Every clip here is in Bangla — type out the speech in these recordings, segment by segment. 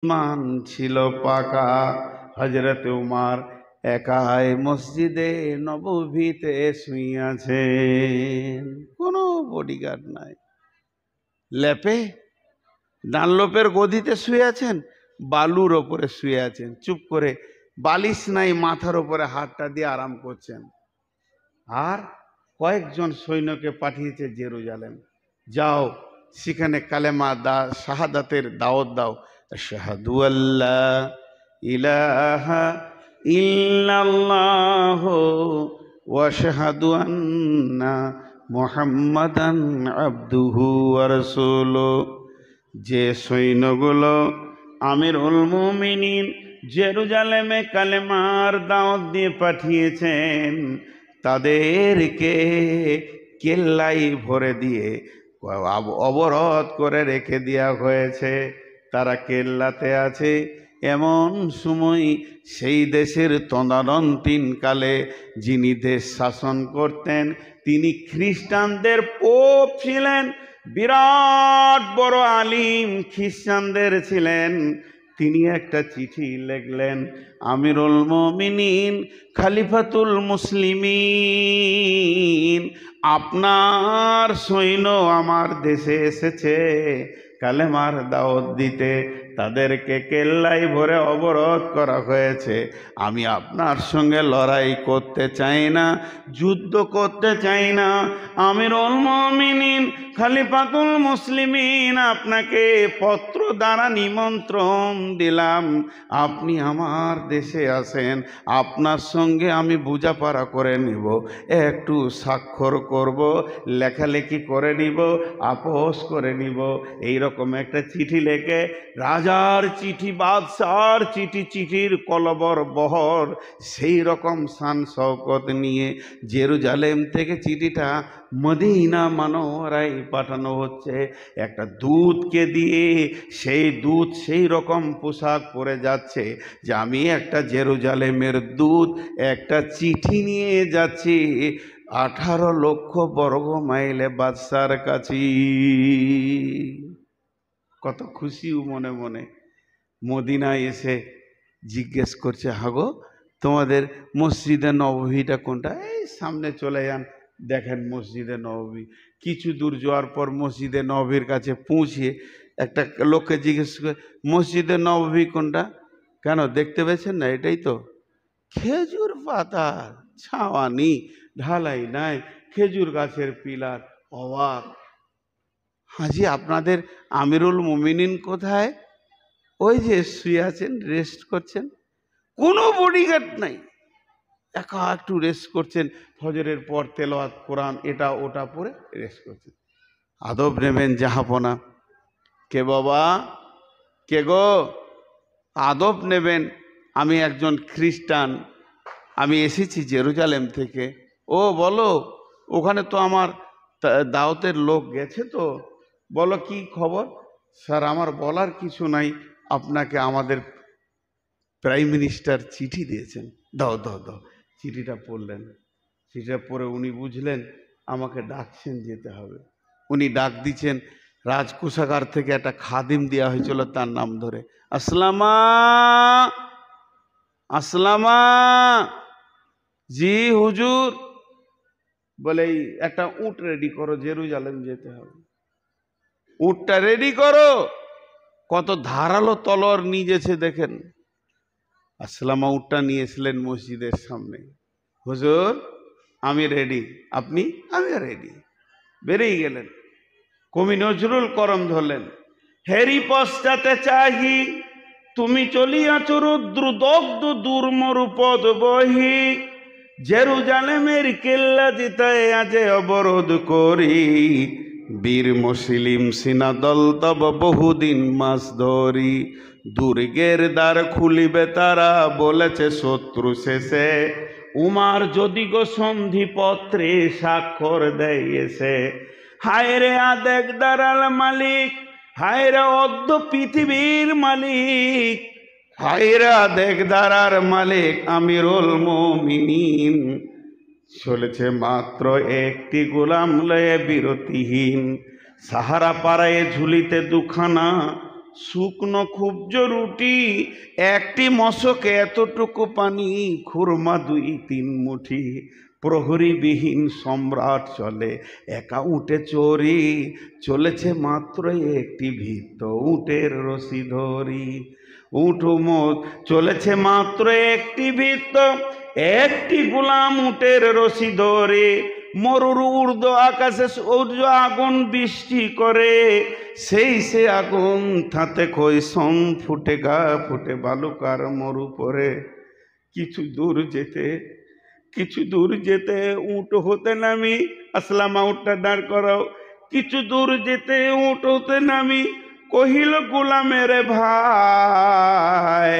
মান ছিল পাকা। হযরত উমর একাই মসজিদে নববীতে শুইয়াছেন, কোনো বডিগার্ড নাই। লেপে ডানলোপের গদিতে শুয়ে আছেন, বালুর ওপরে শুয়ে আছেন, চুপ করে, বালিশ নাই, মাথার ওপরে হাতটা দিয়ে আরাম করছেন। আর কয়েকজন সৈন্যকে পাঠিয়েছে জেরুজালেম, যাও সেখানে কালেমা শাহাদাতের দাওয়াত দাও। আশহাদু আল্লা ইলাহা ইল্লাল্লাহ ওয়া আশহাদু আন্না মুহাম্মাদান আবদুহু ওয়া রাসূলুহু। যে সৈন্যগুলো আমিরুল মুমিনিন জেরুজালেমে কালেমার দাওয়াত দিয়ে পাঠিয়েছেন, তাদেরকে কেল্লাই ভরে দিয়ে অবরোধ করে রেখে দেওয়া হয়েছে। তারা কেল্লাতে আছে। এমন সময় সেই দেশের তদানীন্তনকালে যিনি দেশ শাসন করতেন তিনি খ্রিস্টানদের পোপ ছিলেন, বিরাট বড় আলিম খ্রিস্টানদের ছিলেন। তিনি একটা চিঠি লিখলেন, আমিরুল মুমিনিন খলিফাতুল মুসলিমিন, আপনার সৈন্য আমার দেশে এসেছে কালেমার দাওয়াত দিতে, তাদেরকে কেল্লাই ভরে অবরোধ করা হয়েছে। আমি আপনার সঙ্গে লড়াই করতে চাই না, যুদ্ধ করতে চাই না। আমিরুল মুমিনিন খলিফাতুল মুসলিমিন, আপনাকে পত্র দ্বারা নিমন্ত্রণ দিলাম, আপনি আমার দেশে আসেন, আপনার সঙ্গে আমি বোঝাপড়া করে নিব, একটু স্বাক্ষর করব, লেখালেখি করে নিব, আপোষ করে নিব। এইরকম একটা চিঠি লেখে, রাজার চিঠি, বাদশার চিঠি, চিঠির কলবর বহর, সেই রকম শান শওকত নিয়ে জেরুজালেম থেকে চিঠিটা মদিনা মানওয়ারায় পাঠানো হচ্ছে। একটা দূতকে দিয়ে, সেই দূত সেই রকম পোশাক পরে যাচ্ছে যে আমি একটা জেরুজালেমের দূত, একটা চিঠি নিয়ে যাচ্ছি 18 লক্ষ বর্গ মাইলে বাদশার কাছে। কত খুশি মনে মনে। মদিনায় এসে জিজ্ঞেস করছে, হাগো তোমাদের মসজিদে নববীটা কোনটা? এই সামনে চলে যান, দেখেন মসজিদে নববী। কিছু দূর যাওয়ার পর মসজিদে নববীর কাছে পৌঁছিয়ে একটা লোককে জিজ্ঞেস করে, মসজিদে নববী কোনটা? কেন দেখতে পেয়েছেন না? এটাই তো। খেজুর পাতার ছাওয়ানি, ঢালাই নাই, খেজুর গাছের পিলার। অবাক, হাজি আপনাদের আমিরুল মুমিনিন কোথায়? ওই যে শুয়ে আছেন, রেস্ট করছেন, কোনো বডিগার্ড নাই, একা একটু রেস্ট করছেন। ফজরের পর তেলাওয়াত কোরআন এটা ওটা পড়ে রেস্ট করছেন। আদব নেবেন জাহাপনা। কে বাবা, কে গো? আদব নেবেন। আমি একজন খ্রিস্টান, আমি এসেছি জেরুজালেম থেকে। ও বলো, ওখানে তো আমার দাওয়াতের লোক গেছে, তো বলো কি খবর? স্যার আমার বলার কিছু নাই, আপনাকে আমাদের প্রাইম মিনিস্টার চিঠি দিয়েছেন। দাও দাও দাও। চিঠিটা পড়লেন, চিঠিটা পড়ে উনি বুঝলেন আমাকে ডাকছেন, যেতে হবে। উনি ডাক দিচ্ছেন, রাজকোষাগার থেকে একটা খাদিম দেওয়া হয়েছিল তার নাম ধরে, আসলামা আসলামা। জি হুজুর। বলে এই একটা উট রেডি করো, জেরুজালেম যেতে হবে, উটটা রেডি করো। কত ধারালো তলোয়ার নিয়েছে দেখেন। আসলামা উটটা নিয়েছিলেন মসজিদের সামনে। হুজুর আমি রেডি, আপনি? আমি রেডি। বেরিয়ে গেলেন। কবি নজরুল করম ধরলেন, হেরি পশ্চাতে চাহি তুমি চলিয়াছ রুদ্রদগ্ধ দুর্মরূপদ বহি, জেরুজালেমের কেল্লা জিতায় আজে অবরোধ করি, বীর মুসলিম সিনাদল তব বহুদিন মাস ধরি, দুর্গের দ্বার খুলিবে তারা বলেছে শত্রু শেষে, উমার যদি গো সন্ধিপত্রে স্বাক্ষর দেয় এসে। হায় রে আদেক দারাল মালিক, হায় রে অর্ধ পৃথিবীর মালিক, হায় রে আদেক দারার মালিক আমিরুল মুমিনিন, চলেছে মাত্র একটি গোলাম লয়ে বিরতিহীন, সাহারা পাড়ায় ঝুলিতে দুখানা শুকনো ক্ষুব্জ রুটি, একটি মশকে এতটুকু পানি, খুরমা 2-3 মুঠি। প্রহরীবিহীন সম্রাট চলে একা উঠে চড়ি, চলেছে মাত্র একটি ভৃত্য উটের রশি ধরি। উঠুমত চলেছে মাত্র একটি ভৃত্য, একটি গোলাম উটের রশি ধরে। মরুর ঊর্ধ্ব আকাশে সূর্য আগুন বৃষ্টি করে, সেই সে আগুন তাতে কৈসম ফুটে, গা ফুটে বালুকার মরু পরে। কিছু দূর যেতে উট হতে নামি, আসলামা উটটা দাঁড় করাও। কিছু দূর যেতে উট হতে নামি, কহিল গোলামের ভাই।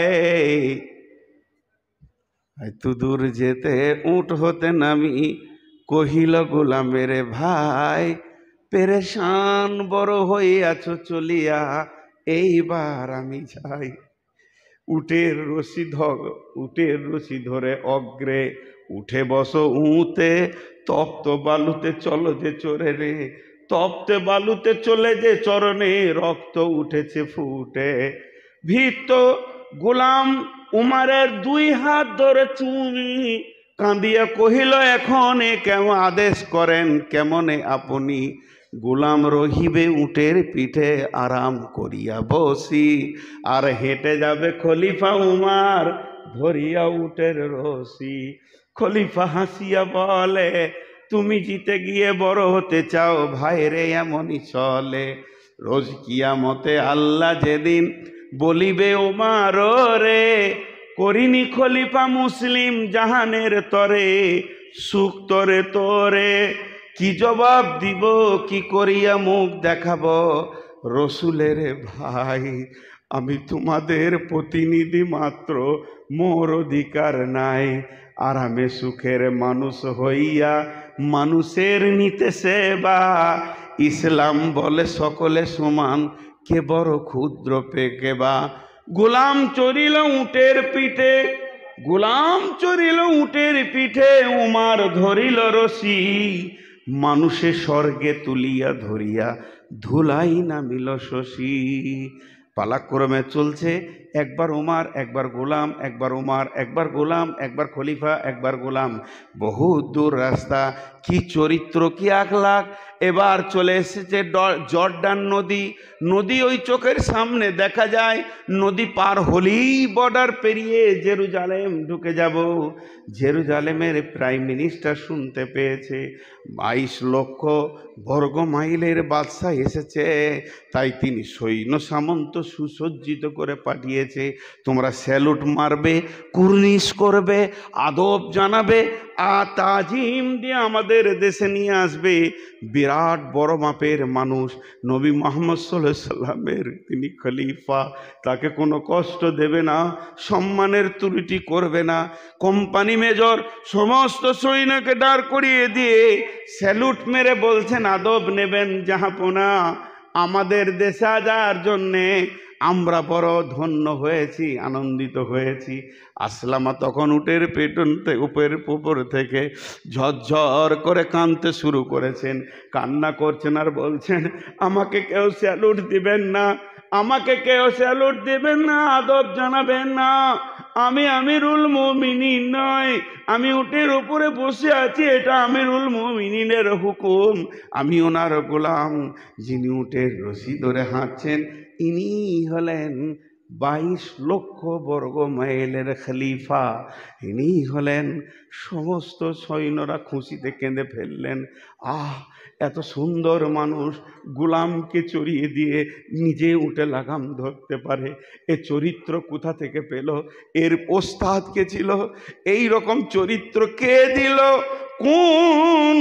এত দূর যেতে উট হতে নামি, কহিল গোলামের ভাই। পেরেশান বড় হইয়াছ চলিয়া, এইবার আমি যাই। উটের রশি ধরে অগ্রে উঠে বসো উঁতে, তপ্ত বালুতে চলো যে চরে রে। তপ্তে বালুতে চলে যে চরণে, রক্ত উঠেছে ফুটে। ভৃত্য গোলাম উমারের 2 হাত ধরে চুমি, কাঁদিয়া কহিল এখন কেমন আদেশ করেন, কেমনে আপনি। গোলাম রহিবে উটের পিঠে আরাম করিয়া বসি, আর হেঁটে যাবে খলিফা উমার ধরিয়া উটের রশি। খলিফা হাসিয়া বলে, তুমি জিতে গিয়ে বড় হতে চাও ভাইরে, এমনই চলে। রোজ কিয়ামতে আল্লাহ যেদিন বলিবে উমার রে, করিনি খলিফা মুসলিম জাহানের তরে, সুখ তরে তোরে। কি জবাব দিব, কি করিয়া মুখ দেখাবো। রসুলের ভাই আমি তোমাদের প্রতিনিধি মাত্র, মোর অধিকার নাই। আরামে সুখের মানুষ হইয়া মানুষের নিতে সেবা। ইসলাম বলে সকলে সমান, কে বড় ক্ষুদ্র পেকেবা। গোলাম চড়িল উটের পিঠে, উমার ধরিল রশি। মানুষে স্বর্গে তুলিয়া ধরিয়া, ধুলাই নামিল শশী। পালাক্রমে চলছে, একবার উমার একবার গোলাম, একবার উমার একবার গোলাম, একবার খলিফা একবার গোলাম। বহু দূর রাস্তা, কি চরিত্র কি আখলাক। এবার চলে এসেছে জর্ডান নদী ওই চোখের সামনে দেখা যায়। নদী পার হলেই বর্ডার পেরিয়ে জেরুজালেম ঢুকে যাব। জেরুজালেমের প্রাইম মিনিস্টার শুনতে পেয়েছে 22 লক্ষ বর্গ মাইলের বাদশা এসেছে, তাই তিনি সৈন্য সামন্ত সুসজ্জিত করে পাঠিয়েছে। তোমরা স্যালুট মারবে, কুর্নিশ করবে, আদব জানাবে, তাজিম দিয়ে আমাদের দেশে নিয়ে আসবে। বিরাট বড় মাপের মানুষ নবী মুহাম্মদ সাল্লাল্লাহু আলাইহি সাল্লামের, তিনি খলিফা, তাকে কোনো কষ্ট দেবে না, সম্মানের ত্রুটি করবে না। কোম্পানি মেজর সমস্ত সৈন্যকে দাঁড় করিয়ে দিয়ে স্যালুট মেরে বলছেন, আদব নেবেন জাহাপনা, আমাদের দেশে আসার জন্যে আমরা বড় ধন্য হয়েছি, আনন্দিত হয়েছি। আসলামা তখন উটের পেটনতে উপর থেকে ঝরঝর করে কাঁদতে শুরু করেছেন, কান্না করছেন আর বলছেন, আমাকে কেউ স্যালুট দিবেন না, আমাকে কেউ স্যালুট দিবেন না, আদব জানাবেন না। আমি আমিরুল মুমিনিন নয়, আমি উটের উপরে বসে আছি, এটা আমিরুল মুমিনিনের হুকুম, আমি ওনার গোলাম। যিনি উটের রশি ধরে হাঁটছেন ইনি হলেন 22 লক্ষ বর্গ মাইলের খলিফা, ইনি হলেন। সমস্ত সৈন্যরা খুশিতে কেঁদে ফেললেন। এত সুন্দর মানুষ গোলামকে চড়িয়ে দিয়ে নিজে উঠে লাগাম ধরতে পারে, এ চরিত্র কোথা থেকে পেল? এর ওস্তাদ কে ছিল? এই রকম চরিত্র কে দিল? কোন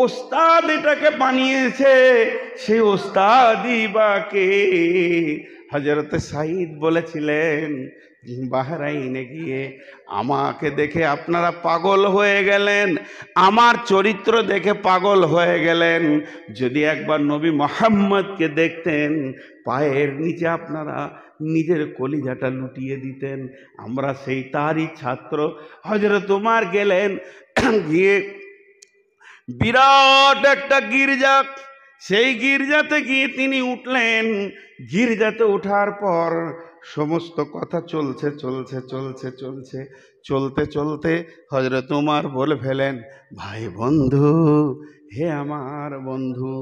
ওস্তাদ এটাকে বানিয়েছে? সেই ওস্তাদই বা কে? হযরত সাঈদ বলেছিলেন, বাহরাইনে গিয়ে আমাকে দেখে আপনারা পাগল হয়ে গেলেন, আমার চরিত্র দেখে পাগল হয়ে গেলেন। যদি একবার নবী মুহাম্মদকে দেখতেন, পায়ের নিচে আপনারা নিজের কলিজাটা লুটিয়ে দিতেন। আমরা সেই তারই ছাত্র। হযরত উমর গেলেন, গিয়ে বিরাট একটা গির্জা, সেই গির্জাতে গিয়ে তিনি উঠলেন। গির্জাতে ওঠার পর সমস্ত কথা চলছে চলছে চলছে চলছে চলতে চলতে হযরত উমর বলে ফেলেন, ভাই বন্ধু, হে আমার বন্ধু,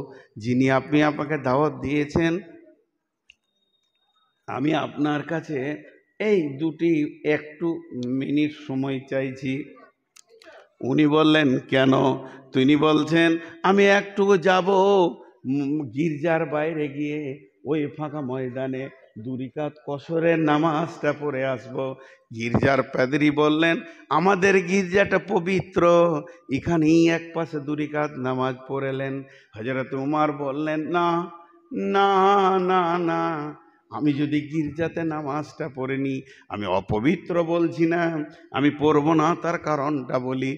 যিনি আপনি আমাকে দাওয়াত দিয়েছেন, আমি আপনার কাছে এই একটু মিনিট সময় চাইছি। উনি বললেন, কেন? তিনি বলছেন, আমি একটু যাব গির্জার বাইরে গিয়ে ওই ফাঁকা ময়দানে 2 রাকাত কসরের নামাজটা পড়ে আসব। গির্জার পাদ্রী বললেন, আমাদের গির্জাটা পবিত্র, এখানেই এক পাশে 2 রাকাত নামাজ পড়েলেন। হযরত উমর বললেন, না না না না, আমি যদি গির্জাতে নামাজটা পড়ে নি, আমি অপবিত্র বলছি না, আমি পড়ব না। তার কারণটা বলি,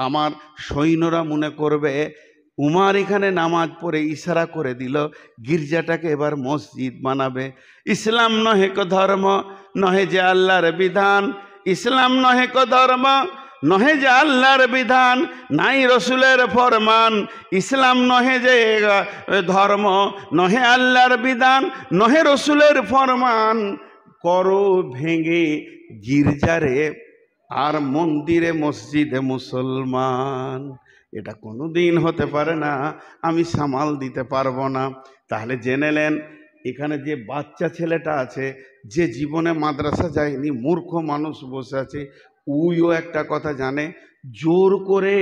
আমার সৈন্যরা মনে করবে উমর এখানে নামাজ পড়ে ইশারা করে দিল গির্জাটাকে এবার মসজিদ বানাবে। ইসলাম নহে কো ধর্ম, নহে যে আল্লাহর বিধান। ইসলাম নহে কো ধর্ম, নহে যে আল্লাহর বিধান, নাই রসুলের ফরমান। ইসলাম নহে যে ধর্ম, নহে আল্লাহর বিধান, নহে রসুলের ফরমান। করো ভেঙে গির্জারে আর মন্দিরে মসজিদে মুসলমান। এটা কোনো দিন হতে পারে না, আমি সামাল দিতে পারবো না। তাহলে জেনেলেন, এখানে যে বাচ্চা ছেলেটা আছে, যে জীবনে মাদ্রাসা যায়নি, মূর্খ মানুষ বসে আছে, উইও একটা কথা জানে, জোর করে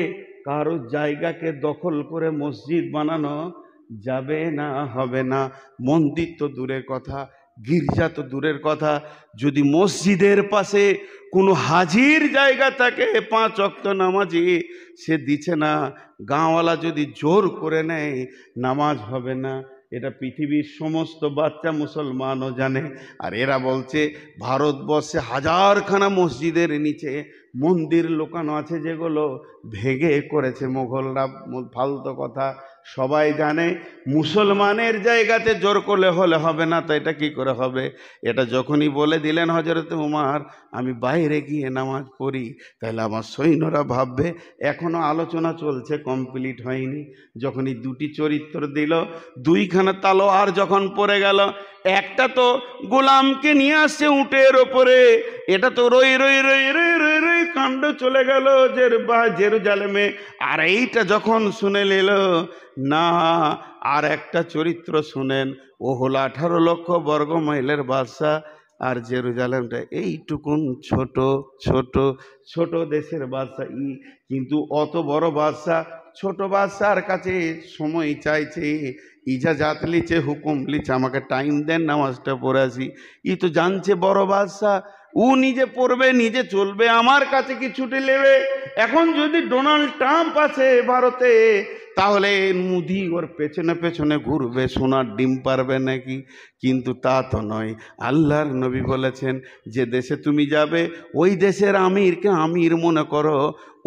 কারো জায়গাকে দখল করে মসজিদ বানানো যাবে না, হবে না। মন্দির তো দূরের কথা, গির্জা তো দূরের কথা, যদি মসজিদের পাশে কোনো হাজির জায়গা থাকে 5 ওয়াক্ত নামাজি, সে দিচ্ছে না, গাঁওয়ালা যদি জোর করে নেয়, নামাজ হবে না। এটা পৃথিবীর সমস্ত বাচ্চা মুসলমানও জানে। আর এরা বলছে ভারতবর্ষে 1000খানা মসজিদের নিচে মন্দির লোকানো আছে, যেগুলো ভেঙে করেছে মোগলরা। ফালতু কথা, সবাই জানে। মুসলমানের জায়গাতে জোর করলে হলে হবে না, তো এটা কি করে হবে? এটা যখনই বলে দিলেন হযরত উমর, আমি বাইরে গিয়ে নামাজ পড়ি, তাহলে আমার সৈন্যরা ভাববে এখনো আলোচনা চলছে, কমপ্লিট হয়নি। যখনই 2টি চরিত্র দিল, 2খানা তালোয়ার যখন পড়ে গেল, একটা তো গোলামকে নিয়ে আসছে উটের ওপরে, এটা তো রই রই রই রই রই রই কাণ্ড চলে গেল জেরুজালেমে। আর এইটা যখন শুনে নিল, না, আর একটা চরিত্র শুনেন, ও হলো 18 লক্ষ বর্গ মাইলের বাদশা, আর জেরুজালেমটা এইটুকুন ছোট ছোট ছোট দেশের বাদশা। কিন্তু অত বড় বাদশা ছোট বাদশার কাছে সময় চাইছে, ইজাজাত লিচে, হুকুম লিচে, আমাকে টাইম দেন, নামাজটা পড়ে আসি। তো জানছে বড় বাদশা, ও নিজে পড়বে, নিজে চলবে, আমার কাছে কি ছুটি নেবে? এখন যদি ডোনাল্ড ট্রাম্প আছে ভারতে, তাহলে মুদি ওর পেছনে পেছনে ঘুরবে, সোনার ডিম পারবে নাকি? কিন্তু তা তো নয়। আল্লাহর নবী বলেছেন, যে দেশে তুমি যাবে ওই দেশের আমিরকে আমির মনে করো।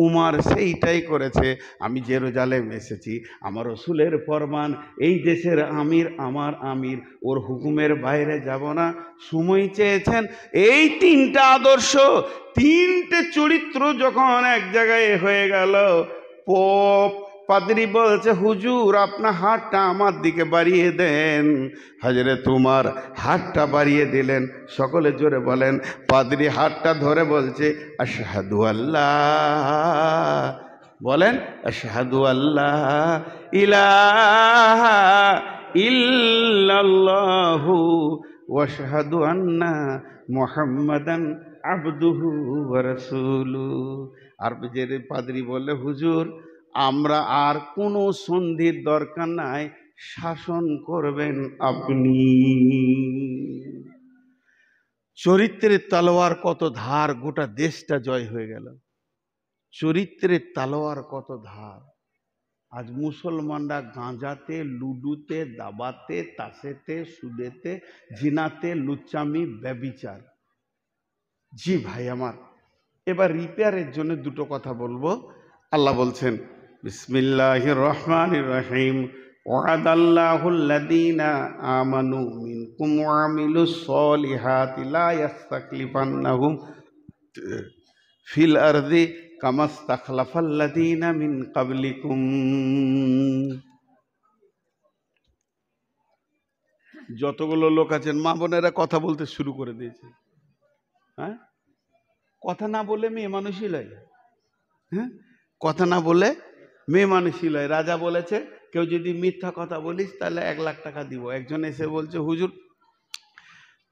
উমর সেইটাই করেছে। আমি জেরুজালেম এসেছি, আমার রসুলের ফরমান, এই দেশের আমির আমার আমির, ওর হুকুমের বাইরে যাব না। সময় চেয়েছেন, এই 3টা আদর্শ, 3টে চরিত্র যখন এক জায়গায় হয়ে গেল, পাদ্রী বলছে, হুজুর আপনার হাতটা আমার দিকে বাড়িয়ে দেন। হযরত উমর হাতটা বাড়িয়ে দিলেন। সকলে জোরে বলেন। পাদ্রী হাতটা ধরে বলছে, আশহাদু আল্লাহ, বলেন আশহাদু আল্লাহ ইলাহা ইল্লাল্লাহু ওয়া আশহাদু আন্না মুহাম্মাদান আবদুহু ওয়া রাসূলুহু। আর যে পাদ্রী বললে, হুজুর আমরা আর কোনো সন্ধির দরকার নাই, শাসন করবেন আপনি। চরিত্রের তলোয়ার কত ধার, গোটা দেশটা জয় হয়ে গেল। চরিত্রের তলোয়ার কত ধার। আজ মুসলমানরা গাঁজাতে, লুডুতে, দাবাতে, তাসেতে, সুদেতে, জিনাতে, লুচ্চামি, ব্যভিচার। জি ভাই আমার, এবার রিপেয়ারের জন্য 2টো কথা বলবো। আল্লাহ বলছেন, বিসমিল্লাহির রহমানির রহিম, ওয়াদাল্লাহুল্লাযীনা আমানু মিনকুম ওয়া আমিলুস সলিহাতি লা ইস্তাখলিফান্নাহুম ফিল আরদি কামাস্তাখলাফাল্লাযীনা মিন ক্বাবলিকুম। যতগুলো লোক আছেন মা বোনেরা কথা বলতে শুরু করে দিয়েছে। হ্যাঁ, কথা না বলে মেয়ে মানুষই লয়। হ্যাঁ, কথা না বলে মেয়ে মানুষই লয়। রাজা বলেছে কেউ যদি মিথ্যা কথা বলিস তাহলে 1 লাখ টাকা দিব। একজন এসে বলছে হুজুর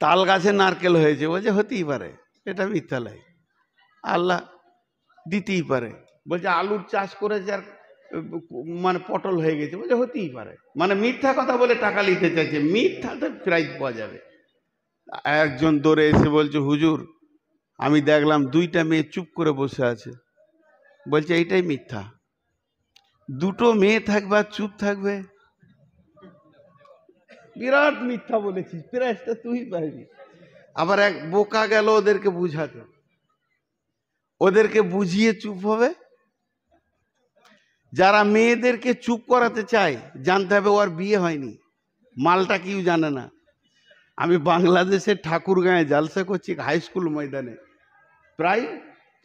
তাল গাছে নারকেল হয়েছে, বলছে হতেই পারে, এটা মিথ্যা লয়, আল্লাহ দিতেই পারে। বলছে আলুর চাষ করেছে আর মানে পটল হয়ে গেছে, বলছে হতেই পারে। মানে মিথ্যা কথা বলে টাকা নিতে চাইছে, মিথ্যাতে প্রাইজ পাওয়া যাবে। একজন দৌড়ে এসে বলছে হুজুর আমি দেখলাম 2টা মেয়ে চুপ করে বসে আছে। বলছে এইটাই মিথ্যা, 2টো মেয়ে থাকবে আর চুপ থাকবে, বিরাট মিথ্যা বলেছিস, প্রাইজটা তুই পাইবি। আবার এক বোকা গেল ওদেরকে বুঝাতে, ওদেরকে বুঝিয়ে চুপ হবে। যারা মেয়েদেরকে চুপ করাতে চায় জানতে হবে ওর বিয়ে হয়নি, মালটা কেউ জানে না। আমি বাংলাদেশের ঠাকুরগাঁয়ে জালসা করছি হাই স্কুল ময়দানে, প্রায়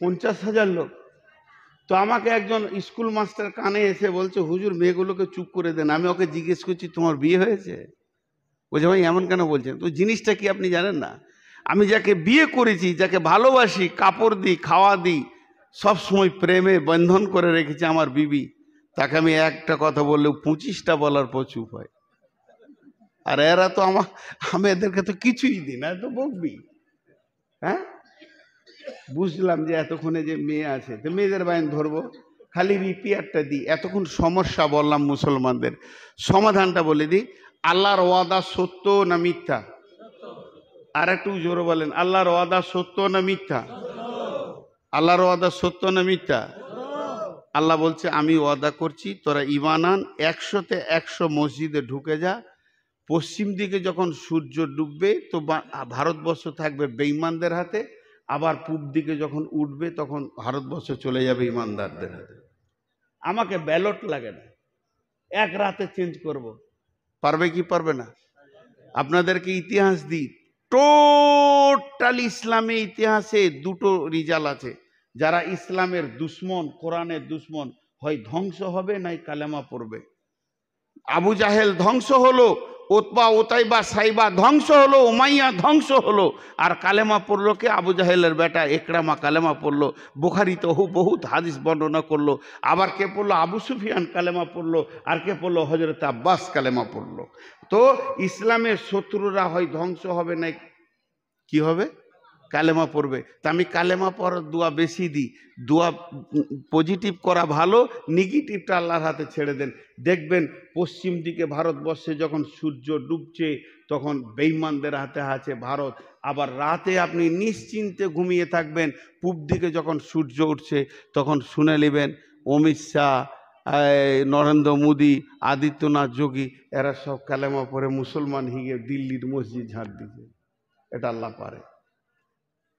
50,000 লোক। তো আমাকে একজন স্কুল মাস্টার কানে এসে বলছে হুজুর মেয়েগুলোকে চুপ করে দেন। আমি ওকে জিজ্ঞেস করছি তোমার বিয়ে হয়েছে? বলছে ভাই এমন কেন বলছেন? তো জিনিসটা কি আপনি জানেন না? আমি যাকে বিয়ে করেছি, যাকে ভালোবাসি, কাপড় দিই, খাওয়া দিই, সব সময় প্রেমে বন্ধন করে রেখেছি আমার বিবি, তাকে আমি একটা কথা বললেও 25টা বলার পর চুপ হয়। আর এরা তো আমি এদেরকে তো কিছুই দিই না, তো বকবি। হ্যাঁ, বুঝলাম যে এতক্ষণে যে মেয়ে আছে তো মেয়েদের বাইন ধরবো, খালি রিপিয়ারটা দিই। এতক্ষণ সমস্যা বললাম মুসলমানদের, সমাধানটা বলে দিই। আল্লাহর ওয়াদা সত্য না মিথ্যা? আর একটু জোরে বলেন, আল্লাহর ওয়াদা সত্য না মিথ্যা? আল্লাহর ওয়াদা সত্য না মিথ্যা? আল্লাহ বলছে আমি ওয়াদা করছি তোরা ঈমান আন, 100তে 100 মসজিদে ঢুকে যা। পশ্চিম দিকে যখন সূর্য ডুববে তো ভারতবর্ষ থাকবে বেঈমানদের হাতে, আবার পূব দিকে যখন উঠবে তখন ভারতবর্ষ চলে যাবে ইমানদারদের হাতে। আমাকে ব্যালট লাগে না, এক রাতে চেঞ্জ করব। পারবে কি পারবে না? আপনাদেরকে ইতিহাস দিই, টোটাল ইসলামী ইতিহাসে 2টো রিজাল্ট আছে। যারা ইসলামের দুশ্মন, কোরআনের দুশ্মন, হয় ধ্বংস হবে নাই কালেমা পড়বে। আবু জাহেল ধ্বংস হলো, ওতবা ওতাইবা সাইবা ধ্বংস হলো, উমাইয়া ধ্বংস হলো, আর কালেমা পড়লো কে? আবু জাহেলের বেটা একরামা কালেমা পড়লো। বুখারীতে বহুত হাদিস বর্ণনা করলো। আবার কে পড়লো? আবু সুফিয়ান কালেমা পড়লো, আর কে পড়লো? হযরত আব্বাস কালেমা পড়লো। তো ইসলামের শত্রুরা হয় ধ্বংস হবে না কি হবে? কালেমা পড়বে। তা আমি কালেমা পড়ার দোয়া বেশি দিই। দোয়া পজিটিভ করা ভালো, নেগেটিভটা আল্লাহর হাতে ছেড়ে দেন। দেখবেন পশ্চিম দিকে ভারতবর্ষে যখন সূর্য ডুবছে তখন বেঈমানদের হাতে আছে ভারত। আবার রাতে আপনি নিশ্চিন্তে ঘুমিয়ে থাকবেন, পূব দিকে যখন সূর্য উঠছে তখন শুনে নেবেন অমিত শাহ, নরেন্দ্র মোদী, আদিত্যনাথ যোগী, এরা সব কালেমা পড়ে মুসলমান হিগে দিল্লির মসজিদ ঝাড় দিছে। এটা আল্লাহ পারে।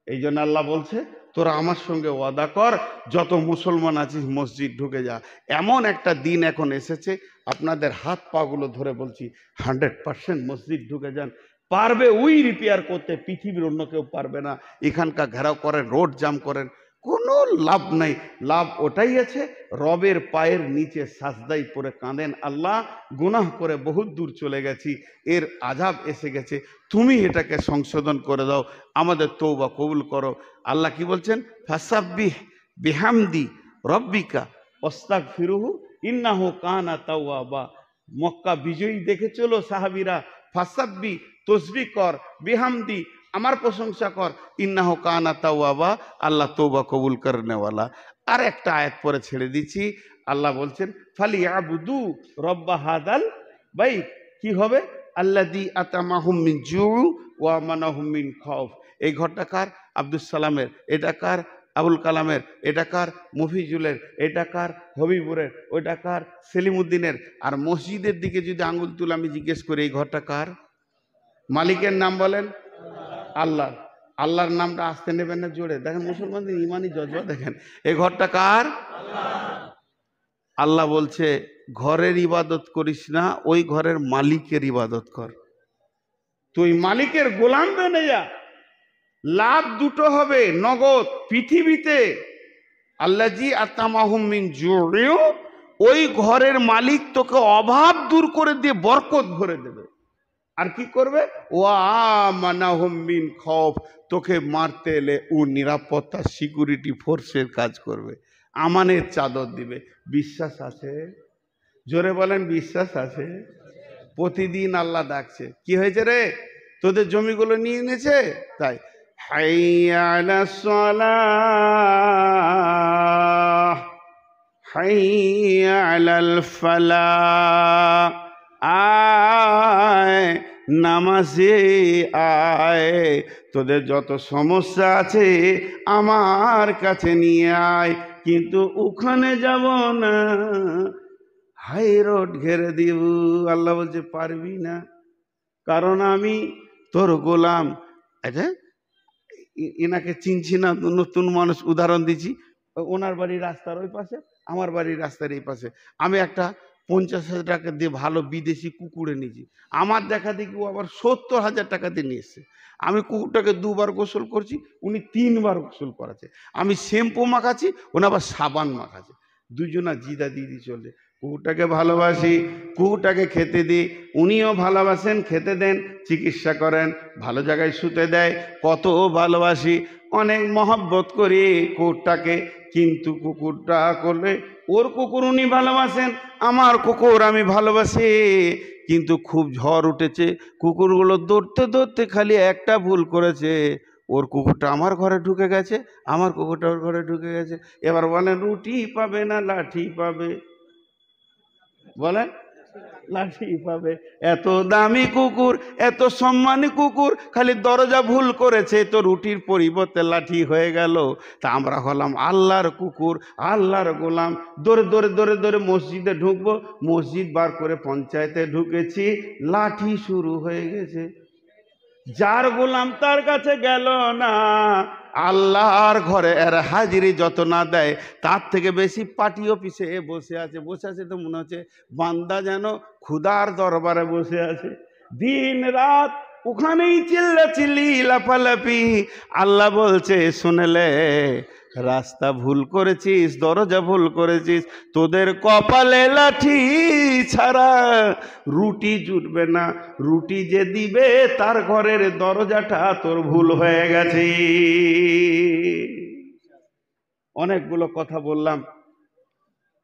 এই জন্য আল্লাহ বলছে তোরা আমার সঙ্গে ওয়াদা কর, যত মুসলমান আছিস মসজিদ ঢুকে যা। এমন একটা দিন এখন এসেছে, আপনাদের হাত পাগুলো ধরে বলছি 100% মসজিদ ঢুকে যান। পারবে ওই রিপেয়ার করতে, পৃথিবীর অন্য কেউ পারবে না। এখানকার ঘেরাও করেন, রোড জাম করেন, কোনো লাভ নাই। লাভ ওটাই আছে, রবের পায়ের নিচে সাজদাই পড়ে কাঁদেন, আল্লাহ গুনাহ করে বহুত দূর চলে গেছি, এর আযাব এসে গেছে, তুমি এটাকে সংশোধন করে দাও, আমাদের তওবা কবুল করো। আল্লাহ কি বলছেন? ফাসাব্বিহ বিহামদি রব্বিকা ওয়াস্তাগফিরুহু ইন্নাহু কানা তাওয়াবা। মক্কা বিজয়ী দেখে চলো সাহাবীরা, ফাসাব্বি তসবিহ কর, বিহামদি আমার প্রশংসা কর, ইন্নাহু কানা তাওয়াবা, আল্লাহ তওবা কবুল করনেওয়ালা। আর একটা আয়াত পরে ছেড়ে দিচ্ছি, আল্লাহ বলছেন ফালিয়াবুদু রব্বা হাদাল বাইত। কি হবে? আল্লাযী আতামাহুম মিন জু ওয়া আমানাহুম মিন খাউফ। এই ঘরটা কার? আব্দুল সালামের। এটা কার? আবুল কালামের। এটা কার? মফিজুলের। এটা কার? হবিবুরের। ওইটা কার? সেলিমউদ্দিনের। আর মসজিদের দিকে যদি আঙ্গুল তুলে আমি জিজ্ঞেস করি এই ঘরটা কার? মালিকের নাম বলেন? আল্লাহ। আল্লাহর নামটা আসতে নেবেন না জোরে? দেখেন মুসলমানদের ইমানি জজবা দেখেন। এই ঘরটা কার? আল্লাহ বলছে ঘরের ইবাদত করিস না, ওই ঘরের মালিকের ইবাদত কর। তুই মালিকের গোলাম বেনে যা, লাভ দুটো হবে নগদ পৃথিবীতে। আল্লাযী আতামাহুম মিন জুউ, ওই ঘরের মালিক তোকে অভাব দূর করে দিয়ে বরকত ভরে দেবে। আর কি করবে? ওয়া আমানাহুম মিন খৌফ, তোকে মারতে এলে ও নিরাপত্তা সিকিউরিটি ফোর্সের কাজ করবে, আমানের চাদর দিবে। বিশ্বাস আছে? জোরে বলেন, বিশ্বাস আছে? প্রতিদিন আল্লাহ ডাকছে, কি হয়েছে রে, তোদের জমিগুলো নিয়ে নিয়েছে, তাই হাইয়া আলাস সালাহ হাইয়া আলাল ফালাহ, আয় নামাজে আয়, তোদের যত সমস্যা আছে আমার কাছে নিয়ে আয়, কিন্তু ওখানে যাব না, হাই রোড ঘেরে দিব। আল্লাহ বলছে পারবি না, কারণ আমি তোর গোলাম। আচ্ছা, এনাকে চিনছি না, নতুন মানুষ, উদাহরণ দিচ্ছি। ওনার বাড়ির রাস্তার ওই পাশে, আমার বাড়ির রাস্তার এই পাশে। আমি একটা 50,000 টাকা দিয়ে ভালো বিদেশি কুকুর এনেছি, আমার দেখা দেখি ও আবার 70,000 টাকা দিয়ে নিয়ে এসছে। আমি কুকুরটাকে 2বার গোসল করছি, উনি 3বার গোসল করাচ্ছে। আমি শ্যাম্পু মাখাচ্ছি, উনি আবার সাবান মাখাচ্ছে। দুজনা জিদা দিদি চলে। কুকুরটাকে ভালোবাসি, কুকুরটাকে খেতে দিই, উনিও ভালোবাসেন, খেতে দেন, চিকিৎসা করেন, ভালো জায়গায় শুতে দেয়, কত ভালোবাসি, অনেক মহব্বত করি কুকুরটাকে। কিন্তু কুকুরটা করলে, ওর কুকুর উনি ভালোবাসেন, আমার কুকুর আমি ভালোবাসি, কিন্তু খুব ঝড় উঠেছে, কুকুরগুলো দৌড়তে দৌড়তে খালি একটা ভুল করেছে, ওর কুকুরটা আমার ঘরে ঢুকে গেছে, আমার কুকুরটা ওর ঘরে ঢুকে গেছে। এবার বলেন রুটি পাবে না লাঠি পাবে? বলেন লাঠি পাবে। এত দামি কুকুর, এত সম্মানী কুকুর, খালি দরজা ভুল করেছে তো রুটির পরিবর্তে লাঠি হয়ে গেল। তা আমরা হলাম আল্লাহর কুকুর, আল্লাহর গোলাম। দৌড়ে দৌড়ে দৌড়ে দৌড়ে মসজিদে ঢুকবো, মসজিদ বার করে পঞ্চায়েতে ঢুকেছি, লাঠি শুরু হয়ে গেছে। যার গোলাম তার কাছে গেল না, আল্লাহর ঘরে এর হাজিরি যত না দেয়, তার থেকে বেশি পার্টি অফিসে বসে আছে। বসে আছে তো মনে হচ্ছে বান্দা যেন ক্ষুধার দরবারে বসে আছে, দিন রাত ওখানেই চিল্লাচিল্লি লাফালাফি। আল্লাহ বলছে শুনেলে, রাস্তা ভুল করেছিস, দরজা ভুল করেছিস, তোদের কপালে লাঠি ছাড়া রুটি জুটবে না, রুটি যে দিবে তার ঘরের দরজাটা তোর ভুল হয়ে গেছে। অনেকগুলো কথা বললাম,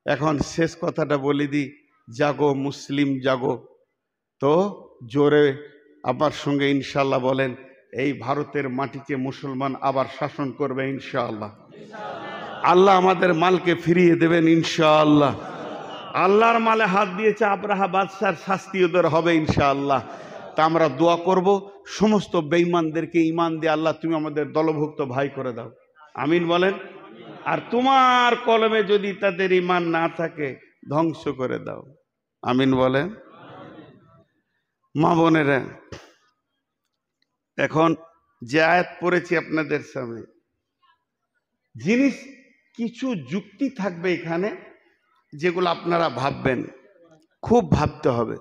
এখন শেষ কথাটা বলে দিই, জাগো মুসলিম জাগো। তো জোরে আমার সঙ্গে ইনশাআল্লাহ বলেন, এই ভারতের মাটিকে মুসলমান আবার শাসন করবে ইনশাআল্লাহ। আল্লাহ আমাদের মালকে ফিরিয়ে দেবেন ইনশাআল্লাহ। আল্লাহর মালে হাত দিয়েছে আব্রাহা বাদশার শাস্তি ওদের হবে ইনশাআল্লাহ। তা আমরা দোয়া করব, সমস্ত বেঈমানদেরকে ঈমান দিয়ে আল্লাহ তুমি আমাদের দলভুক্ত ভাই করে দাও, আমিন বলেন। আর তোমার কলমে যদি তাদের ঈমান না থাকে, ধ্বংস করে দাও, আমিন বলেন। মা বোনেরা, এখন যে আয়াত পড়েছি আপনাদের সামনে, জিনিস কিছু যুক্তি থাকবে এখানে, যেগুলো আপনারা ভাববেন, খুব ভাবতে হবে।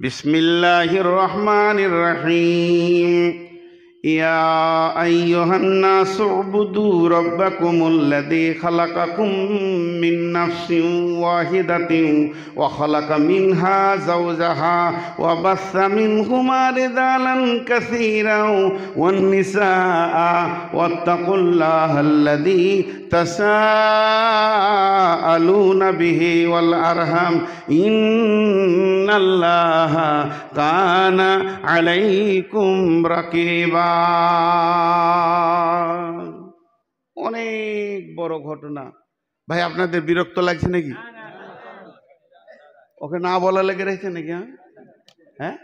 বিসমিল্লাহির রহমানির রহিম। ইয়া আইয়ুহান নাসু উবুদু রাব্বাকুমুল্লাযী খালাকাকুম মিন নাফসিন ওয়াহিদাতিন ওয়া খালাকা মিনহা যাওজাহা ওয়া বাসসা মিনহুমা রিজালান কাসীরান ওয়ান নিসাআ ওয়াত্তাকুল্লাহাল্লাযী তাসাআলুনা বিহি ওয়াল আরহাম ইন্নাল্লাহা কানা আলাইকুম রাকিবা। অনেক বড় ঘটনা ভাই, আপনাদের বিরক্ত লাগছে নাকি? ওকে না বলা লেগে রয়েছে নাকি? হ্যাঁ,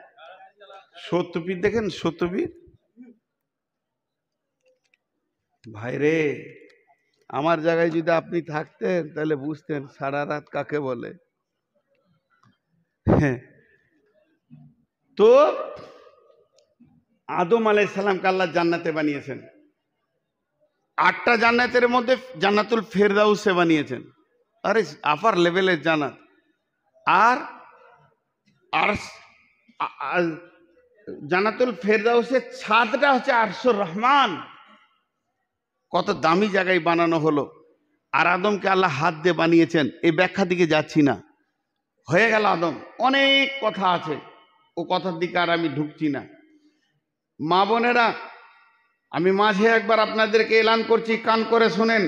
সত্যপীর দেখেন, সত্যপীর ভাই রে, আমার জায়গায় যদি আপনি থাকতেন তাহলে বুঝতেন সারা রাত কাকে বলে। তো আদম আলাইহিস সালামকে আল্লাহ জান্নাতে বানিয়েছেন, 8টা জান্নাতের মধ্যে জান্নাতুল ফেরদাউসে বানিয়েছেন, আরে আপার লেভেলের জান্নাত। আর জান্নাতুল ফেরদাউসের ছাদটা হচ্ছে আরশুর রহমান, কত দামি জায়গায় বানানো হলো। আর আদমকে আল্লাহ হাত দিয়ে বানিয়েছেন, এই ব্যাখ্যা দিকে যাচ্ছি না, হয়ে গেল আদম। অনেক কথা আছে, ও কথার দিকে আর আমি ঢুকছি না। মা বোনেরা, আমি মাঝে একবার আপনাদেরকে এলান করছি, কান করে শোনেন।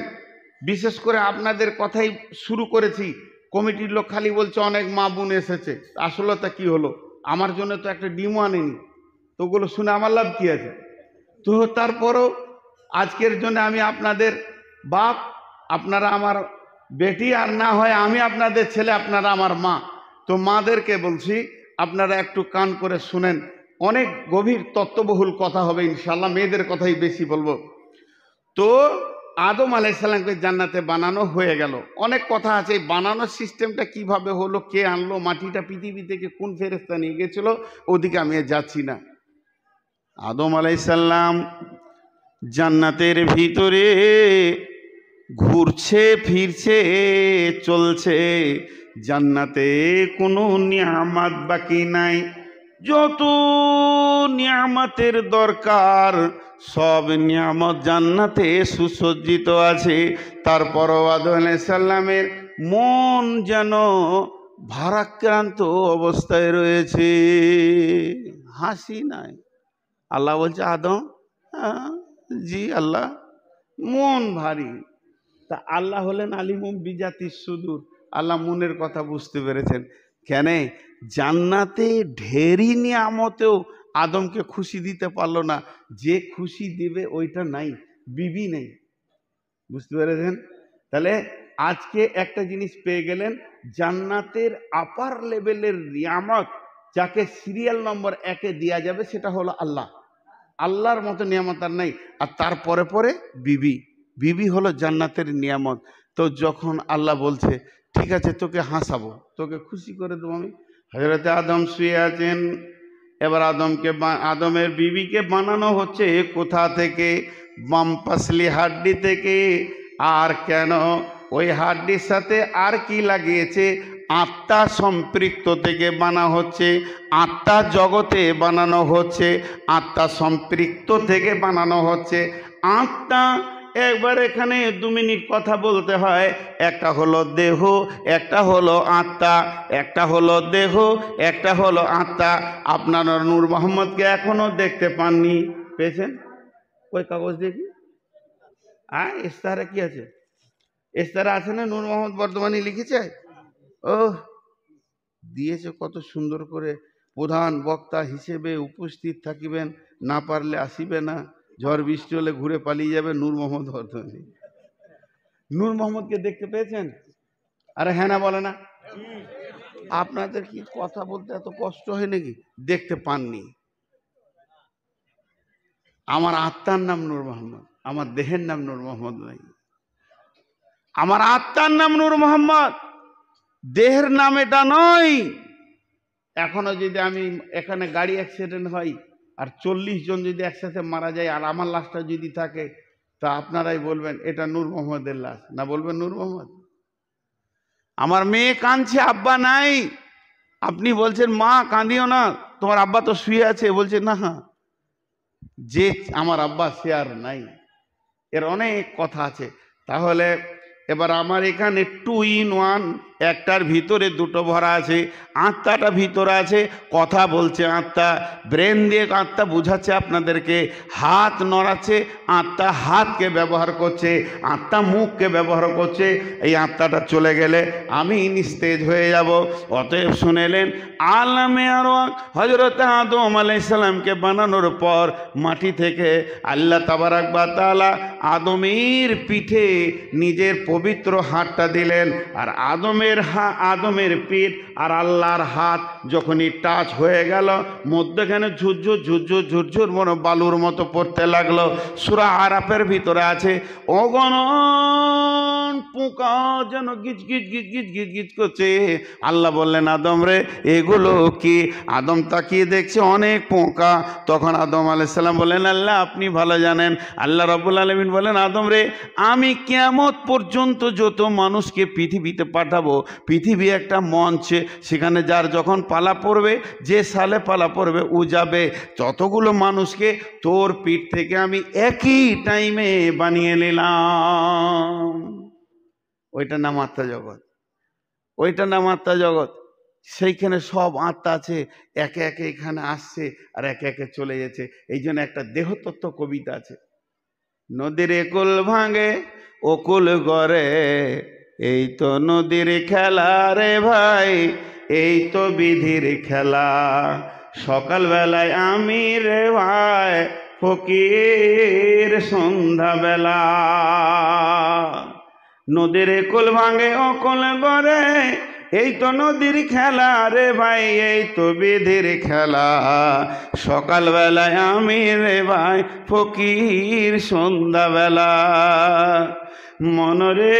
বিশেষ করে আপনাদের কথাই শুরু করেছি। কমিটির লোক খালি বলছে অনেক মা বোন এসেছে, আসলে তা কি হলো? আমার জন্য তো একটা ডিমও আনেনি, তো ওগুলো শুনে আমার লাভ কি আছে? তো তারপরও আজকের জন্য আমি আপনাদের বাপ, আপনারা আমার বেটি, আর না হয় আমি আপনাদের ছেলে, আপনারা আমার মা। তো মাদেরকে বলছি আপনারা একটু কান করে শুনেন, অনেক গভীর তত্ত্ববহুল কথা হবে ইনশাল্লাহ, মেয়েদের কথাই বেশি বলবো। তো আদম আলাইসাল্লামকে জান্নাতে বানানো হয়ে গেল। অনেক কথা আছে, এই বানানোর সিস্টেমটা কিভাবে হলো, কে আনলো, মাটিটা পৃথিবী থেকে কোন ফেরেশতা নিয়ে গেছিল, ওদিকে আমি যাচ্ছি না। আদম আলাইসাল্লাম জান্নাতের ভিতরে ঘুরছে ফিরছে চলছে, জান্নাতে কোনো নিয়ামত বাকি নাই। যত নিয়ামতের দরকার সব নিয়ামত জান্নাতে সুসজ্জিত আছে। তারপরও আদম আলাইহিস সালামের মন যেন ভারাক্রান্ত অবস্থায় রয়েছে, হাসি নাই। আল্লাহ বলছে, আদম, জি আল্লাহ, মন ভারী। তা আল্লাহ হলেন আলিমুম বিজাতিস সুদূর, আল্লাহ মনের কথা বুঝতে পেরেছেন। কেন? জান্নাতে ঢেরি নিয়ামতেও আদমকে খুশি দিতে পারলো না, যে খুশি দিবে ওইটা নাই, বিবি নেই। বুঝতে পেরেছেন? তাহলে আজকে একটা জিনিস পেয়ে গেলেন, জান্নাতের আপার লেভেলের নিয়ামত যাকে সিরিয়াল নম্বর 1-এ দেওয়া যাবে সেটা হলো আল্লাহ। আল্লাহর মতো নিয়ামত আর নাই। আর তারপরে পরে বিবি, বিবি হলো জান্নাতের নিয়ামত। তো যখন আল্লাহ বলছে ঠিক আছে তোকে হাসাবো, তোকে খুশি করে দেবো আমি। হযরতে আদম শুয়ে আছেন, এবার আদমের বিবিকে বানানো হচ্ছে কোথা থেকে? বাম পাসলি হাড্ডি থেকে। আর কেন? ওই হাড্ডির সাথে আর কি লাগিয়েছে? আত্মা সম্পৃক্ত থেকে বানা হচ্ছে, আত্মা জগতে বানানো হচ্ছে, আত্মা সম্পৃক্ত থেকে বানানো হচ্ছে। আত্মা একবার এখানে 2 মিনিট কথা বলতে হয়। একটা হলো দেহ, একটা হলো আত্মা, একটা হলো দেহ, একটা হলো আত্মা। আপনারা নূর মোহাম্মদকে এখনো দেখতে পাননি, পেয়েছেন? ওই কাগজ দেখি, ইস্তাহারে কি আছে? ইস্তাহারে আছে না নূর মোহাম্মদ বর্ধমানী লিখেছে? ও দিয়েছে কত সুন্দর করে, প্রধান বক্তা হিসেবে উপস্থিত থাকিবেন, না পারলে আসিবে না, ঝড় বৃষ্টি হলে ঘুরে পালিয়ে যাবে, নূর মোহাম্মদ বর্ধমানী। নূর মোহাম্মদকে দেখতে পেয়েছেন? আরে হ্যাঁ না বলে না? আপনাদের কি কথা বলতে এত কষ্ট হয় নাকি? দেখতে পাননি? আমার আত্মার নাম নূর মোহাম্মদ, আমার দেহের নাম নূর মোহাম্মদ নাই। আমার আত্মার নাম নূর মোহাম্মদ, দেহের নাম এটা নয়। এখনো যদি আমি এখানে গাড়ি অ্যাক্সিডেন্ট হয় আর 40 জন যদি একসাথে মারা যায় আর আমার লাশটা যদি থাকে, তা আপনারাই বলবেন এটা নূর মোহাম্মদের লাশ, না বলবেন নূর মোহাম্মদ? আমার মেয়ে কাঁদছে, আব্বা নাই। আপনি বলছেন মা কাঁদিও না, তোমার আব্বা তো শুয়ে আছে। বলছে না, যে আমার আব্বা সে আর নাই। এর অনেক কথা আছে। তাহলে এবার আমার এখানে 2 in 1, একটার ভিতরে দুটো ভরা আছে। আত্মাটা ভিতরে আছে, কথা বলছে আত্মা, ব্রেন দিয়ে আত্মা বুঝাচ্ছে আপনাদেরকে, হাত নড়াচ্ছে আত্মা, হাতকে ব্যবহার করছে, আত্মা মুখকে ব্যবহার করছে। এই আত্মাটা চলে গেলে আমি নিস্তেজ হয়ে যাব। অতএব শুনেলেন, আলামে আরওয়াহ হযরত আদম আলাইহিস সালামকে বানানোর পর মাটি থেকে আল্লাহ তাবারাক ওয়া তাআলা আদমের পিঠে নিজের পবিত্র হাতটা দিলেন। আর আদমের পিঠ আর আল্লাহর হাত যখনই টাচ হয়ে গেল, মধ্যখানে ঝুরঝুর ঝুরঝুর ঝুরঝুর মনে বালুর মতো পড়তে লাগলো। সূরা আরাফের ভিতরে আছে, অগণন পোকা যেন গিজ গিজ গিজ গিজ গিজ গিজ করছে। আল্লাহ বললেন, আদম রে এগুলো কি? আদম তাকিয়ে দেখছে অনেক পোকা। তখন আদম আলাইহিস সালাম বললেন, আল্লাহ আপনি ভালো জানেন। আল্লাহ রাব্বুল আলামিন বলেন, আদম রে আমি কিয়ামত পর্যন্ত যত মানুষকে পৃথিবীতে পাঠাবো, পৃথিবী একটা মঞ্চ, সেখানে যার যখন পালা পড়বে, যে সালে পালা পড়বে ও যাবে। যতগুলো মানুষকে তোর পিঠ থেকে আমি একই টাইমে বানিয়ে নিলাম। ওইটার নাম আত্মা জগৎ, ওইটার নাম আত্মা জগৎ। সেইখানে সব আত্মা আছে, একে একে এখানে আসছে আর একে একে চলে যাচ্ছে। এই জন্য একটা দেহতত্ত্ব কবিতা আছে, নদীর কুল ভাঙে ও কুল গড়ে, এই তো নদীর খেলা রে ভাই, এই তো বিধির খেলা। সকালবেলায় আমি রে ভাই ফকির সন্ধ্যাবেলা, নদীর কুল ভাঙে ও কুল গড়ে, এই তো নদীর খেলা রে ভাই, এই তো বিধির খেলা। সকালবেলায় আমি রে ভাই ফকির সন্ধ্যাবেলা। মনরে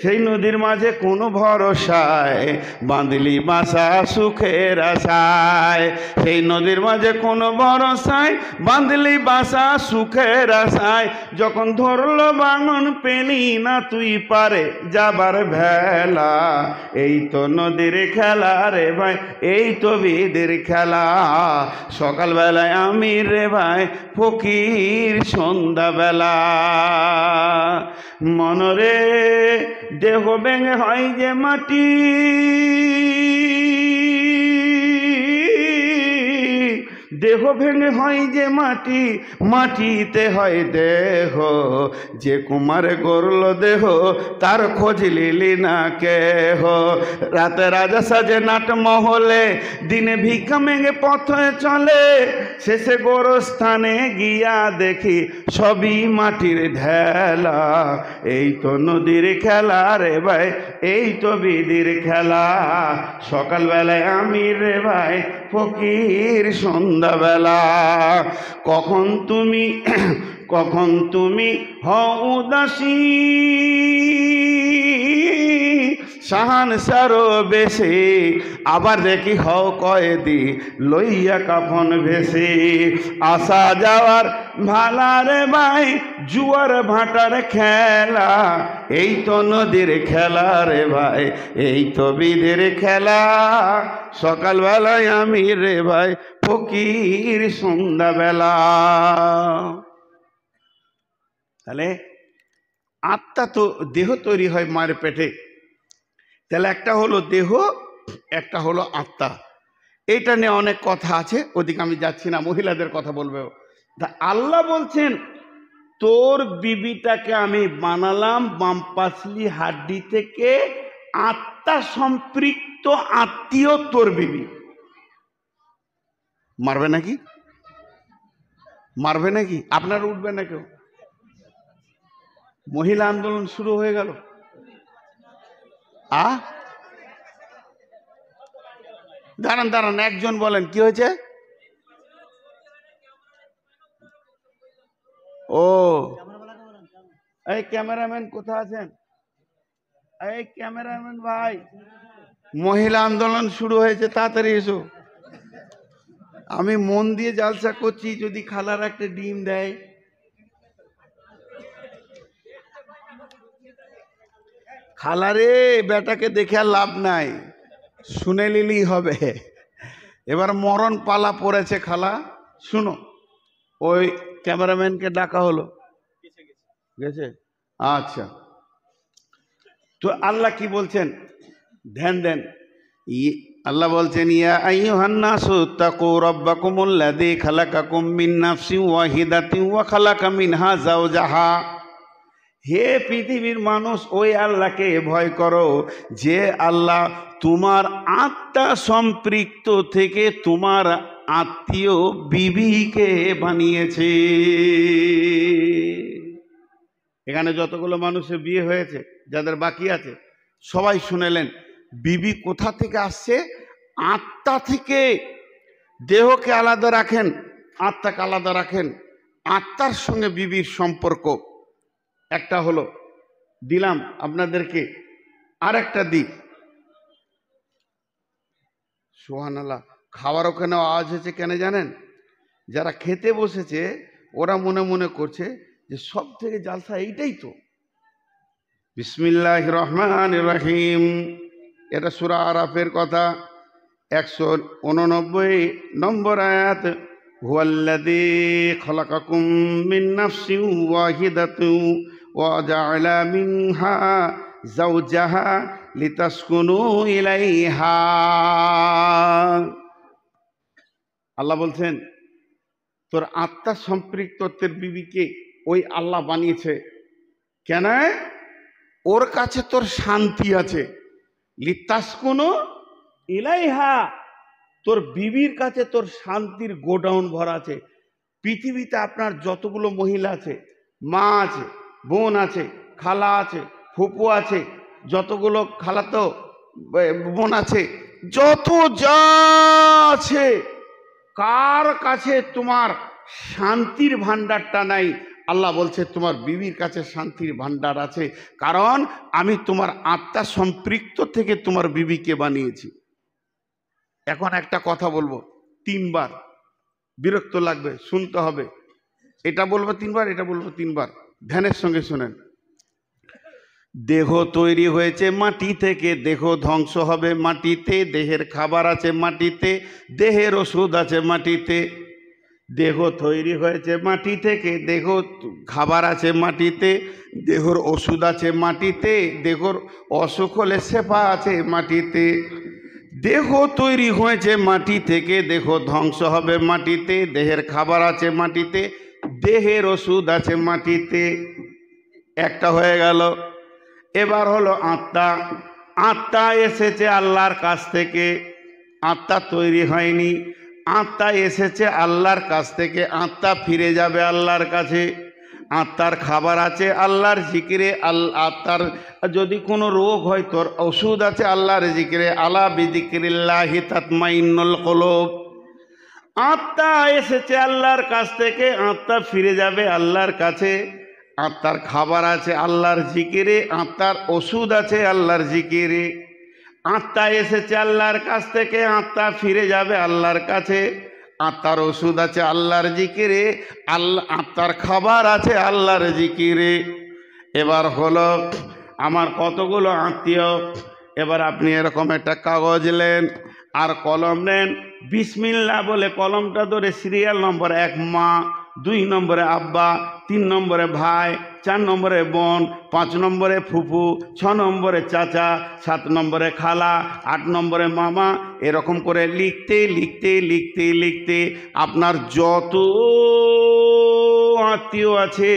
সেই নদীর মাঝে কোনো ভরসায় বাঁধলি বাসা সুখের আশায়, সেই নদীর মাঝে কোনো ভরসায় বাঁধলি বাসা সুখের আশায়। যখন ধরলো বাঙন পেলি না তুই পারে যাবার ভেলা, এই তো নদীর খেলা রে ভাই, এই তো বিধির খেলা। সকালবেলায় আমি রে ভাই ফকির সন্ধ্যাবেলা। মনরে দেহ ভেঙে হয় যে মাটি, দেহ ভেঙে হয় যে মাটি, মাটিতে হয় দেহ। যে কুমার গড়ল দেহ তার খোঁজ লিলি না কেহ। রাতে রাজা সাজে নাট মহলে, দিনে ভিক্ষা মেঘে পথে চলে, শেষে গোরস্থানে গিয়া দেখি সবই মাটির ঢেলা। এই তো নদীর খেলা রে ভাই, এই তো বিধির খেলা। সকালবেলায় আমি রে ভাই ফকির সন্ধ্যাবেলা। কখন তুমি হও উদাসী, সাহান সারো বেশি, আবার দেখি হও কয়েদি লইয়া কাফন ভেসে। আসা যাওয়ার ভালা রে ভাই জুয়ার ভাটার খেলা, এই তো নদীর খেলা রে ভাই, এই তো বিধির খেলা। সকালবেলায় আমি রে ভাই ফকির সন্ধ্যাবেলা। তাহলে আত্মা তো দেহ তৈরি হয় মায়ের পেটে, তাহলে একটা হলো দেহ, একটা হলো আত্মা। এটা নিয়ে অনেক কথা আছে, ওদিকে আমি যাচ্ছি না, মহিলাদের কথা বলবে। তা আল্লাহ বলছেন তোর বিবিটাকে আমি বানালাম বামপাসলি হাড্ডি থেকে, আত্মা সম্পৃক্ত আত্মীয় তোর বিবি। মারবে নাকি? মারবে নাকি? আপনার উঠবে না কেউ? মহিলা আন্দোলন শুরু হয়ে গেল। দাঁড়ান দাঁড়ান, একজন বলেন কি হয়েছে? ও এই ক্যামেরাম্যান কোথায় আছেন? এই ক্যামেরাম্যান ভাই, মহিলা আন্দোলন শুরু হয়েছে, তাড়াতাড়ি এসো। আমি মন দিয়ে জালসা করছি, যদি খালার একটা ডিম দেয়। খালারে বেটাকে দেখে আর লাভ নাই, শুনে নিলেই হবে। এবার মরণ পালা পড়েছে খালা। শুনো, ওই ক্যামেরাম্যানকে ডাকা হলো, গেছে? আচ্ছা, তো আল্লাহ কি বলছেন ধ্যান দেন। আল্লাহ বলছেন ইয়া আইয়ুহান নাসু তাকু রাব্বাকুমুল্লাযী খালাকাকুম মিন নাফসিন ওয়াহিদাতিন ওয়া খালাকা মিনহা যাওজাহা। হে পৃথিবীর মানুষ, ওই আল্লাহকে ভয় করো যে আল্লাহ তোমার আত্মা সম্পৃক্ত থেকে তোমার আত্মীয় বিবিকে বানিয়েছে। এখানে যতগুলো মানুষের বিয়ে হয়েছে, যাদের বাকি আছে, সবাই শুনেলেন বিবি কোথা থেকে আসছে? আত্মা থেকে। দেহকে আলাদা রাখেন, আত্মাকে আলাদা রাখেন। আত্মার সঙ্গে বিবির সম্পর্ক একটা হলো। দিলাম আপনাদেরকে আর একটা দিক। সুবহানাল্লাহ, খাওয়ার ওখানে আওয়াজ হয়েছে কেন জানেন? যারা খেতে বসেছে ওরা মনে মনে করছে যে সব থেকে জালসা এইটাই তো। বিসমিল্লাহির রহমানির রহিম, এটা সূরা আরাফের কথা, 189 নম্বর আয়াত। হুয়াল্লাযী খালাকাকুম মিন নাফসিন ওয়াহিদাতিন ওয়াজাআলা মিনহা যাওজাহা লিতাসকুনু ইলাইহা। আল্লাহ বলছেন তোর আত্মা সম্পৃক্ত তোর বিবিকে ওই আল্লাহ বানিয়েছে কেন? ওর কাছে তোর শান্তি আছে। লিতাসকুনু ইলাইহা, তোর বিবির কাছে তোর শান্তির গোডাউন ভরা আছে। পৃথিবীতে আপনার যতগুলো মহিলা আছে, মা আছে, বোন আছে, খালা আছে, ফুপু আছে, যতগুলো খালাতো বোন আছে, যত যা আছে, কার কাছে তোমার শান্তির ভান্ডারটা নাই? আল্লাহ বলছে তোমার বিবির কাছে শান্তির ভান্ডার আছে, কারণ আমি তোমার আত্মা সম্পৃক্ত থেকে তোমার বিবিকে বানিয়েছি। এখন একটা কথা বলবো 3 বার, বিরক্ত লাগবে, শুনতে হবে। এটা বলবো 3 বার, এটা বলবো 3 বার, ধ্যানের সঙ্গে শুনেন। দেহ তৈরি হয়েছে মাটি থেকে, দেহ ধ্বংস হবে মাটিতে, দেহের খাবার আছে মাটিতে, দেহের ওষুধ আছে মাটিতে। দেহ তৈরি হয়েছে মাটি থেকে, দেহ খাবার আছে মাটিতে, দেহর ওষুধ আছে মাটিতে, দেহর অসুখ হলে শেফা আছে মাটিতে। দেহ তৈরি হয়েছে মাটি থেকে, দেহ ধ্বংস হবে মাটিতে, দেহের খাবার আছে মাটিতে, দেহের ওষুধ আছে মাটিতে। একটা হয়ে গেল। এবার হলো আত্মা। আত্মা এসেছে আল্লাহর কাছ থেকে, আত্মা তৈরি হয়নি। আত্মা এসেছে আল্লাহর কাছ থেকে, আত্মা ফিরে যাবে আল্লাহর কাছে। আত্মার খাবার আছে আল্লাহর জিকিরে। আত্মার যদি কোনো রোগ হয় তোর ওষুধ আছে আল্লাহর জিকিরে। আলা বিযিকরিল্লাহি তাতমাইন্নুল কুলুব। আত্মা এসেছে আল্লাহর কাছ থেকে, আত্মা ফিরে যাবে আল্লাহর কাছে। আত্মার খাবার আছে আল্লাহর জিকিরে, আত্মার ওষুধ আছে আল্লাহর জিকিরে। আত্মা এসেছে আল্লাহর কাছ থেকে, আত্মা ফিরে যাবে আল্লাহর কাছে। আত্মার ওষুধ আছে আল্লাহর জিকিরে, আত্মার খাবার আছে আল্লাহর জিকিরে। এবার হলো আমার কতগুলো আত্মীয়। এবার আপনি এরকম একটা কাগজ নেন আর কলম নেন, বিসমিল্লাহ বলে কলমটা ধরে সিরিয়াল নম্বর 1 মা, 2 নম্বরে আব্বা, 3 নম্বরে ভাই, 4 নম্বরে বোন, 5 নম্বরে ফুফু, 6 নম্বরে চাচা, 7 নম্বরে খালা, 8 নম্বরে মামা, এরকম করে লিখতে লিখতে লিখতে লিখতে আপনার যত আত্মীয় আছে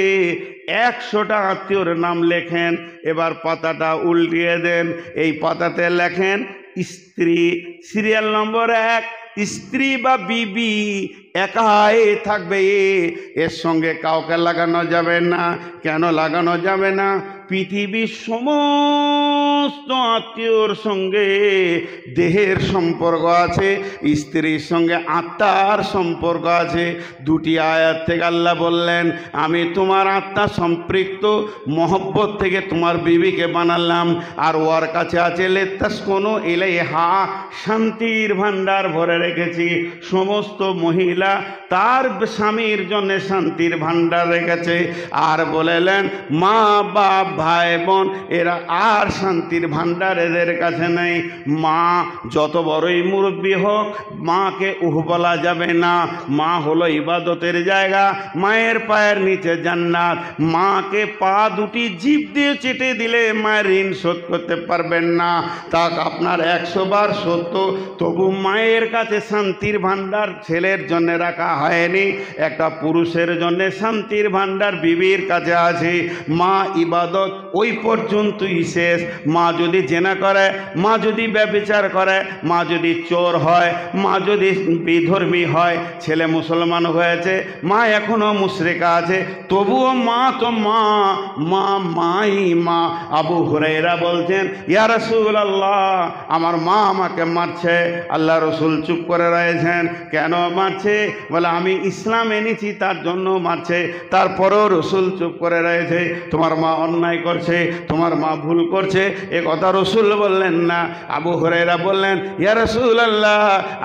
100টা আত্মীয়র নাম লেখেন। এবার পাতাটা উল্টিয়ে দেন, এই পাতাতে লেখেন স্ত্রী, সিরিয়াল নম্বর 1, স্ত্রী বা বিবি একাই থাকবে, এর সঙ্গে কাউকে লাগানো যাবে না। কেন লাগানো যাবে না? পৃথিবীর সমস্ত আত্মীয়র সঙ্গে দেহের সম্পর্ক আছে, স্ত্রীর সঙ্গে আত্মার সম্পর্ক আছে। 2টি আয়াত থেকে আল্লাহ বললেন আমি তোমার আত্মা সম্পৃক্ত মহব্বত থেকে তোমার বিবিকে বানালাম। আর ওর কাছে আছে লিতাসকুনু ইলাইহা, শান্তির ভান্ডার ভরে রেখেছি। সমস্ত মহিলা তার স্বামীর জন্য শান্তির ভান্ডার রেখেছে। আর বলেলেন মা বাপ ভাই বোন এরা আর শান্তির ভান্ডার এদের কাছে নেই। মা যত বড়ই মুরব্বী হোক, মাকে বলা যাবে না। মা হলো ইবাদতের জায়গা, মায়ের পায়ের নিচে জান্নাত। মাকে পা 2টি জিভ দিয়ে চেটে দিলে মায়ের ঋণ শোধ করতে পারবেন না। তা আপনার 100 বার সত্য, তবু মায়ের কাছে শান্তির ভান্ডার ছেলের জন্য রাখা হয়নি। একটা পুরুষের জন্য শান্তির ভান্ডার বিবির কাছে আছে। মা ইবাদত ওই পর্যন্তই শেষ। মা যদি জেনা করে, মা যদি ব্যভিচার করে, মা যদি চোর হয়, মা যদি বিধর্মী হয়, ছেলে মুসলমান হয়েছে, মা এখনো মুশরিকা আছে, তবুও মা তো মা, মা মাই মা। আবু হুরায়রা বলছেন ইয়া রাসূলুল্লাহ আমার মা আমাকে মারছে। আল্লাহ রসুল চুপ করে রয়েছেন। কেন মারছে? বলে আমি ইসলাম এনেছি তার জন্য মারছে। তারপরেও রসুল চুপ করে রয়েছে। তোমার মা অন্যায় করছে, তোমার মা ভুল করছে, এ কথা রসুল বললেন না। আবু হুরায়রা বললেন, ইয়া রাসূলুল্লাহ,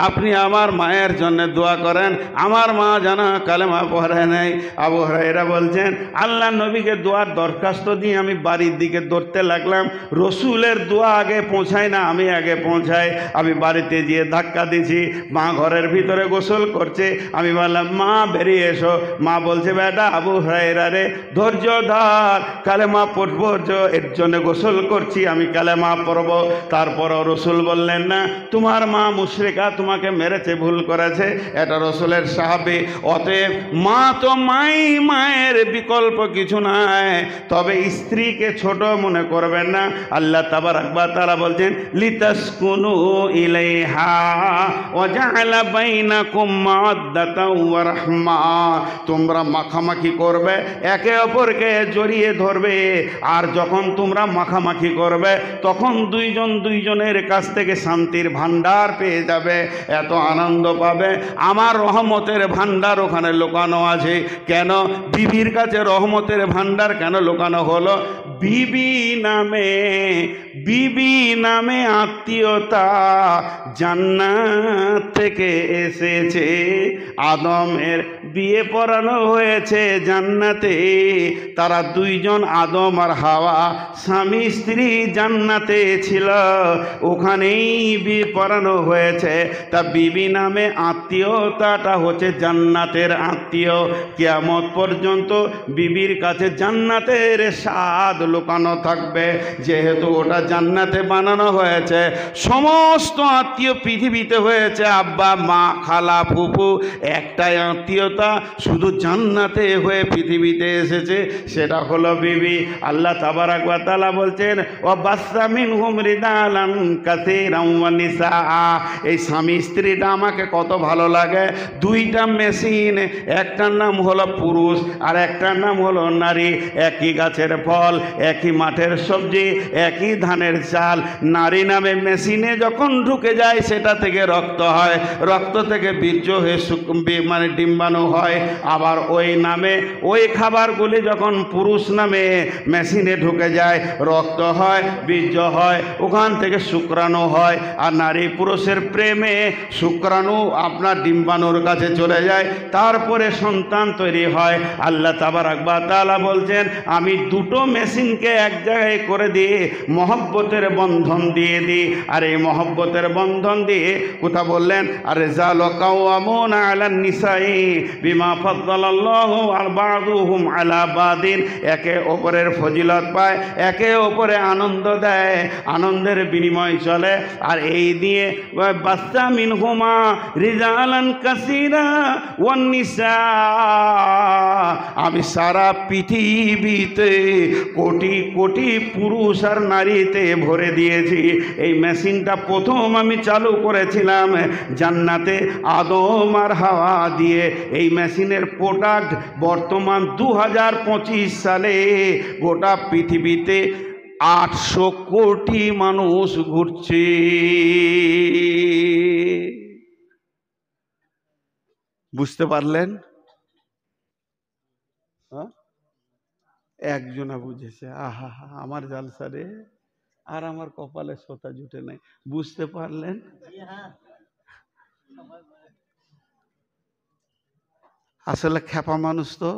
আপনি আমার মায়ের জন্য দোয়া করেন, আমার মা যেন কালেমা পড়ে নেয়। আবু হুরায়রা বলছেন, আল্লাহ নবীকে দোয়ার দরখাস্ত দিয়ে আমি বাড়ির দিকে দৌড়তে লাগলাম। রসুলের দোয়া আগে পৌঁছায় না, আমি আগে পৌঁছাই। আমি বাড়িতে গিয়ে ধাক্কা দিছি, মা ঘরের ভিতরে গোসল করছে। আমি বললাম, মা বেরিয়ে এসো। মা বলছে, বেটা আবু হুরায়রা রে, ধৈর্য ধর, কালেমা পড়বো, এর জন্য গোসল করছি, আমি কালেমা পড়বো। তারপরও রসুল বললেন না, তোমার মা মুশরিকা, তোমাকে মেরেছে, ভুল করেছে। এটা রসুলের সাহাবী। অতএব মা তো মাই, মায়ের বিকল্প কিছু নাই। তবে স্ত্রীকে ছোট মনে করবেন না। আল্লাহ তাবারাক ওয়া তাআলা বলছেন, লিতাসকুনু ইলাইহা ওয়া জাআলা বাইনাকুম মাওয়াদ্দাতাও ওয়া রাহমা। তোমরা মাখামাখি করবে, একে অপরকে জড়িয়ে ধরবে। আর যখন তোমরা মাখামাখি করবে, তখন দুইজন দুইজনের কাছ থেকে শান্তির ভান্ডার পেয়ে যাবে, এত আনন্দ পাবে। আমার রহমতের ভান্ডার ওখানে লুকানো আছে। কেন বিবির কাছে রহমতের ভান্ডার কেন লুকানো হলো? বিবি নামে আত্মীয়তা জান্নাত থেকে এসেছে। আদমের বিয়ে পড়ানো হয়েছে জান্নাতে। তারা দুইজন, আদম আর হাওয়া, স্বামী স্ত্রী জান্নাতে ছিল, ওখানেই বিয়ে পড়ানো হয়েছে। তা বিবি নামে আত্মীয়তাটা হচ্ছে জান্নাতের আত্মীয়। কিয়ামত পর্যন্ত বিবির কাছে জান্নাতের স্বাদ লুকানো থাকবে। যেহেতু ওটা জান্নাতে বানানো হয়েছে, সমস্ত আত্মীয় পৃথিবীতে হয়েছে আব্বা, মা, খালা, ফুফু, একটাই আত্মীয়তা শুধু জান্নাতে হয়ে পৃথিবীতে এসেছে, সেটা হলো বিবি। আল্লাহ তাবারাক ওয়া তাআলা বলছেন, ওয়া বাসসা মিনহুম রিজালান কাসীরান ওয়া নিসা। এই স্বামী স্ত্রীটা আমাকে কত ভালো লাগে। দুইটা মেশিন, একটার নাম হলো পুরুষ আর একটার নাম হলো নারী। একই গাছের ফল, একই মাঠের সবজি, একই ধানের চাল। নারী নামে মেশিনে যখন ঢুকে যায়, সেটা থেকে রক্ত হয়, রক্ত থেকে বীর্য হয়ে মানে ডিম্বাণু হয়। আবার ওই নামে ওই খাবারগুলি যখন পুরুষ নামে মেশিনে ঢুকে যায়, রক্ত হয়, বীর্য হয়, ওখান থেকে শুক্রাণু হয়। আর নারী পুরুষের প্রেমে শুক্রাণু আপনার ডিম্বাণুর কাছে চলে যায়, তারপরে সন্তান তৈরি হয়। আল্লাহ তাবারাক ওয়া তাআলা বলছেন, আমি দুটো মেশিনকে এক জায়গায় করে দিয়ে মহব্বতের বন্ধন দিয়ে দিই। আর এই মহব্বতের বন্ধন দিয়ে কোথা বললেন, আর রিজালু কাওয়ামুনা আলান নিসাই বিমা ফাদ্দালাল্লাহু বা'দুহুম আলা বাদিন। একে অপরের ফজিলত পায়, একে অপরে আনন্দ দেয়, আনন্দের বিনিময় চলে। আর এই দিয়ে বাসসা মিনহুমা রিজালান কাসীরা ওয়ান নিসা। আমি সারা পৃথিবীতে কোটি কোটি পুরুষ আর নারীতে ভরে দিয়েছি। এই মেশিনটা প্রথম আমি চালু করেছিলাম জান্নাতে আদম আর হাওয়া দিয়ে। এই মেশিনের প্রোডাক্ট বর্তমান 2025 সালে গোটা পৃথিবীতে 800 কোটি মানুষ ঘুরছে। বুঝতে পারলেন? একজনা বুঝেছে, আহা হা, আমার জালসা রে, আর আমার কপালে সোতা জুটে নাই। বুঝতে পারলেন? আসলে খেপা মানুষ তো,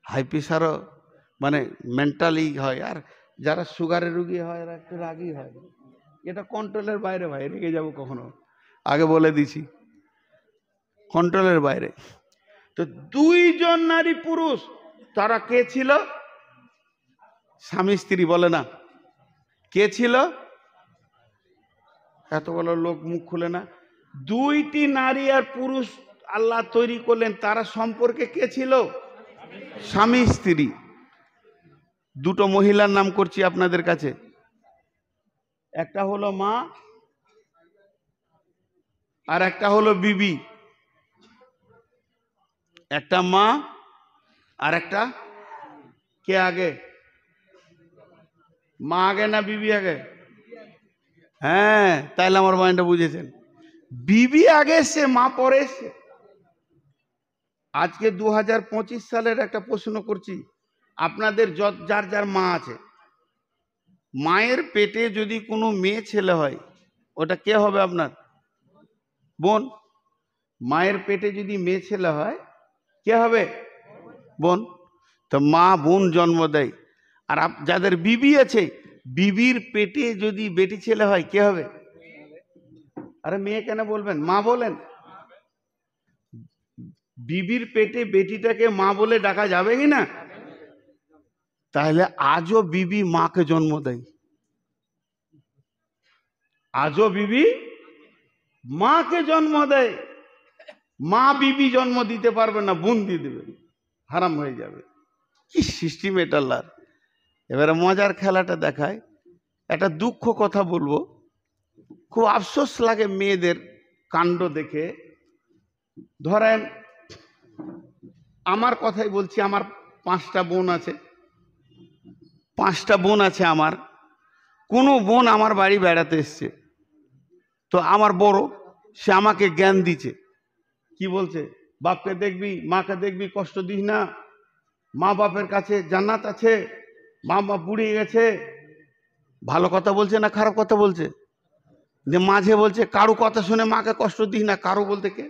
হাই প্রেশারও মানে মেন্টালি হয়। আর যারা সুগারের রুগী হয় এরা একটু রাগী হয়। এটা কন্ট্রোলের বাইরে ভাই, রেগে যাবো কখনো, আগে বলে দিছি, কন্ট্রোলের বাইরে। তো দুইজন নারী পুরুষ, তারা কে ছিল? স্বামী স্ত্রী, বলে না কে ছিল? এতগুলো লোক মুখ খুলে না। দুইটি নারী আর পুরুষ আল্লাহ তৈরি করলেন, তারা সম্পর্কে কে ছিল? স্বামী স্ত্রী। দুটো মহিলার নাম করছি আপনাদের কাছে। একটা হলো মা আর একটা হলো বিবি। একটা মা আর একটা কে আগে? মা আগে না বিবি আগে? হ্যাঁ, তাইলে আমার মাইন্ডটা বুঝেছেন। বিবি আগে এসছে, মা পরে এসছে। আজকে 2025 সালের একটা প্রশ্ন করছি, আপনাদের যার যার মা আছে, মায়ের পেটে যদি কোনো মেয়ে ছেলে হয় ওটা কে হবে আপনার? বোন। মায়ের পেটে যদি মেয়ে ছেলে হয় কে হবে? বোন। তো মা বোন জন্ম দেয়। আর যাদের বিবি আছে, বিবির পেটে যদি বেটি ছেলে হয় কে হবে? আরে মেয়ে কেন বলবেন, মা বলেন। বিবির পেটে বেটিটাকে মা বলে ডাকা যাবে কি না? তাহলে আজও বিবি মাকে জন্ম দেয়, আজও বিবি মাকে জন্ম দেয়। মা বিবি জন্ম দিতে পারবে না, বোন দিয়ে দেবে, হারাম হয়ে যাবে। কি সিস্টেম এটা আল্লাহর। এবারে মজার খেলাটা দেখায়। একটা দুঃখ কথা বলবো, খুব আফসোস লাগে মেয়েদের কাণ্ড দেখে। ধরেন আমার কথাই বলছি, আমার 5টা বোন আছে, 5টা বোন আছে আমার। কোনো বোন আমার বাড়ি বেড়াতে এসছে, তো আমার বড় সে আমাকে জ্ঞান দিচ্ছে। কি বলছে? বাপকে দেখবি, মাকে দেখবি, কষ্ট দিস না, মা বাপের কাছে জান্নাত আছে, মা বাপ বুড়িয়ে গেছে। ভালো কথা বলছে না খারাপ কথা বলছে? যে মাঝে বলছে কারো কথা শুনে মাকে কষ্ট দিস না। কারো বলতে কে?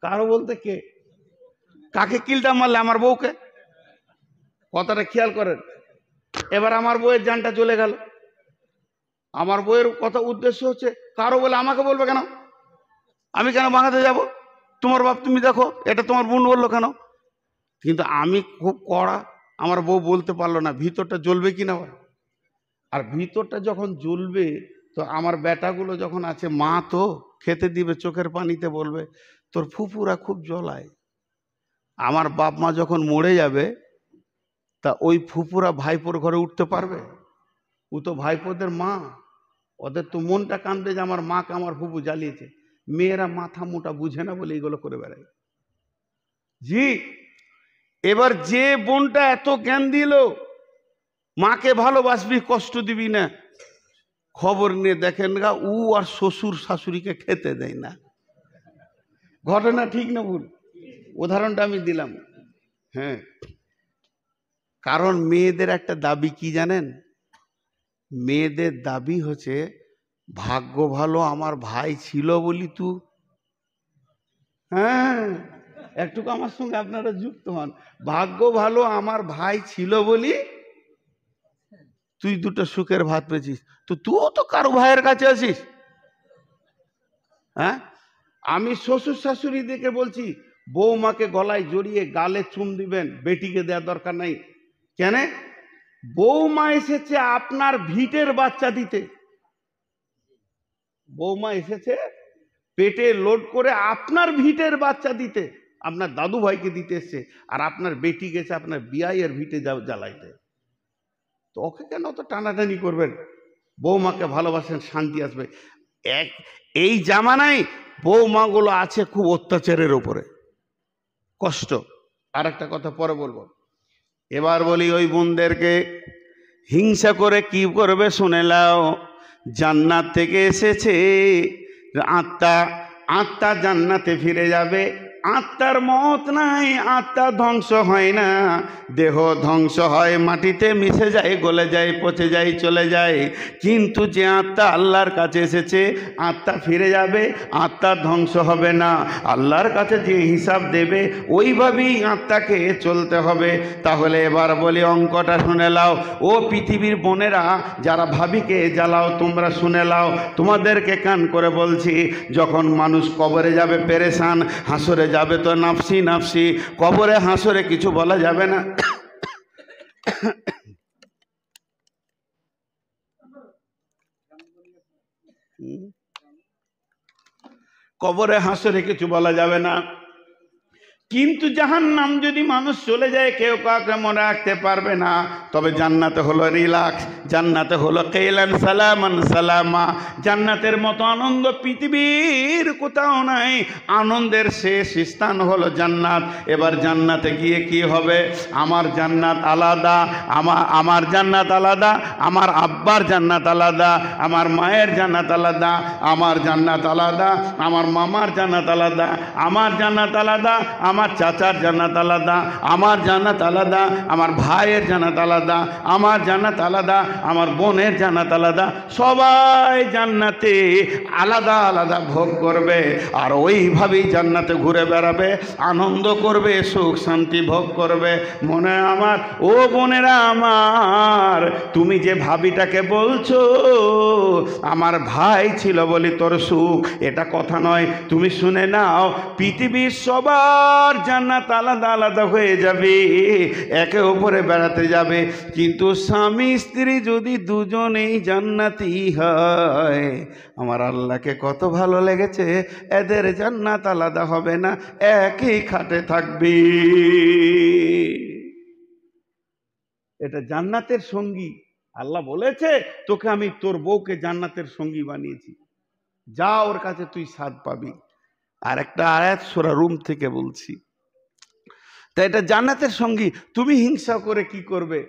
কারো বলতে কে? কাকে কিলটা মারলে? আমার বউকে। কথাটা খেয়াল করেন। এবার আমার বউয়ের জানটা চলে গেল। আমার বউয়ের কথা উদ্দেশ্য হচ্ছে কারো বলে আমাকে বলবে কেন? আমি কেন ভাঙাতে যাব? তোমার বাপ তুমি দেখো, এটা তোমার বোন বললো কেন? কিন্তু আমি খুব কড়া, আমার বউ বলতে পারলো না, ভিতরটা জ্বলবে কিনা। আর ভিতরটা যখন জ্বলবে, তো আমার বেটাগুলো যখন আছে, মা তো খেতে দিবে, চোখের পানিতে বলবে তোর ফুফুরা খুব জ্বলায়। আমার বাপ মা যখন মরে যাবে, তা ওই ফুফুরা ভাইপোর ঘরে উঠতে পারবে? ও তো ভাইপোদের মা, ওদের তো মনটা কাঁদবে যে আমার মাকে আমার ফুফু জ্বালিয়েছে। মেয়েরা মাথা মোটা বুঝে না বলে এইগুলো করে বেড়ায়। জি, এবার যে বোনটা এত জ্ঞান দিল মাকে ভালোবাসবি, কষ্ট দিবি না, খবর নিয়ে দেখেন গা ও আর শ্বশুর শাশুড়িকে খেতে দেয় না। ঘটনা ঠিক না ভুল? উদাহরণটা আমি দিলাম। হ্যাঁ, কারণ মেয়েদের একটা দাবি কি জানেন? মেয়েদের দাবি হচ্ছে ভাগ্য ভালো আমার ভাই ছিল বলি তু। হ্যাঁ, একটুকু আমার সঙ্গে আপনারা যুক্ত হন। ভাগ্য ভালো আমার ভাই ছিল বলি তুই দুটো সুখের ভাত পেয়েছিস। তো তুইও তো কারো ভাইয়ের কাছে আছিস। হ্যাঁ, আমি শ্বশুর শাশুড়ি দেখে বলছি বৌমাকে গলায় জড়িয়ে গালে চুম দিবেন, বেটিকে দেওয়ার দরকার নাই। কেন? বৌমা এসেছে আপনার ভিটের বাচ্চা দিতে। বৌমা এসেছে পেটে লোড করে আপনার ভিটের বাচ্চা দিতে, আপনার দাদু ভাইকে দিতে এসছে। আর আপনার বেটি গেছে আপনার বিয়াইয়ের ভিটে জ্বালাইতে। তো ওকে কেন তো টানাটানি করবেন? বৌমাকে ভালোবাসেন, শান্তি আসবে। এই জামানায় বৌমাগুলো আছে খুব অত্যাচারের ওপরে, কষ্ট। আর একটা কথা পরে বলবো। এবার বলি ওই বোনদেরকে হিংসা করে কি করবে শুনে নাও। জান্নাত থেকে এসেছে আত্মা, আত্মা জান্নাতে ফিরে যাবে। আত্মার মত নাই, আত্মা ধ্বংস হয় না। দেহ ধ্বংস হয়, মাটিতে মিশে যায়, গলে যায়, পচে যায়, চলে যায়। কিন্তু যে আত্মা আল্লাহর কাছে এসেছে, আত্মা ফিরে যাবে, আত্মা ধ্বংস হবে না। আল্লাহর কাছে যে হিসাব দেবে ওইভাবেই আত্মাকে চলতে হবে। তাহলে এবার বলি অঙ্কটা শুনে লাও। ও পৃথিবীর বোনেরা যারা ভাবিকে জ্বালাও, তোমরা শুনে লাও, তোমাদেরকে কান করে বলছি। যখন মানুষ কবরে যাবে পেরেশান, হাসরে যাবে তো নাফসি নাফসি। কবরে হাসরে কিছু বলা যাবে না। কবরে হাসরে কিছু বলা যাবে না। কিন্তু জাহান্নাম যদি মানুষ চলে যায়, কেউ কাউকে মনে রাখতে পারবে না। তবে জান্নাতে হলো রিল্যাক্স, জান্নাতে হলো কেলান সালামান সালামা। জান্নাতের মতো আনন্দ পৃথিবীর কোথাও নাই। আনন্দের শেষ স্থান হলো জান্নাত। এবার জান্নাতে গিয়ে কি হবে? আমার জান্নাত আলাদা, আমার জান্নাত আলাদা, আমার আব্বার জান্নাত আলাদা, আমার মায়ের জান্নাত আলাদা, আমার জান্নাত আলাদা, আমার মামার জান্নাত আলাদা, আমার জান্নাত আলাদা, আমার আমার চাচার জান্নাত আলাদা, আমার জান্নাত আলাদা, আমার ভাইয়ের জান্নাত আলাদা, আমার জান্নাত আলাদা, আমার বোনের জান্নাত আলাদা। সবাই জান্নাতে আলাদা আলাদা ভোগ করবে, আর ওইভাবেই জান্নাতে ঘুরে বেড়াবে, আনন্দ করবে, সুখ শান্তি ভোগ করবে। মনে আমার ও বোনেরা আমার, তুমি যে ভাবিটাকে বলছো আমার ভাই ছিল বলি তোর সুখ, এটা কথা নয়। তুমি শুনে নাও, পৃথিবীর সবার জান্নাত আলাদা আলাদা হয়ে যাবে, একে অপরে বেড়াতে যাবে, কিন্তু স্বামী স্ত্রী যদি দুজনেই জান্নাতি হয়, আমার আল্লাহকে কত ভালো লেগেছে, এদের জান্নাত আলাদা হবে না, একই খাটে থাকবে। এটা জান্নাতের সঙ্গী। আল্লাহ বলেছে তোকে আমি তোর বউকে জান্নাতের সঙ্গী বানিয়েছি, যা ওর কাছে তুই স্বাদ পাবি। আর একটা আয়াত সূরা রুম থেকে বলছি, তা এটা জান্নাতের সঙ্গী। তুমি হিংসা করে কি করবে?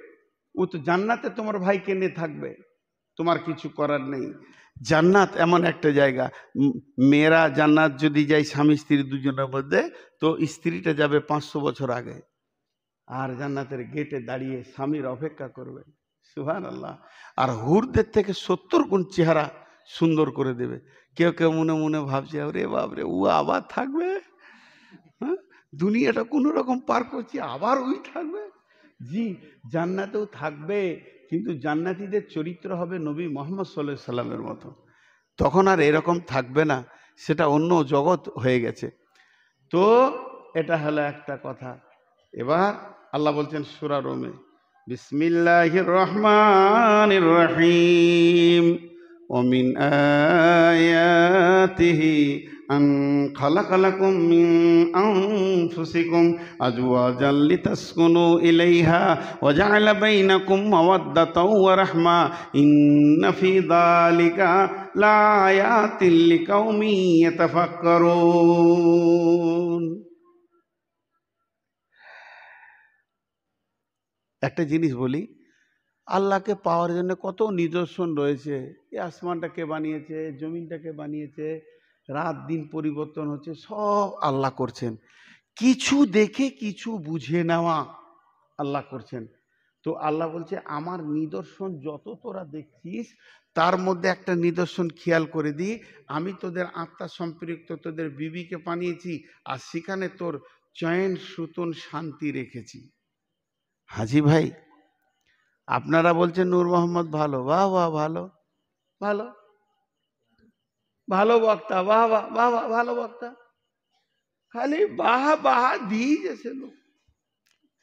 ও তো জান্নাতে তোমার ভাইকে নিয়ে থাকবে, তোমার কিছু করার নেই। জান্নাত এমন একটা জায়গা, মেয়েরা জান্নাত যদি যায় স্বামী স্ত্রী দুজনের মধ্যে, তো স্ত্রীটা যাবে 500 বছর আগে, আর জান্নাতের গেটে দাঁড়িয়ে স্বামীর অপেক্ষা করবে। সুবহানাল্লাহ। আর হুরদের থেকে 70 গুণ চেহারা সুন্দর করে দেবে। কেউ কেউ মনে মনে ভাবছে আরে বাপরে, ও আবার থাকবে, হ্যাঁ, দুনিয়াটা কোনো রকম পার করছি, আবার ওই থাকবে। জি, জান্নাতেও থাকবে, কিন্তু জান্নাতীদের চরিত্র হবে নবী মুহাম্মদ সাল্লাল্লাহু আলাইহি সাল্লামের মতো। তখন আর এরকম থাকবে না, সেটা অন্য জগৎ হয়ে গেছে। তো এটা হলো একটা কথা। এবার আল্লাহ বলছেন সূরা রুমে, বিসমিল্লাহির রহমানির রহিম, ওমিন আয়াতিহি আন খালাকালাকুম মিন আনফুসিকুম আজওয়াজাল লিতাসকুনু ইলাইহা ওয়া জাআলা বাইনাকুম মাওয়াদ্দাতাও ওয়া রাহমা ইন্না ফি যালিকা লাআয়াতিল লিকাউমিন ইয়াতাফাক্কারুন। একটা জিনিস বলি, আল্লাহকে পাওয়ার জন্য কত নিদর্শন রয়েছে। এই আসমানটাকে বানিয়েছে, জমিনটাকে বানিয়েছে, রাত দিন পরিবর্তন হচ্ছে, সব আল্লাহ করছেন। কিছু দেখে কিছু বুঝে নেওয়া আল্লাহ করছেন। তো আল্লাহ বলছে আমার নিদর্শন যত তোরা দেখছিস, তার মধ্যে একটা নিদর্শন খেয়াল করে দিই, আমি তোদের আত্মা সম্পৃক্ত তোদের বিবিকে বানিয়েছি, আর সেখানে তোর চয়ন সুতন শান্তি রেখেছি। হাজি ভাই, আপনারা বলছেন নূর মোহাম্মদ ভালো, বাহ বাহ, ভালো ভালো ভালো বক্তা, বাহ বাহ বাহ বাহ, ভালো বক্তা, খালি বাহ বাহ দিয়ে গেছে লোক,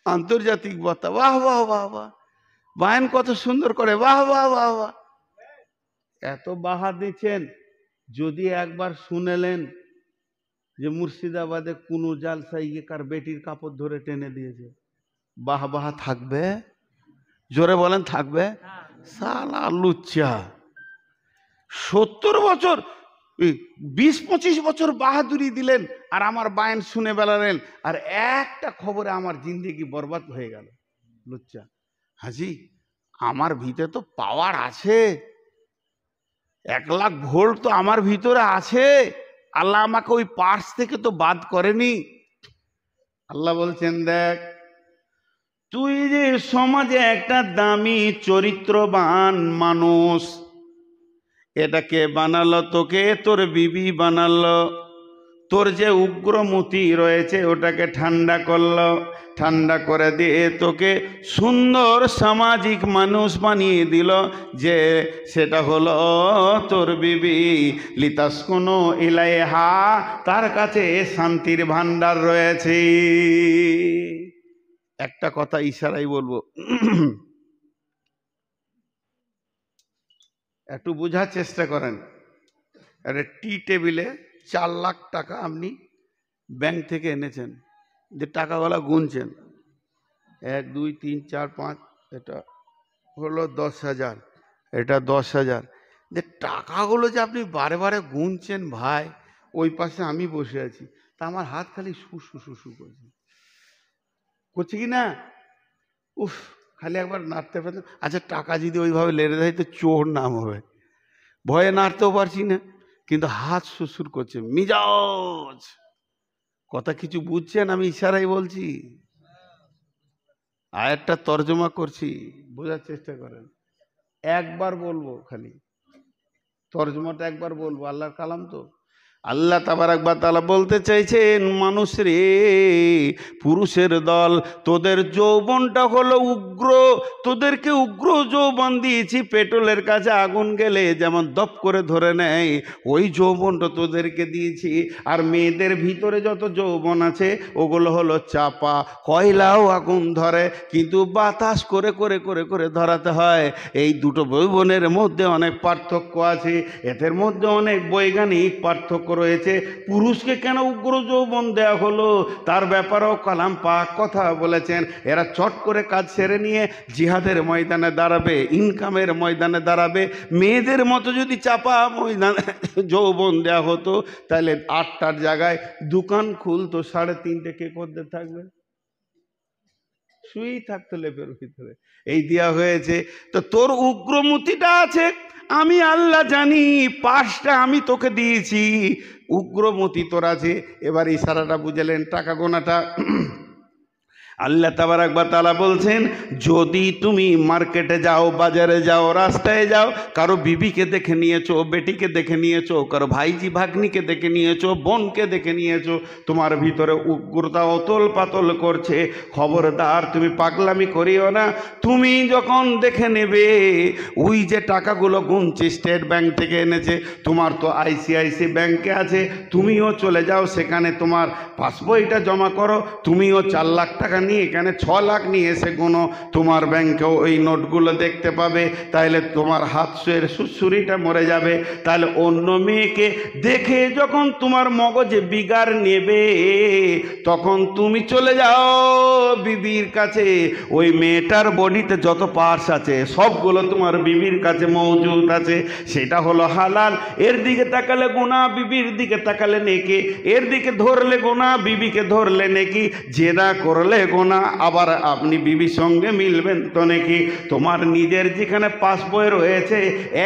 আন্তর্জাতিক বক্তা, বাহ বাহ বাহ বাহ, বায়ান কত সুন্দর করে, বাহ বাহ বাহ বাহ। এত বাহা দিচ্ছেন, যদি একবার শুনেলেন যে মুর্শিদাবাদে কোন জালসায় গিয়ে কার বেটির কাপড় ধরে টেনে দিয়েছে, বাহ বাহ থাকবে? জোরে বলেন থাকবে? সালা লুচ্চা, 70 বছর 20-25 বছর বাহাদুরি দিলেন, আর আমার বায়ান শুনে বেড়ালেন, আর একটা খবরে আমার জিন্দেগি বরবাদ হয়ে গেল। লুচ্চা। হাজি, আমার ভিতরে তো পাওয়ার আছে, 1 লাখ ভোল্ট তো আমার ভিতরে আছে, আল্লাহ আমাকে ওই পার্স থেকে তো বাদ করেনি। আল্লাহ বলছেন দেখ, তুই যে সমাজে একটা দামি চরিত্রবান মানুষ, এটাকে বানালো তোকে, তোর বিবি বানালো। তোর যে উগ্রমতি রয়েছে ওটাকে ঠান্ডা করলো, ঠান্ডা করে দিয়ে তোকে সুন্দর সামাজিক মানুষ বানিয়ে দিল, যে সেটা হলো তোর বিবি। লিতাসকুনু ইলাইহা, তার কাছে শান্তির ভান্ডার রয়েছে। একটা কথা ইশারাই বলবো, একটু বোঝার চেষ্টা করেন। একটা টি টেবিলে 4 লাখ টাকা আপনি ব্যাংক থেকে এনেছেন, যে টাকাগুলো গুনছেন, 1 2 3 4 5, এটা হলো 10,000, এটা 10,000, যে টাকাগুলো যে আপনি বারে বারে গুনছেন ভাই, ওই পাশে আমি বসে আছি, তা আমার হাত খালি শু শু শু করছে, করছে কি না? উফ, খালি একবার নাড়তে পারছেন। আচ্ছা, টাকা যদি ওইভাবে লেড়ে দেয় তো চোর নাম হবে, ভয়ে নাড়তেও পারছি না, কিন্তু হাত শ্বশুর করছে, মিজাজ কথা কিছু বুঝছেন? আমি ইশারাই বলছি, আয়াতটা তর্জমা করছি, বোঝার চেষ্টা করেন। একবার বলবো, খালি তর্জমাটা একবার বলবো, আল্লাহর কালাম তো। আল্লাহ তাবারাক ওয়া তাআলা বলতে চাইছেন, মানুষ রে, পুরুষের দল, তোদের যৌবনটা হলো উগ্র, তোদেরকে উগ্র যৌবন দিয়েছি। পেট্রোলের কাছে আগুন গেলে যেমন দপ করে ধরে নেয়, ওই যৌবনটা তোদেরকে দিয়েছি। আর মেয়েদের ভিতরে যত যৌবন আছে ওগুলো হলো চাপা, কয়লাও আগুন ধরে কিন্তু বাতাস করে করে করে করে ধরাতে হয়। এই দুটো যৌবনের মধ্যে অনেক পার্থক্য আছে, এদের মধ্যে অনেক বৈজ্ঞানিক পার্থক্য রয়েছে। পুরুষকে কেন উগ্র যৌবন দেয়া হলো তার ব্যাপারেও কালাম পাক কথা বলেছেন। এরা চট করে কাজ সেরে নিয়ে জিহাদের ময়দানে দাঁড়াবে, ইনকামের ময়দানে দাঁড়াবে। মেয়েদের মতো যদি চাপা ময়দানে যৌবন দেয়া হতো তাহলে 8টার জায়গায় দোকান খুলতো, 3:30 কে করতে থাকবে, শুয়েই থাকতো লেপের ভিতরে। এই দেওয়া হয়েছে। তো তোর উগ্রমতিটা আছে, আমি আল্লাহ জানি, 5টা আমি তোকে দিয়েছি, উগ্রমতি তোর আছে। এবার ইশারাটা বুঝলেন, টাকা গোনাটা। আল্লাহ তাবারাক ওয়া তাআলা বলছেন, যদি তুমি মার্কেটে যাও, বাজারে যাও, রাস্তায় যাও, কারো বিবিকে দেখে নিয়েছো, বেটিকে দেখে নিয়েছো, কারো ভাইজি ভাগ্নিকে দেখে নিয়েছো, বোনকে দেখে নিয়েছো, তোমার ভিতরে উগ্রতা অতল পাতল করছে, খবরদার তুমি পাগলামি করিও না। তুমি যখন দেখে নেবে ওই যে টাকাগুলো গুনছে স্টেট ব্যাংক থেকে এনেছে, তোমার তো আইসিআইসি ব্যাংকে আছে, তুমিও চলে যাও সেখানে, তোমার পাসবইটা জমা করো, তুমিও 4 লাখ টাকা নিয়ে এখানে 6 লাখ নিয়ে এসে কোনো তোমার ব্যাংকেও ওই নোটগুলো দেখতে পাবে, তাহলে তোমার হাত সুরসুরিটা মরে যাবে। তাহলে অন্য মেয়েকে দেখে যখন তোমার মগজে বিগার নেবে, তখন তুমি চলে যাও বিবির কাছে, ওই মেয়েটার বডিতে যত পার্টস আছে সবগুলো তোমার বিবির কাছে মজুদ আছে, সেটা হলো হালাল। এর দিকে তাকালে গুনাহ, বিবির দিকে তাকালে নেকি, এর দিকে ধরলে গুনাহ, বিবিকে ধরলে নেকি, জেনা করলে গুনাহ, আবার আপনি বিবির সঙ্গে মিলবেন তো নাকি। তোমার নিজের যেখানে পাসবই রয়েছে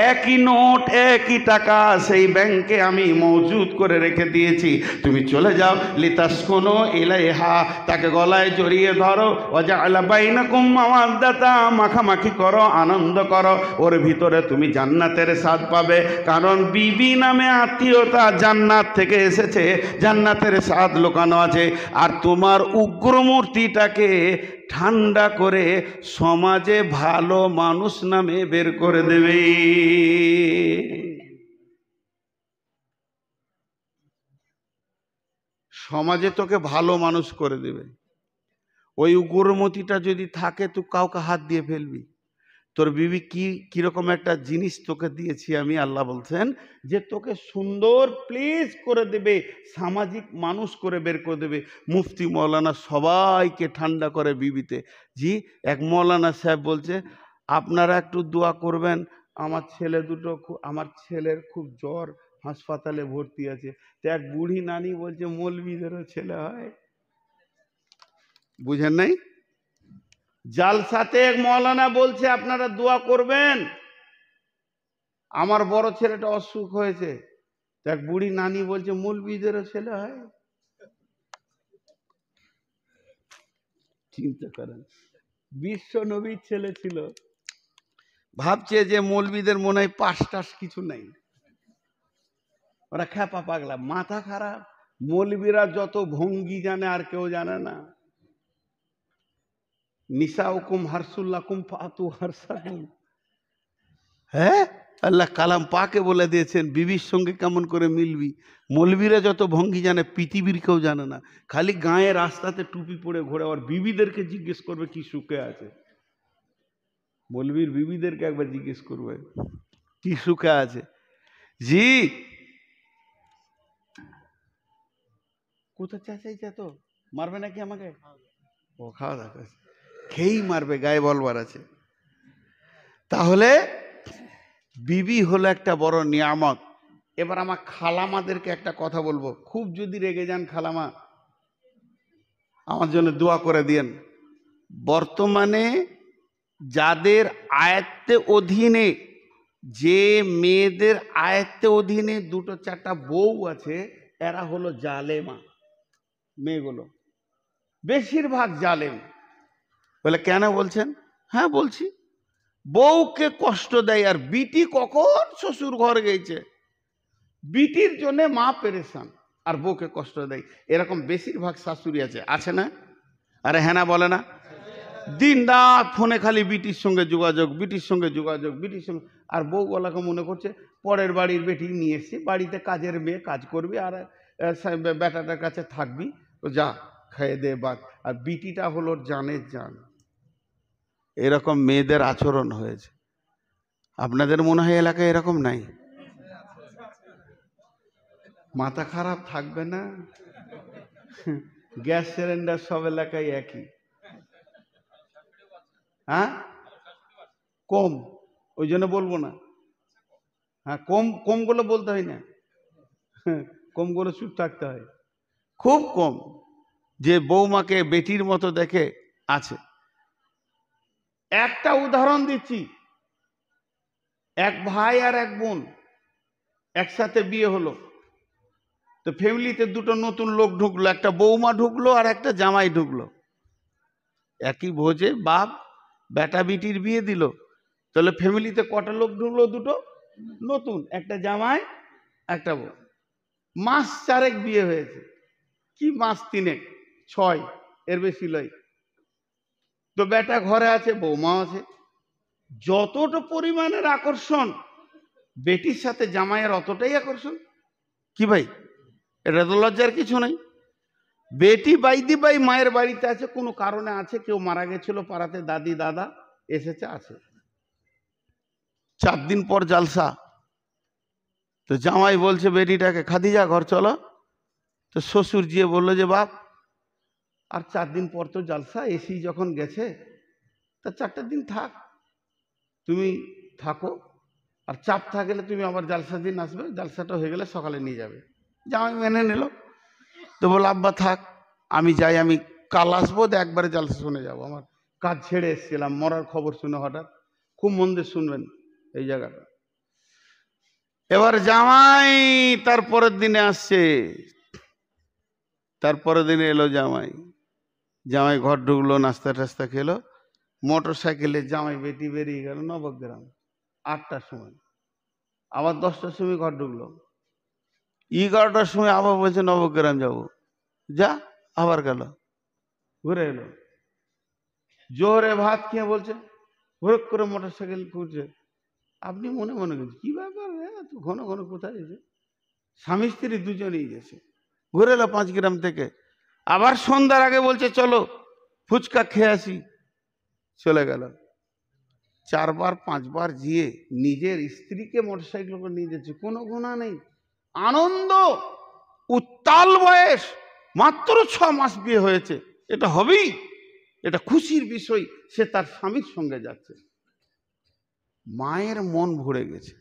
একই নোট, একই টাকা সেই ব্যাংকে আমি মজুদ করে রেখে দিয়েছি, তুমি চলে যাও, লিতাসকুনু ইলাইহা, তাকে গলায় জড়িয়ে ধরো, ওয়াজআলা বাইনাকুম মাওয়াদ্দাতা, মাখামাখি করো, আনন্দ করো, ওর ভিতরে তুমি জান্নাতের স্বাদ পাবে। কারণ বিবি নামে আত্মীয়তা জান্নাত থেকে এসেছে, জান্নাতের স্বাদ লুকানো আছে। আর তোমার উগ্রমূর্তিটাকে ঠান্ডা করে সমাজে ভালো মানুষ নামে বের করে দেবে। সমাজে তোকে ভালো মানুষ করে দেবে। ওই উগ্রমতিটা যদি থাকে, তুই কাউকে হাত দিয়ে ফেলবি। তোর বিবি কিরকম একটা জিনিস তোকে দিয়েছি আমি, আল্লাহ বলছেন যে তোকে সুন্দর প্লিজ করে দেবে, সামাজিক মানুষ করে বের করে দেবে। মুফতি মৌলানা সবাইকে ঠান্ডা করে বিবিতে। জি, এক মৌলানা সাহেব বলছে, আপনারা একটু দোয়া করবেন, আমার ছেলে দুটো, আমার ছেলের খুব জ্বর, হাসপাতালে ভর্তি আছে। তো এক বুড়ি নানি বলছে, মৌলবীদেরও ছেলে হয়? বুঝেন নাই? জালসাতে এক মৌলানা বলছে আপনারা দোয়া করবেন, আমার বড় ছেলেটা অসুখ হয়েছে। এক বুড়ি নানি বলছে, মৌলবীদেরও ছেলে হয়? চিন্তা করেন, বিশ্ব নবীর ছেলে ছিল, ভাবছে যে মৌলবীদের মনে হয় পাশ টাস কিছু নাই, ওরা খ্যাপা পাগলা, মাথা খারাপ। মৌলবীরা যত ভঙ্গি জানে আর কেউ জানে না। নিসাউকুম হারসুল্লাকুম ফাতু হারসাকুম। হ্যাঁ, আল্লাহ কালাম পাকে বলে দিয়েছেন বিবির সঙ্গে কেমন করে মিলবি। মৌলবীরা যত ভঙ্গি জানে পৃথিবীর কেউ জানে না। খালি গায়ে রাস্তাতে টুপি পরে ঘোরে, আর বিবিদেরকে জিজ্ঞেস করবে কি সুখে আছে। মৌলবীর বিবিদেরকে একবার জিজ্ঞেস করবে কি সুখে আছে। জি, কোথা চাচাইছা তো মারবে নাকি আমাকে? ও খাওয়া দাওয়া খেয়েই মারবে, গায়ে বলবার আছে। তাহলে বিবি হলো একটা বড় নিয়ামত। এবার আমার খালামাদেরকে একটা কথা বলবো, খুব যদি রেগে যান খালামা, আমার জন্য দোয়া করে দিয়েন। বর্তমানে যাদের আয়ত্তে অধীনে, যে মেয়েদের আয়ত্তে অধীনে 2-4টা বউ আছে, এরা হলো জালেমা। মেয়েগুলো বেশিরভাগ জালেম। বলে কেন বলছেন? হ্যাঁ বলছি, বউকে কষ্ট দেয়। আর বিটি কখন শ্বশুর ঘর গেছে, বিটির জন্য মা পেরেশান আর বউকে কষ্ট দেয়। এরকম বেশিরভাগ শাশুড়ি আছে না? আরে হ্যাঁ না বলে না? দিন রাত ফোনে খালি বিটির সঙ্গে যোগাযোগ, বিটির সঙ্গে যোগাযোগ, বিটির সঙ্গে। আর বউ গলাকে মনে করছে পরের বাড়ির বেটি নিয়ে এসছি, বাড়িতে কাজের মেয়ে, কাজ করবি আর বেটাটার কাছে থাকবি, তো যা খেয়ে দে বাদ। আর বিটিটা হলো জানের জান। এরকম মেয়েদের আচরণ হয়েছে। আপনাদের মনে হয় এলাকায় এরকম নাই? মাথা খারাপ থাকবে না? গ্যাস সিলিন্ডার সব এলাকায় একই। হ্যাঁ কম, ওই জন্য বলবো না। হ্যাঁ কম, কমগুলো বলতে হয় না, কমগুলো চুপ থাকতে হয়। খুব কম যে বৌমাকে বেটির মতো দেখে আছে। একটা উদাহরণ দিচ্ছি, এক ভাই আর এক বোন একসাথে বিয়ে হলো, তো ফ্যামিলিতে দুটো নতুন লোক ঢুকলো, একটা বৌমা ঢুকলো আর একটা জামাই ঢুকলো। একই ভোজে বাপ বেটা বিটির বিয়ে দিল, তাহলে ফ্যামিলিতে কটা লোক ঢুকলো? দুটো নতুন, একটা জামাই একটা বউ। মাস চারেক বিয়ে হয়েছে, কি মাস তিনেক, 6, এর বেশি লয়। তো বেটা ঘরে আছে, বৌমা আছে। যতটা পরিমাণের আকর্ষণ বেটির সাথে জামাইয়ের, অতটাই আকর্ষণ। কি ভাই, এটা তো লজ্জার কিছু নেই। বেটি বাইদি বাই মায়ের বাড়িতে আছে, কোনো কারণে আছে, কেউ মারা গেছিল পাড়াতে, দাদি দাদা এসেছে, আছে। 4 দিন পর জালসা। তো জামাই বলছে বেটিটাকে, খাদিজা ঘর চলো। তো শ্বশুর গিয়ে বললো যে বাপ আর 4 দিন পর তো জালসা, এসি যখন গেছে তা 4টা দিন থাক, তুমি থাকো, আর চাপ থাকলে তুমি আবার জালসা দিন আসবে, জালসাটা হয়ে গেলে সকালে নিয়ে যাবে। জামাই মেনে নিল। তো বলো আব্বা থাক, আমি যাই, আমি কাল আসবো, একবারে জালসা শুনে যাবো। আমার কাজ ছেড়ে এসেছিলাম, মরার খবর শুনে হঠাৎ। খুব মন দিয়ে শুনবেন এই জায়গাটা। এবার জামাই তার পরের দিনে আসছে, তারপরের দিনে এলো জামাই। জামাই ঘর ঢুকলো, নাস্তা টাস্তা খেলো, মোটর সাইকেলে জামাই বেটি বেরিয়ে গেল নবগ্রাম 8টার সময়। আবার 10টার সময় ঘর ঢুকলো, 11টার সময় আবার বলছে নবগ্রাম যাব, যা, আবার গেল, ঘুরে এলো। জোরে ভাত খেয়ে বলছে, ঘুরে করে মোটর সাইকেল ঘুরছে। আপনি মনে মনে করছেন কি ব্যাপার, তো ঘন ঘন কোথায় গেছে? স্বামী স্ত্রী দুজনেই গেছে, ঘুরে এলো 5 গ্রাম থেকে। আবার সন্ধ্যার আগে বলছে চলো ফুচকা খেয়ে আসি, চলে গেল। 4বার 5বার গিয়ে নিজের স্ত্রীকে মোটরসাইকেল করে নিয়ে যাচ্ছে, কোনো গুণা নেই, আনন্দ উত্তাল বয়স, মাত্র 6 মাস বিয়ে হয়েছে, এটা হবেই, এটা খুশির বিষয়, সে তার স্বামীর সঙ্গে যাচ্ছে। মায়ের মন ভরে গেছে।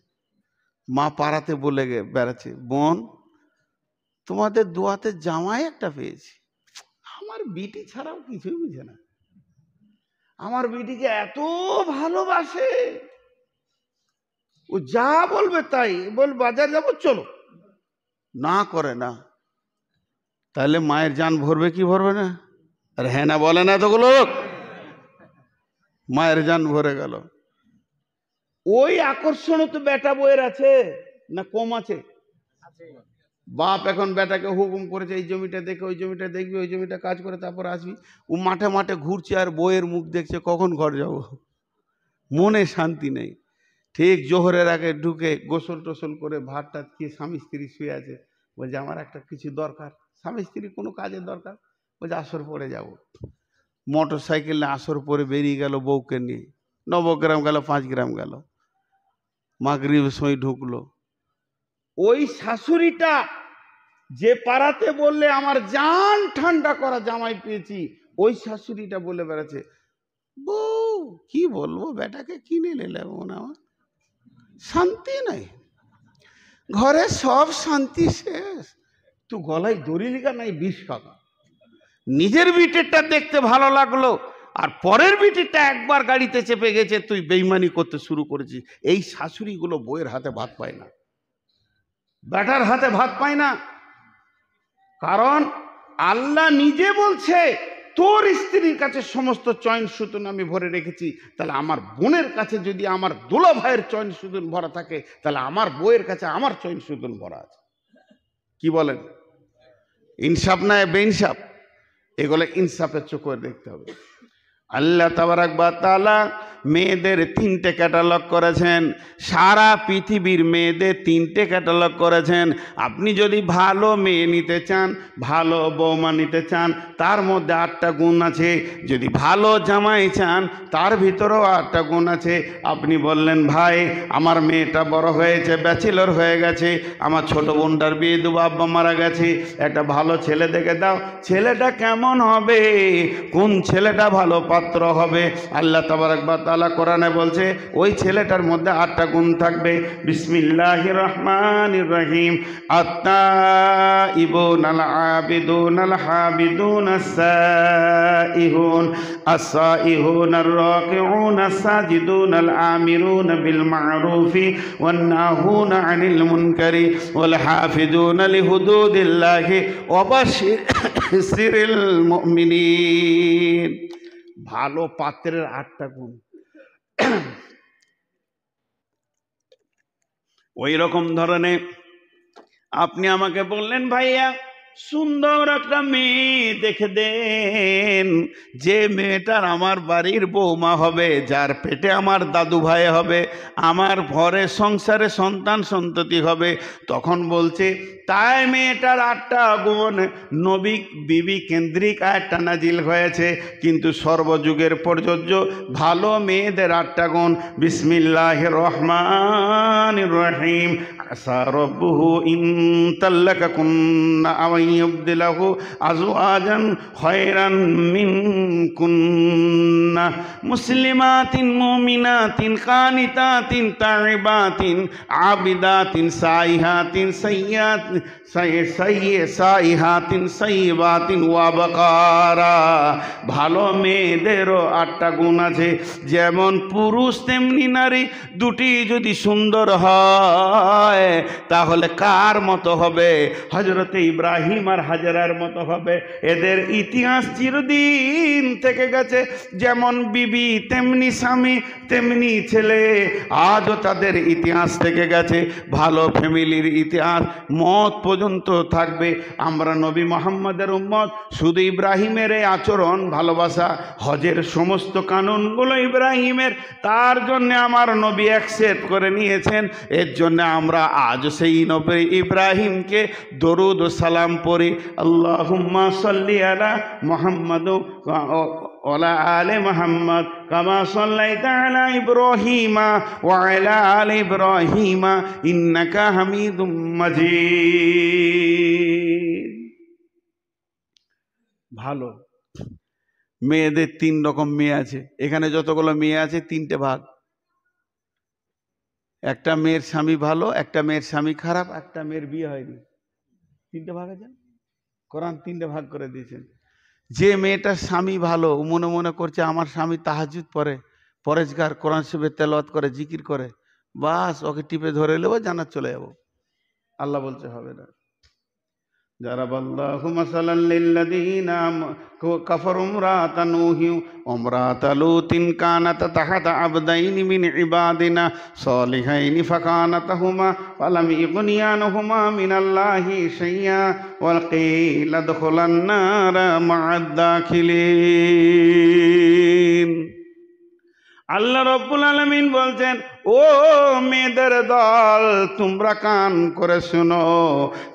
মা পাড়াতে বলে বেড়াচ্ছে, বোন তোমাদের দোয়াতে জামাই একটা পেয়েছি, আমার বিটি ছাড়াও কিছুই বুঝে না, আমার বিটিকে এত ভালোবাসে, ও যা বলবে তাই, বল বাজার যাবো চলো, না করে না। তাহলে মায়ের জান ভরবে কি ভরবে না? আর হ্যাঁ না বলে না এতগুলো লোক? মায়ের জান ভরে গেল। ওই আকর্ষণ তো বেটা বইয়ের আছে না কম আছে? বাপ এখন বেটাকে হুকুম করেছে এই জমিটা দেখে, ওই জমিটা দেখবি, ওই জমিটা কাজ করে তারপর আসবি। ও মাঠে মাঠে ঘুরছে আর বইয়ের মুখ দেখছে, কখন ঘর যাব, মনে শান্তি নেই। ঠিক জোহরের আগে ঢুকে গোসল টোসল করে ভাত টাত খেয়ে স্বামী স্ত্রী শুয়ে আছে, বলছে আমার একটা কিছু দরকার। স্বামী স্ত্রী কোনো কাজের দরকার, বলছে আসর পরে যাব। মোটর সাইকেলে আসর পরে বেরিয়ে গেল বউকে নিয়ে, নবগ্রাম গেল, 5 গ্রাম গেল, মাগরিবের সময় ঢুকলো। ওই শাশুড়িটা যে পাড়াতে বললে আমার জান ঠান্ডা করা জামাই পেয়েছি, ওই শাশুড়িটা বলে বেড়াচ্ছে, বউ কি বলবো, বেটাকে কিনে নিলে মনে আমার শান্তি নাই, ঘরে সব শান্তি শেষ, তুই গলায় দড়ি লিগা নাই 20 টাকা। নিজের বিটিটা দেখতে ভালো লাগলো, আর পরের বিটিটা একবার গাড়িতে চেপে গেছে, তুই বেইমানি করতে শুরু করেছিস। এই শাশুড়িগুলো বউয়ের হাতে ভাত পায় না, বেটার হাতে ভাত পায় না, কারণ আল্লাহ নিজে বলছে তোর স্ত্রীর কাছে সমস্ত চয়ন সুতুন আমি ভরে রেখেছি, তাহলে আমার বোনের কাছে যদি আমার দুলা ভাইয়ের চয়ন সুতুন ভরা থাকে, তাহলে আমার বউয়ের কাছে আমার চয়ন সুতুন ভরা আছে। কি বলেন? ইনসাফ না বেইনসাফ? এগুলো ইনসাফের চোখে দেখতে হবে। আল্লাহ তাবারাক ওয়া তাআলা মেয়েদের 3টে ক্যাটালগ করেছেন, সারা পৃথিবীর মেয়েদের 3টে ক্যাটালগ করেছেন। আপনি যদি ভালো মেয়ে নিতে চান, ভালো বৌমা নিতে চান, তার মধ্যে 8টা গুণ আছে। যদি ভালো জামাই চান, তার ভিতরেও 8টা গুণ আছে। আপনি বললেন ভাই আমার মেয়েটা বড় হয়েছে, ব্যাচেলর হয়ে গেছে, আমার ছোট বোনটার বিয়ে দেবো, আব্বা মারা গেছে, একটা ভালো ছেলে দেখে দাও। ছেলেটা কেমন হবে? কোন ছেলেটা ভালো পাত্র হবে? আল্লাহ তাবারাক ওয়া তাআলা কোরআনে বলছে ওই ছেলেটার মধ্যে 8টা গুণ থাকবে। বিসমিল্লাহির রহমানির রহিম। আত-তাইবুনাল আবিদুনাল হাবিদুনাস সাইহুন আস-সাইহুনার রাকিউনাস সাজিদুনাল আমিরুনা বিল মা'রুফি ওয়ান নাহুনা আনিল মুনকারি ওয়াল হাফিজুনা লিহুদুদিল্লাহি ওয়া বাশশিরিল মুমিনিন। ভালো পাত্রের 8টা গুণ। ওই রকম ধরনের আপনি আমাকে বললেন ভাইয়া সুন্দর একটা মেয়ে দেখে দেন, যে মেয়েটার আমার বাড়ির বৌমা হবে, যার পেটে আমার দাদু ভাই হবে, আমার ঘরে সংসারে সন্তান সন্ততি হবে। তখন বলছে তাই মেয়েটার 8টা গুণ। নবী বিবি কেন্দ্রিক আয়াতটা নাজিল হয়েছে, কিন্তু সর্বযুগের প্রযোজ্য ভালো মেয়েদের 8টা গুণ। বিসমিল্লাহির রহমানির রহিম। আসা রব্বুহু ইন তাল্লাকাকুন্না আও ইউবদিলাহু আজওয়াজান খায়রান মিনকুন্না মুসলিমাতিন মুমিনাতিন কানিতাতিন তাইবাতিন আবিদাতিন সাইহাতিন সাইহাতিন সাইয়্যিবাতিন ওয়া বাকারা। ভালো মেয়েদেরও 8টা গুণ আছে, যেমন পুরুষ তেমনি নারী। দুটি যদি সুন্দর হয় তাহলে কার মতো হবে? হযরতে ইব্রাহিম আর হাজরার মতো হবে। এদের ইতিহাস চিরদিন থেকে গেছে, যেমন বিবি তেমনি স্বামী তেমনি ছেলে, আজও তাদের ইতিহাস থেকে গেছে। ভালো ফ্যামিলির ইতিহাস মত পর্যন্ত থাকবে। আমরা নবী মুহাম্মদের উম্মত, শুধু ইব্রাহিমের এই আচরণ ভালোবাসা, হজের সমস্ত কানুনগুলো ইব্রাহিমের, তার জন্য আমার নবী অ্যাকসেপ্ট করে নিয়েছেন। এর জন্য আমরা আজ সেই নবী ইব্রাহিমকে দরুদ ও সালাম পড়ি। আল্লাহুম্মা সাল্লি আলা মুহাম্মাদ ওয়ালা আলি মুহাম্মাদ কামা সাল্লাইতা আলা ইব্রাহিমা ওয়া আলা আলি ইব্রাহিমা ইন্নাকা হামিদুম মাজিদ। ভালো মেয়েদের 3 রকম মেয়ে আছে। এখানে যতগুলো মেয়ে আছে 3টে ভাগ। একটা মেয়ের স্বামী ভালো, একটা মেয়ের স্বামী খারাপ, একটা মেয়ের বিয়ে হয়নি। 3টে ভাগ আছে। কোরআন 3টে ভাগ করে দিয়েছেন। যে মেয়েটার স্বামী ভালো, মনে মনে করছে আমার স্বামী তাহাজ্জুদ পড়ে, পরেজগার, কোরআন শরীফ তেলাওয়াত করে, জিকির করে, বাস ওকে টিপে ধরে নেবো, জান্নাত চলে যাবো। আল্লাহ বলছে হবে না। জারাবাল্লাহু মাসালান লিল্লাযীনা কাফারু ইমরাআতা নূহিন ওয়া ইমরাআতা লূতিন কানাতা তাহতা আবদাইনি মিন ইবাদিনা সালিহাইনি ফাকানাতাহুমা ফালাম ইগনিয়া আনহুমা মিনাল্লাহি শাইআ ওয়া কিলা দুখুলান নারা মা'আদ দাখিলিন। আল্লাহ রাব্বুল আলামিন বলছেন, ও মেয়েদের দল, তোমরা কান করে শোনো,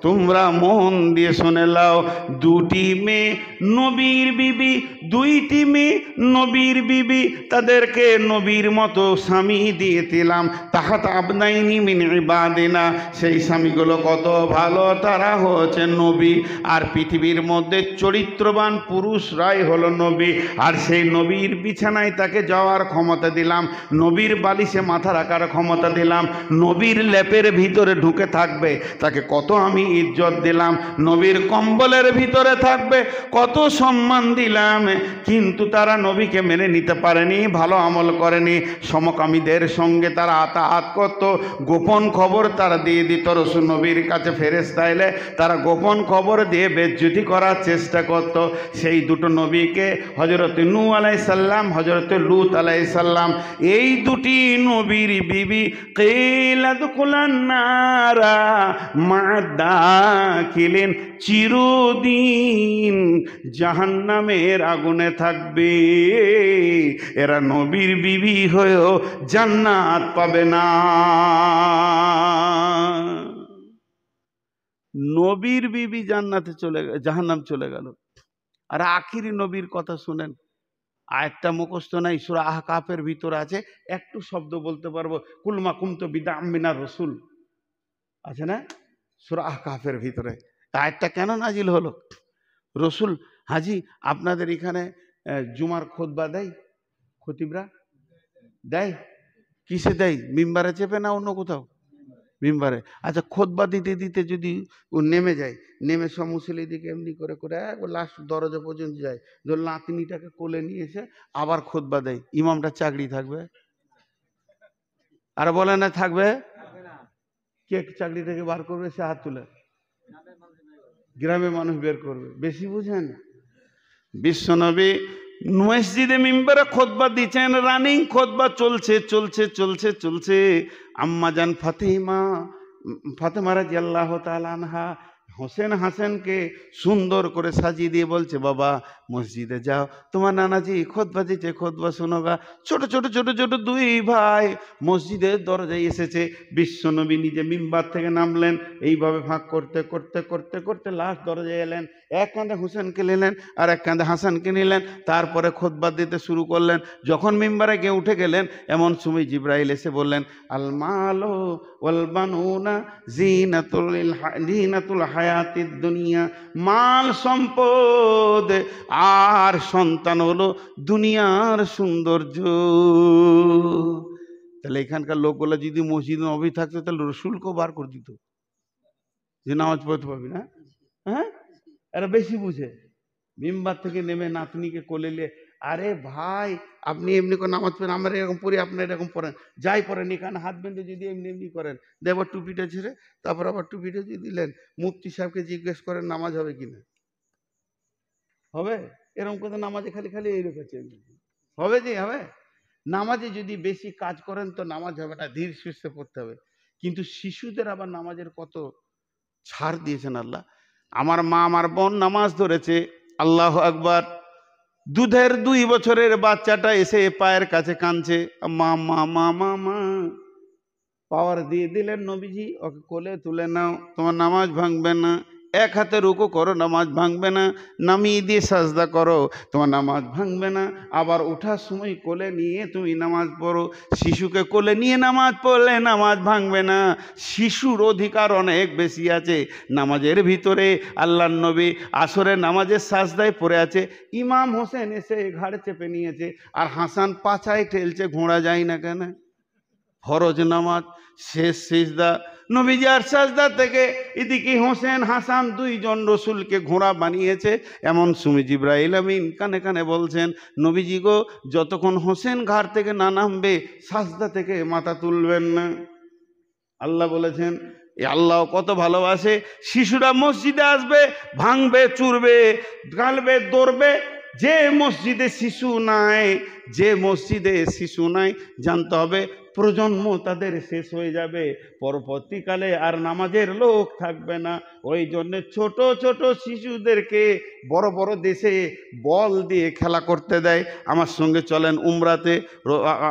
তোমরা মন দিয়ে শুনে লাও। 2টি মেয়ে নবীর বিবি, 2টি মেয়ে নবীর বিবি, তাদেরকে নবীর মতো স্বামী দিয়ে দিলাম। তাহাত আবনাইনি মিন ইবাদিনা, সেই স্বামীগুলো কত ভালো, তারা হচ্ছে নবী। আর পৃথিবীর মধ্যে চরিত্রবান পুরুষরাই হলো নবী। আর সেই নবীর বিছানায় তাকে যাওয়ার ক্ষমতা দিলাম, নবীর বালিশে মাথা রাখার ক্ষমতা দিলাম, নবীর লেপের ভিতরে ঢুকে থাকবে, তাকে কত আমি ইজ্জত দিলাম, নবীর কম্বলের ভিতরে থাকবে, কত সম্মান দিলাম, কিন্তু তারা নবীকে মেনে নিতে পারেনি, ভালো আমল করেনি, সমকামীদের সঙ্গে তারা আতাহাত করত, গোপন খবর তারা দিয়ে দিত রাসূল নবীর কাছে। ফেরেশতা এলে তারা গোপন খবর দিয়ে বেজ্জতি করার চেষ্টা করত। সেই দুটো নবীকে, হযরত নূহ আলাইহিস সালাম, হযরত লূত আলাইহিস সালাম, এই দুটি নবীর বিবি কিলা দুকুলান নারা মাদাখিলিন, চিরদিন জাহান্নামের আগুনে থাকবে। এরা নবীর বিবি হয়েও জান্নাত পাবে না। নবীর বিবি জান্নাতে চলে গেল, জাহান্নাম চলে গেল। আর আখিরি নবীর কথা শুনেন, আয়াতটা মুখস্থ নাই, সূরা আহকাফের ভিতরে আছে, একটু শব্দ বলতে পারবো, কুলমা কুমতু বিদআম মিনার রাসূল আছে না সূরা আহকাফের ভিতরে। আয়াতটা কেন নাজিল হলো? রসুল, হাজি আপনাদের এখানে জুমার খুতবা দেয়, খতিবরা দেয়, কিসে দেয়? মিম্বারে চেপে না অন্য কোথাও? মিম্বারে। আচ্ছা, খুতবা দিতে দিতে যদি ও নেমে যায়, নেমে সব মুসল্লিদিকে এমনি করে করে লাস্ট দরজা পর্যন্ত যায়, ধর নাতনিটাকে কোলে নিয়ে এসে আবার খুতবা দেয়, ইমামটা চাকরি থাকবে? আর বলে না থাকবে? কে চাকরি থেকে বার করবে? সে হাত তুলে। গ্রামে মানুষ বের করবে। বেশি বুঝেন? বিশ্বনবী মসজিদে মিম্বারে খুতবা দিচ্ছেন, রানিং খুতবা চলছে চলছে চলছে চলছে। আম্মাজান ফাতেমা রাদিয়াল্লাহু তাআলা আনহা হোসেন হাসানকে সুন্দর করে সাজিয়ে দিয়ে বলছে, বাবা মসজিদে যাও, তোমার নানাজি খুতবা দিচ্ছে, খুতবা শোনো গা। ছোট ছোট ছোট ছোট দুই ভাই মসজিদের দরজায় এসেছে। বিশ্বনবী নিজে মিম্বার থেকে নামলেন, এইভাবে ফাঁক করতে করতে করতে করতে লাস্ট দরজায় এলেন, এক কাঁধে হোসেনকে নিলেন আর এক কাঁধে হাসানকে নিলেন, তারপরে খুতবা দিতে শুরু করলেন। যখন মিম্বারে গিয়ে উঠে গেলেন, এমন সময় জিবরাইল এসে বললেন, আল মালু ওয়াল বানুনা জিনাতুল হায়াতিদ দুনিয়া, মাল সম্পদ আর সন্তান হলো দুনিয়ার সৌন্দর্য। তাহলে এখানকার লোকগুলো যদি মসজিদ নববী থাকতো, তাহলে রসুলকেও বার করে দিত যে নামাজ পড়তে পারবি না। হ্যাঁ, এরা বেশি বুঝে। মিম্বার থেকে নেমে নাতনিকে কোলে নিয়ে, আরে ভাই আপনি এমনি করে নামাজ পড়েন, আমরা এরকম পড়ি, আপনার এরকম পড়েন, যাই পড়েন, এখানে হাত বেঁধে যদি এমনি এমনি করেন, দেবার টুপিটা ছেড়ে তারপর আবার টুপিটা দিয়ে দিলেন, মুফতি সাহেবকে জিজ্ঞেস করেন নামাজ হবে কিনা? হবে? এরকম কথা নামাজে খালি খালি এই রেখেছে হবে যে হবে? নামাজে যদি বেশি কাজ করেন তো নামাজ হবে না, ধীর সুস্থে পড়তে হবে। কিন্তু শিশুদের আবার নামাজের কত ছাড় দিয়েছেন আল্লাহ। আমার মা, আমার বোন নামাজ ধরেছে, আল্লাহ আকবার, দুধের 2 বছরের বাচ্চাটা এসে পায়ের কাছে কাঁদছে, মা মা মা মা মা, পাওয়ার দিয়ে দিলেন নবীজি, ওকে কোলে তুলে নাও, তোমার নামাজ ভাঙবে না। এক হাতে রুকু করো, নামাজ ভাঙবে না। নামিয়ে দিয়ে সাজদা করো, তোমার নামাজ ভাঙবে না। আবার ওঠার সময় কোলে নিয়ে তুমি নামাজ পড়ো। শিশুকে কোলে নিয়ে নামাজ পড়লে নামাজ ভাঙবে না। শিশুর অধিকার অনেক বেশি আছে নামাজের ভিতরে। আল্লাহর নবী আসরের নামাজের সাজদায় পড়ে আছে, ইমাম হোসেন এসে ঘাড়ে চেপে নিয়েছে, আর হাসান পাছায় ঠেলছে, ঘোড়া যায় না কেন? ফরজ নামাজ শেষ সিজদা, নবীজি আর সাজদা থেকে এদিকে হোসেন হাসান 2 জন রসুলকে ঘোড়া বানিয়েছে। এমন সময় জিবরাইল আমিন কানে কানে বলছেন, নবীজি গো, যতক্ষণ হোসেন ঘাট থেকে না নামবে সাজদা থেকে মাথা তুলবেন না। আল্লাহ বলেছেন, আল্লাহ কত ভালোবাসে, শিশুরা মসজিদে আসবে, ভাঙবে, চুরবে, গালবে, দৌড়বে। যে মসজিদে শিশু নাই, যে মসজিদে শিশু নাই, জানতে হবে প্রজন্ম তাদের শেষ হয়ে যাবে, পরবর্তীকালে আর নামাজের লোক থাকবে না। ওই জন্য ছোট ছোট শিশুদেরকে বড় বড় দেশে বল দিয়ে খেলা করতে দেয়। আমার সঙ্গে চলেন উমরাতে,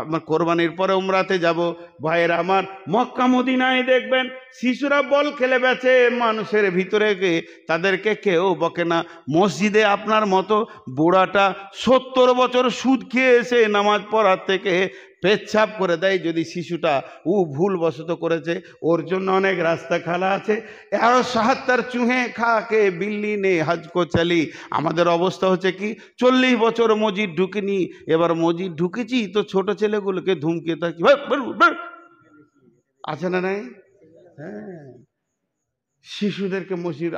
আমার কোরবানির পরে উমরাতে যাব। ভাইয়েরা আমার, মক্কা মদিনায় দেখবেন শিশুরা বল খেলে বেছে মানুষের ভিতরে গিয়ে, তাদেরকে কেউ বকে না। মসজিদে আপনার মতো বুড়াটা 70 বছর সুদ খেয়ে এসে নামাজ পড়ার থেকে পেচ্ছাপ করে দেয়, যদি শিশুটা ভুলবশত করেছে, ওর জন্য অনেক রাস্তা খালা আছে। 170 চুহে খাকে বিল্লি নে হজ কো চলি। আমাদের অবস্থা হচ্ছে কি, 40 বছর মসজিদ ঢুকিনি, এবার মসজিদ ঢুকেছি তো ছোট ছেলেগুলোকে ধুমকে থাকি, আছে না নাই? হ্যাঁ, শিশুদেরকে মসজিদ,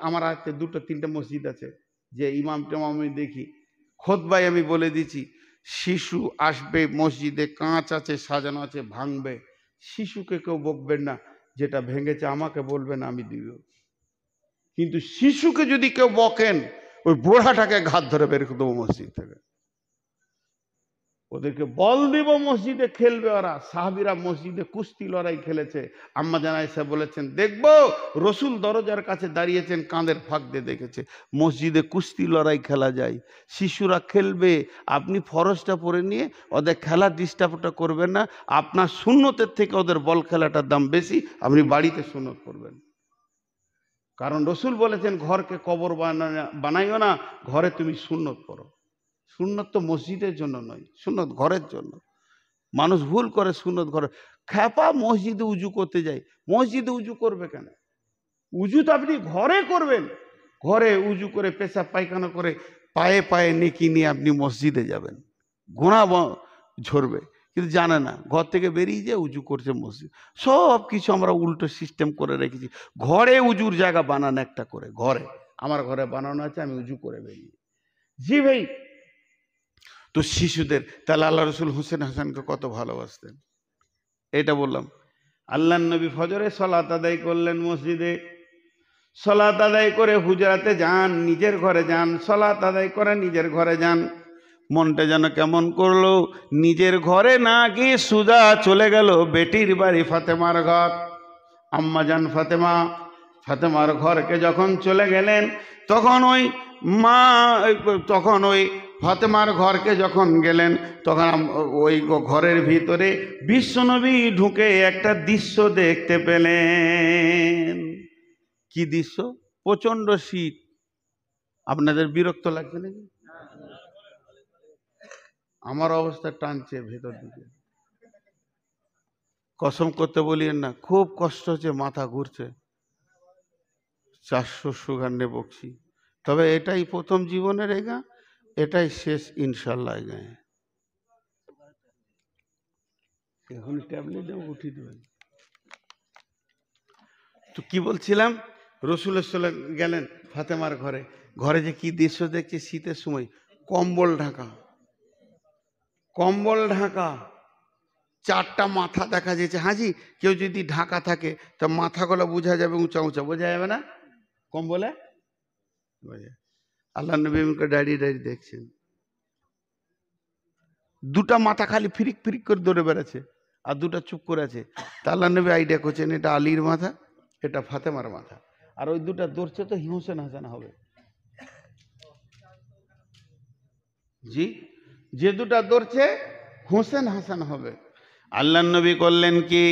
আমার হাতে 2-3টে মসজিদ আছে যে ইমাম টেমাম আমি দেখি, খুতবায় আমি বলে দিচ্ছি, শিশু আসবে মসজিদে, কাঁচ আছে, সাজানো আছে, ভাঙবে, শিশুকে কেউ বকবেন না, যেটা ভেঙেছে আমাকে বলবেন, আমি দিব। কিন্তু শিশুকে যদি কেউ বকেন, ওই বুড়াটাকে ঘাত ধরে বের করে দেবো মসজিদ থেকে, ওদেরকে বল দিব, মসজিদে খেলবে ওরা। সাহাবীরা মসজিদে কুস্তি লড়াই খেলেছে, আম্মা জান আয়েশা বলেছেন, দেখবো রসুল দরজার কাছে দাঁড়িয়েছেন, কাঁধের ফাঁক দিয়ে দেখেছে মসজিদে কুস্তি লড়াই খেলা যায়, শিশুরা খেলবে, আপনি ফরজটা পরে নিয়ে ওদের খেলা ডিস্টার্বটা করবেন না, আপনার সুন্নতের থেকে ওদের বল খেলাটার দাম বেশি, আপনি বাড়িতে সুন্নত করবেন। কারণ রসুল বলেছেন ঘরকে কবর বানাইও না, ঘরে তুমি সুন্নত করো। সুন্নত তো মসজিদের জন্য নয়, সুন্নত ঘরের জন্য। মানুষ ভুল করে সুন্নত ঘরে, খ্যাপা মসজিদে উজু করতে যায়, মসজিদে উজু করবে কেন? উজু তো আপনি ঘরে করবেন, ঘরে উজু করে পেশাব পায়খানা করে পায়ে পায়ে নেকি নিয়ে আপনি মসজিদে যাবেন, গুনাহ ঝরবে। কিন্তু জানে না, ঘর থেকে বেরিয়ে যায় উজু করছে মসজিদ। সব কিছু আমরা উল্টো সিস্টেম করে রেখেছি। ঘরে উজুর জায়গা বানানো একটা করে, ঘরে, আমার ঘরে বানানো আছে, আমি উজু করে বেরিয়ে। জি ভাই, তো শিশুদের, তাহলে আল্লাহ রসুল হোসেন হাসানকে কত ভালোবাসতেন, এটা বললাম। আল্লাহ নবী ফজরে সালাত আদায় করলেন মসজিদে, সালাত আদায় করে হুজরাতে যান, নিজের ঘরে যান, সালাত আদায় করে নিজের ঘরে যান। মনটা যেন কেমন করলো, নিজের ঘরে না গিয়ে সুজা চলে গেল বেটির বাড়ি ফাতেমার ঘর। আম্মা জান ফাতেমার ঘরকে যখন চলে গেলেন, তখন ওই ফাতেমার ঘরকে যখন গেলেন, তখন ওই ঘরের ভিতরে বিশ্বনবী ঢুকে একটা দৃশ্য দেখতে পেলেন। কি দৃশ্য? প্রচন্ড শীত। আপনাদের বিরক্ত লাগছে নাকি? আমার অবস্থা টানছে ভেতর দিকে, কসম করতে বলিয়েন না, খুব কষ্ট হচ্ছে, মাথা ঘুরছে, 400 সুগার নিয়ে বকছি। তবে এটাই প্রথম জীবনের এগা, এটাই শেষ ইনশাল্লাহ। গায়ে এখন ট্যাবলেট উঠিয়ে দেবেন। তো কি বলছিলাম, রসুলের সাথে গেলেন ফাতেমার ঘরে, ঘরে যে কি দৃশ্য দেখছে, শীতের সময় কম্বল ঢাকা, কম্বল ঢাকা, 4টা মাথা দেখা যাচ্ছে। হাজি, কেউ যদি ঢাকা থাকে তা মাথাগুলো বোঝা যাবে, উঁচা উঁচা, বোঝা যাবে না কম্বলে? আল্লাহ নবী দাঁড়িয়ে দাঁড়িয়ে দেখছেন, 2টা মাথা খালি ফিরিক ফিরিক করে দৌড়ে বেড়াচ্ছে, আর 2টা চুপ করে আছে। তা আল্লাহ নবী আইডিয়া করছেন, এটা আলীর মাথা, এটা ফাতেমার মাথা, আর ওই 2টা দৌড়ছে তো হোসেন হাসান হবে। জি, যে 2টা দৌড়ছে হোসেন হাসান হবে। আল্লাহ নবী করলেন কি,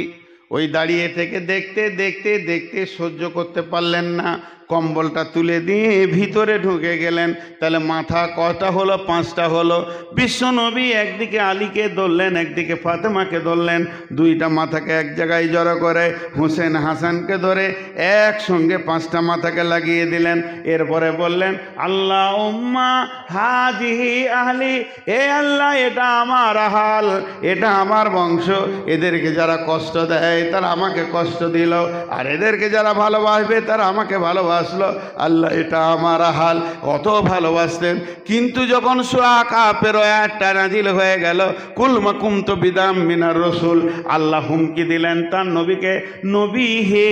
ওই দাঁড়িয়ে থেকে দেখতে দেখতে দেখতে সহ্য করতে পারলেন না, কম্বলটা তুলে দিয়ে ভিতরে ঢুকে গেলেন। তাহলে মাথা কয়টা হলো? 5টা হলো। বিশ্বনবী একদিকে আলীকে ধরলেন, একদিকে ফাতেমাকে ধরলেন, 2টা মাথাকে এক জায়গায় জড়ো করে হোসেন হাসানকে ধরে একসঙ্গে 5টা মাথাকে লাগিয়ে দিলেন। এরপরে বললেন, আল্লাহ উম্মা হাজিহি আহলি, এ আল্লাহ এটা আমার আহাল, এটা আমার বংশ, এদেরকে যারা কষ্ট দেয় তারা আমাকে কষ্ট দিল, আর এদেরকে যারা ভালোবাসবে তারা আমাকে ভালোবাসলো। আল্লাহ এটা আমার হাল। কত ভালোবাসতেন। কিন্তু যখন সূরা কাফের আয়াতটা নাজিল হয়ে গেল, কুল মাকুম তো বিদাম মিনার রসুল, আল্লাহ হুমকি দিলেন তার নবীকে, নবী হে,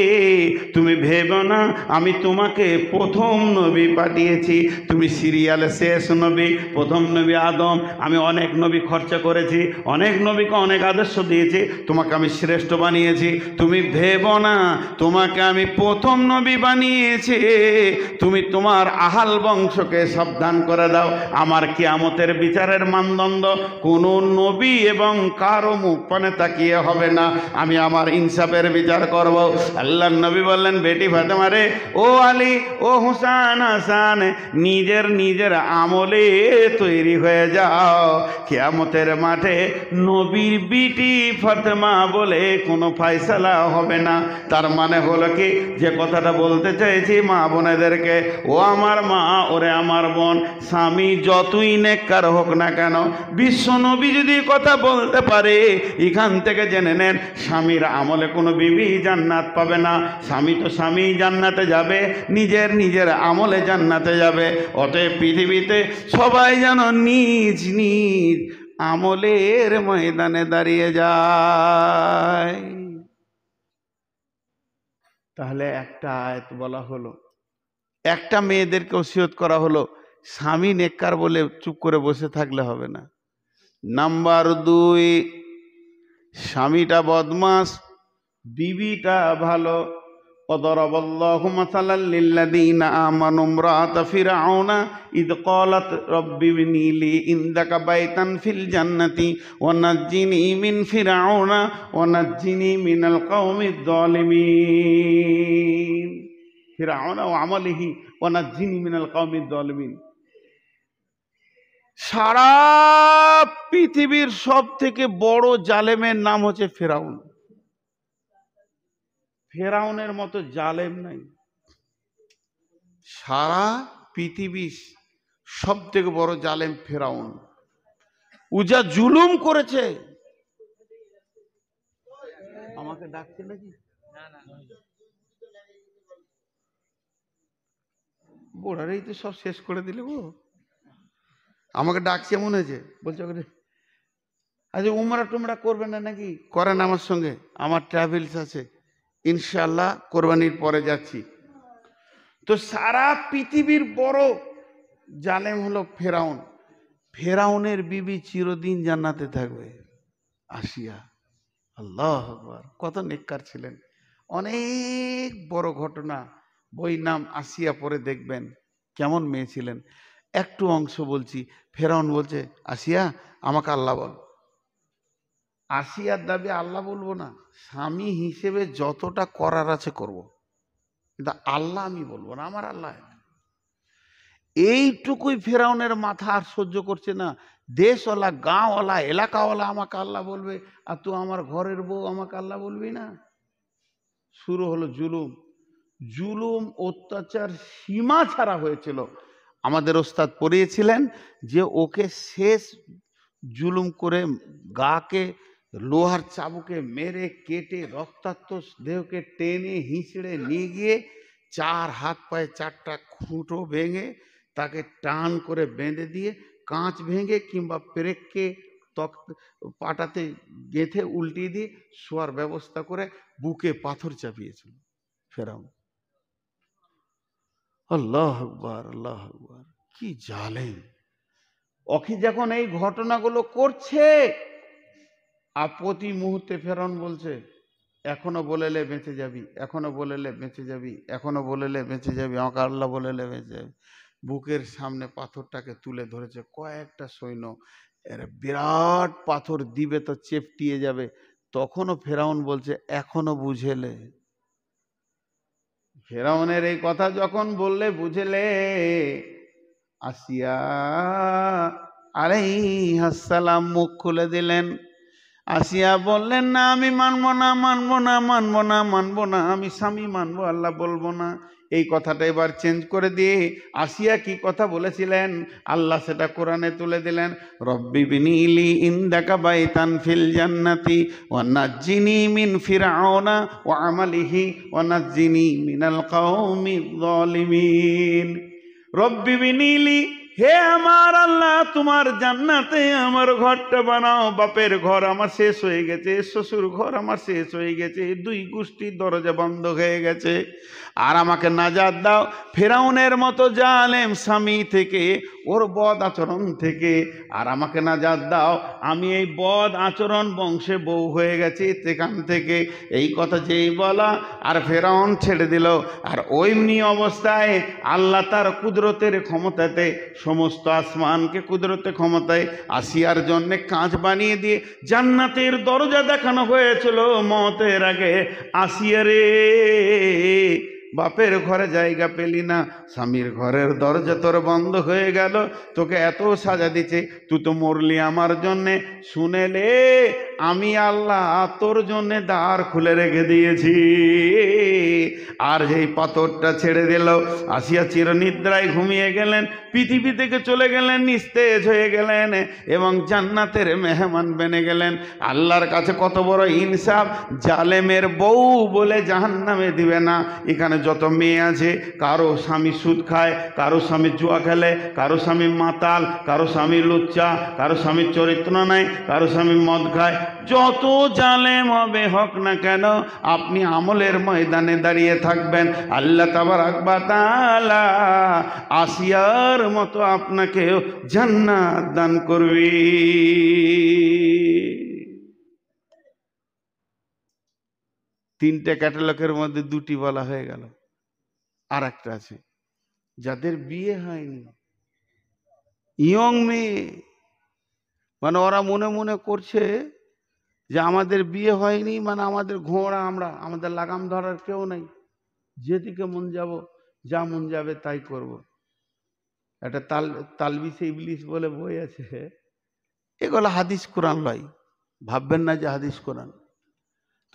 তুমি ভেবো না আমি তোমাকে প্রথম নবী পাঠিয়েছি, তুমি সিরিয়ালে শেষ নবী, প্রথম নবী আদম। আমি অনেক নবী খরচা করেছি, অনেক নবীকে অনেক আদর্শ দিয়েছি, তোমাকে আমি শ্রেষ্ঠ বানিয়েছি। তুমি ভেবো না তোমাকে আমি প্রথম নবী বানিয়েছি, তুমি তোমার আহাল বংশকে সাবধান করে দাও। আমার কিয়ামতের বিচারের মানদণ্ড কোন নবী এবং কারো মুখ পানে তাকিয়ে হবে না, আমি আমার ইনসাফের বিচার করব। আল্লাহর নবী বললেন, বেটি ফাতেমা রে, ও আলী, ও হুসান হাসান, নিজের আমলে তৈরি হয়ে যাও, কিয়ামতের মাঠে নবীর বিটি ফাতেমা বলে কোনো ফয়সালা হবে না। তার মানে হলো কি, যে কথাটা বলতে চাইছি মা বোনেদেরকে, ও আমার মা, ওরে আমার বোন, স্বামী যতই নেককার হোক না কেন, বিশ্ব নবী যদি কথা বলতে পারে, এখান থেকে জেনে নেন স্বামীর আমলে কোনো বিবি জান্নাত পাবে না। স্বামী তো স্বামী জান্নাতে যাবে, নিজের আমলে জান্নাতে যাবে। অতএব পৃথিবীতে সবাই যেন নিজ নিজ আমলের ময়দানে দাঁড়িয়ে যায়। তাহলে একটা আয়াত বলা হলো, একটা মেয়েদেরকে ওসিয়ত করা হলো, স্বামী নেককার বলে চুপ করে বসে থাকলে হবে না। নাম্বার 2, স্বামীটা বদমাস, বিবিটা ভালো। وضرب الله مثلا للذين آمنوا امرأة فرعون إذ قالت رب ابن لي عندك بيتا في الجنة ونجني من فرعون ونجني من القوم الظالمين فرعون وعمله ونجني من القوم الظالمين। সারা পৃথিবীর সব থেকে বড় জালেমের নাম হচ্ছে ফেরাউন। ফেরাউনের মতো জালেম নাই। সারা পৃথিবীর সব থেকে বড় জালেম ফেরাউন। ও যা জুলুম করেছে। আমাকে ডাকছে নাকি? বোড়ারেই তো সব শেষ করে দিলে গো। আমাকে ডাকছে মনে হয়েছে, বলছে আচ্ছা উমরা টুমরা করবেন না নাকি? করেন আমার সঙ্গে, আমার ট্রাভেলস আছে, ইনশাআল্লাহ কোরবানির পরে যাচ্ছি। তো সারা পৃথিবীর বড় জালেম হলো ফেরাউন। ফেরাউনের বিবি চিরদিন জান্নাতে থাকবে, আসিয়া। আল্লাহু আকবার, কত নেককার ছিলেন। অনেক বড় ঘটনা, বই নাম আসিয়া, পরে দেখবেন কেমন মেয়ে ছিলেন। একটু অংশ বলছি। ফেরাউন বলছে, আসিয়া আমাকে আল্লাহ বল। আসিয়ার দাবি আল্লাহ বলবো না, স্বামী হিসেবে যতটা করার আছে করব, কিন্তু আল্লাহ আমি বলবো না, আমার আল্লাহ। এইটুকুই ফেরাউনের মাথা আর সহ্য করছে না। দেশওয়ালা, গাঁওয়ালা, এলাকাওয়ালা আমাকে আল্লাহ বলবে, আর তুই আমার ঘরের বউ আমাকে আল্লাহ বলবি না। শুরু হলো জুলুম। জুলুম অত্যাচার সীমা ছাড়া হয়েছিল। আমাদের ওস্তাদ পড়িয়েছিলেন যে ওকে শেষ জুলুম করে গাকে লোহার চাবুকে মেরে কেটে রক্তাক্ত দেহকে টেনে হিঁচড়ে নিয়ে গিয়ে 4 হাত পায়ে 4টা খুঁটো ভেঙে তাকে টান করে বেঁধে দিয়ে কাঁচ ভেঙে কিংবা পেরেককে পাটাতে গেঁথে উল্টিয়ে দিয়ে শোয়ার ব্যবস্থা করে বুকে পাথর চাপিয়েছিল ফেরাউন। আল্লাহ আকবার, আল্লাহ আকবার, কি জালেম। ওকে যখন এই ঘটনাগুলো করছে, আর প্রতি মুহূর্তে ফেরাউন বলছে, এখনো বলেলে বেঁচে যাবি, এখনো বলেলে বেঁচে যাবি, এখনো বলেলে বেঁচে যাবি, আমাকে আল্লাহ বলেলে বেঁচে যাবি। বুকের সামনে পাথরটাকে তুলে ধরেছে কয়েকটা সৈন্য, এর বিরাট পাথর দিবে তো চেপটিয়ে যাবে। তখনও ফেরাউন বলছে, এখনো বুঝেলে। ফেরাউনের এই কথা যখন বললে, বুঝেলে, আসিয়া আলাইহিস সালাম মুখ খুলে দিলেন। আসিয়া বললেন, না আমি মানবো না, মানবো না, মানবো না, মানবো না, আমি স্বামী মানবো, আল্লাহ বলবো না। এই কথাটা এবার চেঞ্জ করে দিয়ে আসিয়া কি কথা বলেছিলেন আল্লাহ সেটা কোরআনে তুলে দিলেন। রব্বি বিনিলি ইনদাকা বাইতান ফিল জান্নাতি ওয়া নাজ্জিনি মিন ফিরআউনা ওয়া আমালিহি ওয়া নাজ্জিনি মিনাল কওমিজ জালিমিন। রব্বি বিনিলি, হে আমার আল্লাহ, তোমার জান্নাতে আমার ঘরটা বানাও। বাপের ঘর আমার শেষ হয়ে গেছে, শ্বশুর ঘর আমার শেষ হয়ে গেছে, 2 গোষ্ঠীর দরজা বন্ধ হয়ে গেছে। আর আমাকে নাজাত দাও ফেরাউনের মতো জালেম স্বামী থেকে, ওর বদ আচরণ থেকে। আর আমাকে নাজাত দাও, আমি এই বদ আচরণ বংশে বউ হয়ে গেছি সেখান থেকে। এই কথা যেই বলা, আর ফেরাউন ছেড়ে দিল। আর ওইমনি অবস্থায় আল্লাহ তার কুদরতের ক্ষমতাতে সমস্ত আসমানকে কুদরতে ক্ষমতায় আসিয়ার জন্যে কাঁচ বানিয়ে দিয়ে জান্নাতের দরজা দেখানো হয়েছিল। মতের আগে, আসিয়া রে, বাপের ঘরে জায়গা পেলি না, স্বামীর ঘরের দরজা তোর বন্ধ হয়ে গেল, তোকে এত সাজা দিচ্ছে, তুই তো মরলি আমার জন্যে, শুনেলে আমি আল্লাহ তোর জন্যে দ্বার খুলে রেখে দিয়েছি। আর যেই পাথরটা ছেড়ে দিল, আসিয়া চিরনিদ্রায় ঘুমিয়ে গেলেন, পৃথিবী থেকে চলে গেলেন, নিস্তেজ হয়ে গেলেন এবং জান্নাতের মেহমান বেনে গেলেন। আল্লাহর কাছে কত বড় ইনসাফ, জালেমের বউ বলে জাহান্নামে দিবে না। এখানে যত মেয়ে আছে, কারো স্বামী সুদ খায়, কারো স্বামী জুয়া খেলে, কারো স্বামী মাতাল, কারো স্বামী লুচ্চা, কারো স্বামীর চরিত্র নাই, কারো স্বামী মদ খায়, যত জালেম হবে হোক না কেন, আপনি আমলের ময়দানে দাঁড়িয়ে থাকবেন, আল্লাহ তাবারক ওয়া তাআলা আসিয়ার মতো আপনাকেও জান্নাত দান করবে। তিনটে ক্যাটালগের মধ্যে দুটি বলা হয়ে গেল, আর একটা আছে যাদের বিয়ে হয়নি, ইয়ং মেয়ে, মানে ওরা মনে মনে করছে যে আমাদের বিয়ে হয়নি, মানে আমাদের ঘোড়া, আমাদের লাগাম ধরার কেউ নাই, যেদিকে মন যাব, যা মন যাবে তাই করব। একটা তালবিসে ইবলিস বলে বই আছে, এগুলো হাদিস কোরআন লয়, ভাববেন না যে হাদিস কোরআন।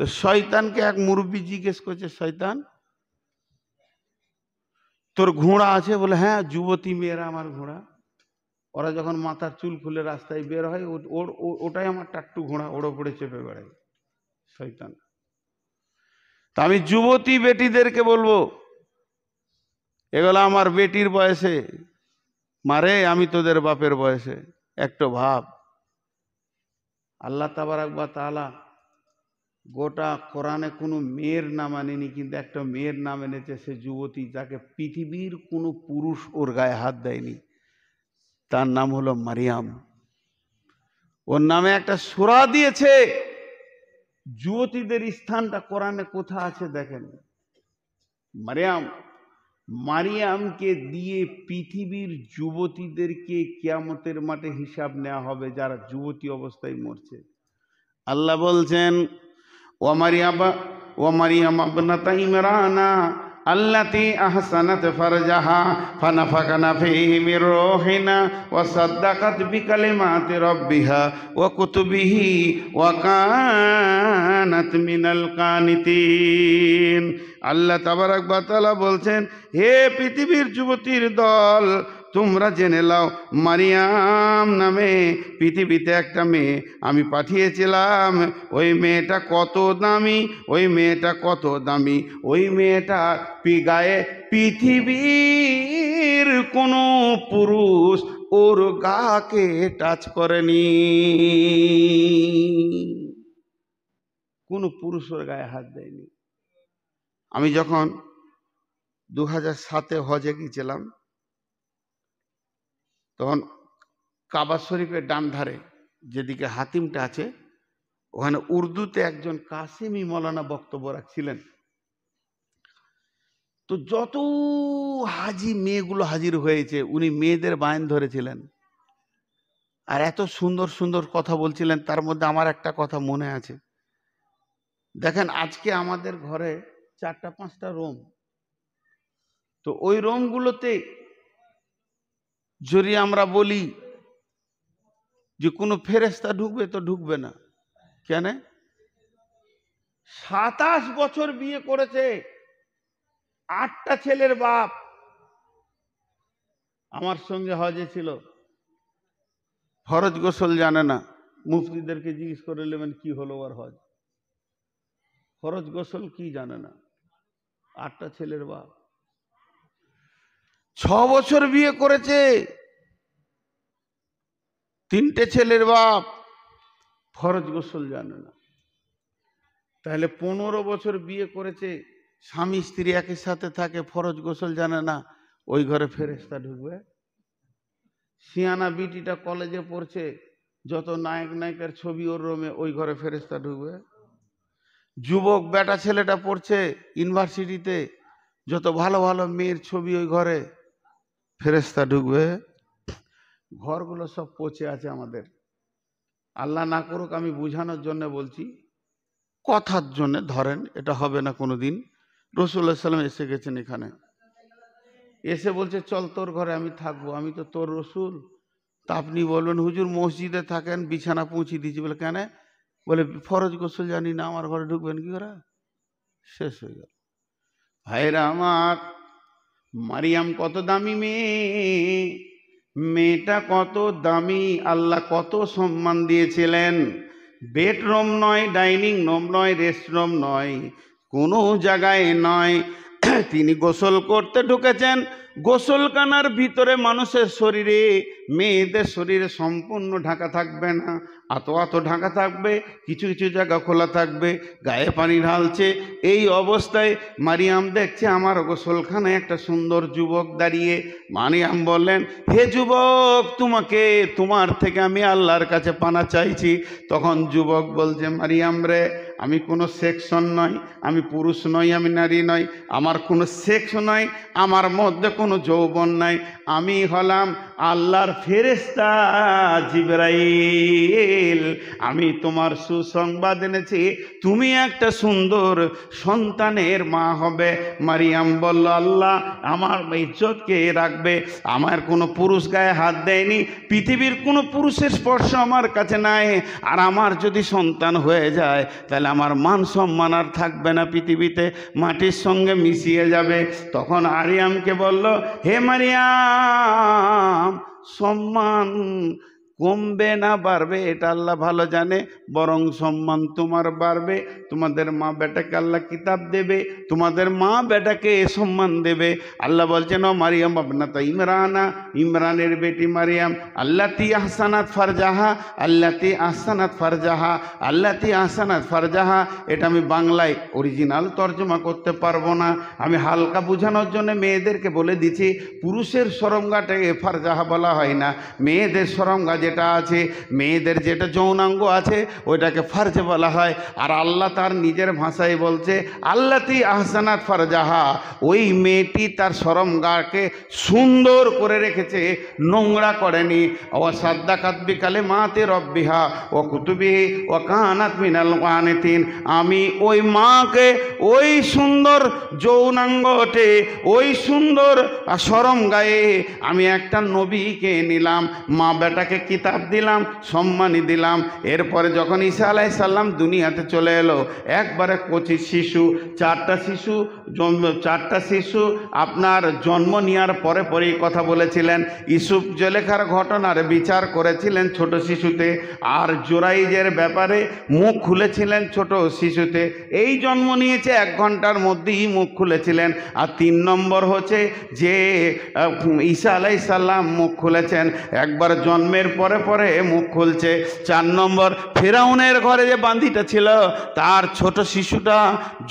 তো শয়তানকে এক মুরব্বী জিজ্ঞেস করছে, শয়তান তোর ঘোড়া আছে? বলে হ্যাঁ, যুবতী মেয়েরা আমার ঘোড়া, ওরা যখন মাথার চুল খুলে রাস্তায় বের হয়, ওটাই আমার টাট্টু ঘোড়া, ওর ওপরে চেপে বেড়াই শয়তান। তা আমি যুবতী বেটিদেরকে বলবো, এগুলো আমার বেটির বয়সে মারে, আমি তোদের বাপের বয়সে, একটু ভাব। আল্লাহ তাবারক ওয়া তাআলা গোটা কোরআনে কোনো মেয়ের নাম আনেনি, কিন্তু একটা মেয়ের নাম এনেছে, সে যুবতী, যাকে পৃথিবীর কোনো পুরুষ ওর গায়ে হাত দেয়নি, তার নাম হলো মারিয়াম। ওর নামে একটা সূরা দিয়েছে। যুবতীদের স্থানটা কোরআনে কোথা আছে দেখেন, মারিয়াম। মারিয়ামকে দিয়ে পৃথিবীর যুবতীদেরকে কিয়ামতের মাঠে হিসাব নেওয়া হবে, যারা যুবতী অবস্থায় মরছে। আল্লাহ বলছেন, ও মারিয়াম ইবনাতা ইমরানা আল্লাতী আহসানাত ফারজাহা ফানাফাখনা ফীহি মির রূহিনা ওয়া সাদ্দাকাত বিকালিমাতি রাব্বিহা ওয়া কুতুবিহি ওয়া কানাত মিনাল কানিতিন। আল্লাহ তাবারক ওয়া তাআলা বলছেন, হে পৃথিবীর যুবতীর দল, তোমরা জেনে লাও, মারিয়াম নামে পৃথিবীতে একটা মেয়ে আমি পাঠিয়েছিলাম। ওই মেয়েটা কত দামি, ওই মেয়েটা কত দামি, ওই মেয়েটা গায়ে পৃথিবীর কোনো পুরুষ ওর গাকে টাচ করেনি, কোনো পুরুষ ওর গায়ে হাত দেয়নি। আমি যখন 2007-এ হজে গিয়েছিলাম, তখন কাবা শরীফের ডান ধারে যেদিকে হাতিমটা আছে, ওখানে উর্দুতে একজন কাসেমি মৌলানা বক্তব্য রাখছিলেন। তো যত হাজি মেয়েগুলো হাজির হয়েছে, উনি মেয়েদের বায়ান ধরেছিলেন আর এত সুন্দর সুন্দর কথা বলছিলেন। তার মধ্যে আমার একটা কথা মনে আছে, দেখেন আজকে আমাদের ঘরে 4-5টা রুম, তো ওই রুমগুলোতে যদি আমরা বলি যে কোনো ফেরেশতা ঢুকবে, তো ঢুকবে না। কেন? 27 বছর বিয়ে করেছে, 8টা ছেলের বাপ। আমার সঙ্গে হজে ছিল, ফরজ গোসল জানে না। মুফতিদেরকে জিজ্ঞেস করে নেবেন কি হলো ওর হজ, ফরজ গোসল কি জানে না, 8টা ছেলের বাপ। 6 বছর বিয়ে করেছে, 3টে ছেলের বাপ, ফরজ গোসল জানে না। তাহলে 15 বছর বিয়ে করেছে, স্বামী স্ত্রী একই সাথে থাকে, ফরজ গোসল জানে না, ওই ঘরে ফেরেশতা ঢুকবে? সিয়ানা বিটিটা কলেজে পড়ছে, যত নায়ক নায়িকার ছবি ওর রুমে, ওই ঘরে ফেরেশতা ঢুকবে? যুবক বেটা ছেলেটা পড়ছে ইউনিভার্সিটিতে, যত ভালো ভালো মেয়ের ছবি ওই ঘরে, ফেরেশতা ঢুকবে? ঘরগুলো সব পচে আছে আমাদের। আল্লাহ না করুক, আমি বুঝানোর জন্য বলছি, কথার জন্য ধরেন, এটা হবে না কোনোদিন। রাসূলুল্লাহ সাল্লাল্লাহু আলাইহি ওয়াসাল্লাম এসে গেছেন এখানে, এসে বলছে চল তোর ঘরে আমি থাকবো, আমি তো তোর রসুল। তা আপনি বলবেন হুজুর মসজিদে থাকেন, বিছানা পৌঁছে দিয়েছি। বলে কেন? বলে ফরজ গোসল জানি না, আমার ঘরে ঢুকবেন কি করে? শেষ হয়ে গেল। ভাইরা আমার, মারিয়াম কত দামি মেয়ে, মেয়েটা কত দামি, আল্লাহ কত সম্মান দিয়েছিলেন। বেডরুম নয়, ডাইনিং রুম নয়, রেস্টরুম নয়, কোনো জায়গায় নয়, তিনি গোসল করতে ঢুকেছেন। গোসলখানার ভিতরে মানুষের শরীরে, মেয়েদের শরীরে সম্পূর্ণ ঢাকা থাকবে না, এত ঢাকা থাকবে, কিছু কিছু জায়গা খোলা থাকবে, গায়ে পানি ঢালছে। এই অবস্থায় মারিয়াম দেখছে আমার গোসলখানায় একটা সুন্দর যুবক দাঁড়িয়ে। মারিয়াম বললেন, হে যুবক, তোমার থেকে আমি আল্লাহর কাছে পানা চাইছি। তখন যুবক বলছে, মারিয়াম রে, আমি কোনো সেকশন নই, আমি পুরুষ নই, আমি নারী নই, আমার কোনো সেক্স নই, আমার মধ্যে কোনো যৌবন নাই, আমি হলাম আল্লাহর ফেরেশতা জিবরাইল। আমি তোমার সুসংবাদ এনেছি, তুমি একটা সুন্দর সন্তানের মা হবে। মারিয়াম বলল, আল্লাহ আমার ইজ্জতকে রাখবে, আমার কোনো পুরুষ গায়ে হাত দেয়নি, পৃথিবীর কোনো পুরুষের স্পর্শ আমার কাছে নাই, আর আমার যদি সন্তান হয়ে যায় তাহলে আমার মান সম্মান আর থাকবে না, পৃথিবীতে মাটির সঙ্গে মিশিয়ে যাবে। তখন মারিয়ামকে বলল, হে মারিয়াম, সম্মান কমবে না বাড়বে এটা আল্লাহ ভালো জানে, বরং সম্মান তোমার বাড়বে। তোমাদের মা বেটাকে আল্লাহ কিতাব দেবে, তোমাদের মা বেটাকে সম্মান দেবে। আল্লাহ বলছেন, ও মারিয়াম আবনাতা ইমরানা, ইমরানের বেটি মারিয়াম, আল্লাতি আহসানাত ফারজাহা, আল্লাতি আহসানাত ফারজাহা, আল্লাতি আহসানাত ফারজাহা। এটা আমি বাংলায় অরিজিনাল তর্জমা করতে পারবো না, আমি হালকা বোঝানোর জন্য মেয়েদেরকে বলে দিচ্ছি। পুরুষের সরঙ্গাটাকে ফারজাহা বলা হয় না, মেয়েদের সরঙ্গা যেটা আছে, মেয়েদের যেটা যৌনাঙ্গ আছে, ওইটাকে ফারজ বলা হয়। আর আল্লাহ তার নিজের ভাষায় বলছে, আল্লাতি আহসানাত ফারজাহা, ওই মেয়েটি তার সরঙ্গাকে সুন্দর করে রেখেছে, নোংরা করেনি। ও সাদ্দাকাত বিকালিমাতি রব্বিহা ও কুতুবিহি ও কানাত মিনাল কানিতিন। আমি ওই মাকে ওই সুন্দর যৌনাঙ্গতে, ওই সুন্দর সরঙ্গায়ে আমি একটা নবীকে নিলাম, মা বেটাকে কিতাব দিলাম, সম্মানী দিলাম। এরপরে যখন ঈসা আলাইহিস সালাম দুনিয়াতে চলে এলো, একবারে কচি শিশু, চারটা শিশু আপনার জন্ম নেওয়ার পরে পরেই কথা বলেছিলেন। ইউসুফ জুলেখার ঘটনার বিচার করেছিলেন ছোট শিশুতে, আর জোরাইজের ব্যাপারে মুখ খুলেছিলেন ছোট শিশুতে। এই জন্ম নিয়েছে 1 ঘন্টার মধ্যেই মুখ খুলেছিলেন। আর 3 নম্বর হচ্ছে যে ঈসা আলাইহিস সালাম মুখ খুলেছেন, একবার জন্মের পরে পরে মুখ খুলছে। 4 নম্বর, ফেরাউনের ঘরে যে বান্দিটা ছিল, তার ছোট শিশুটা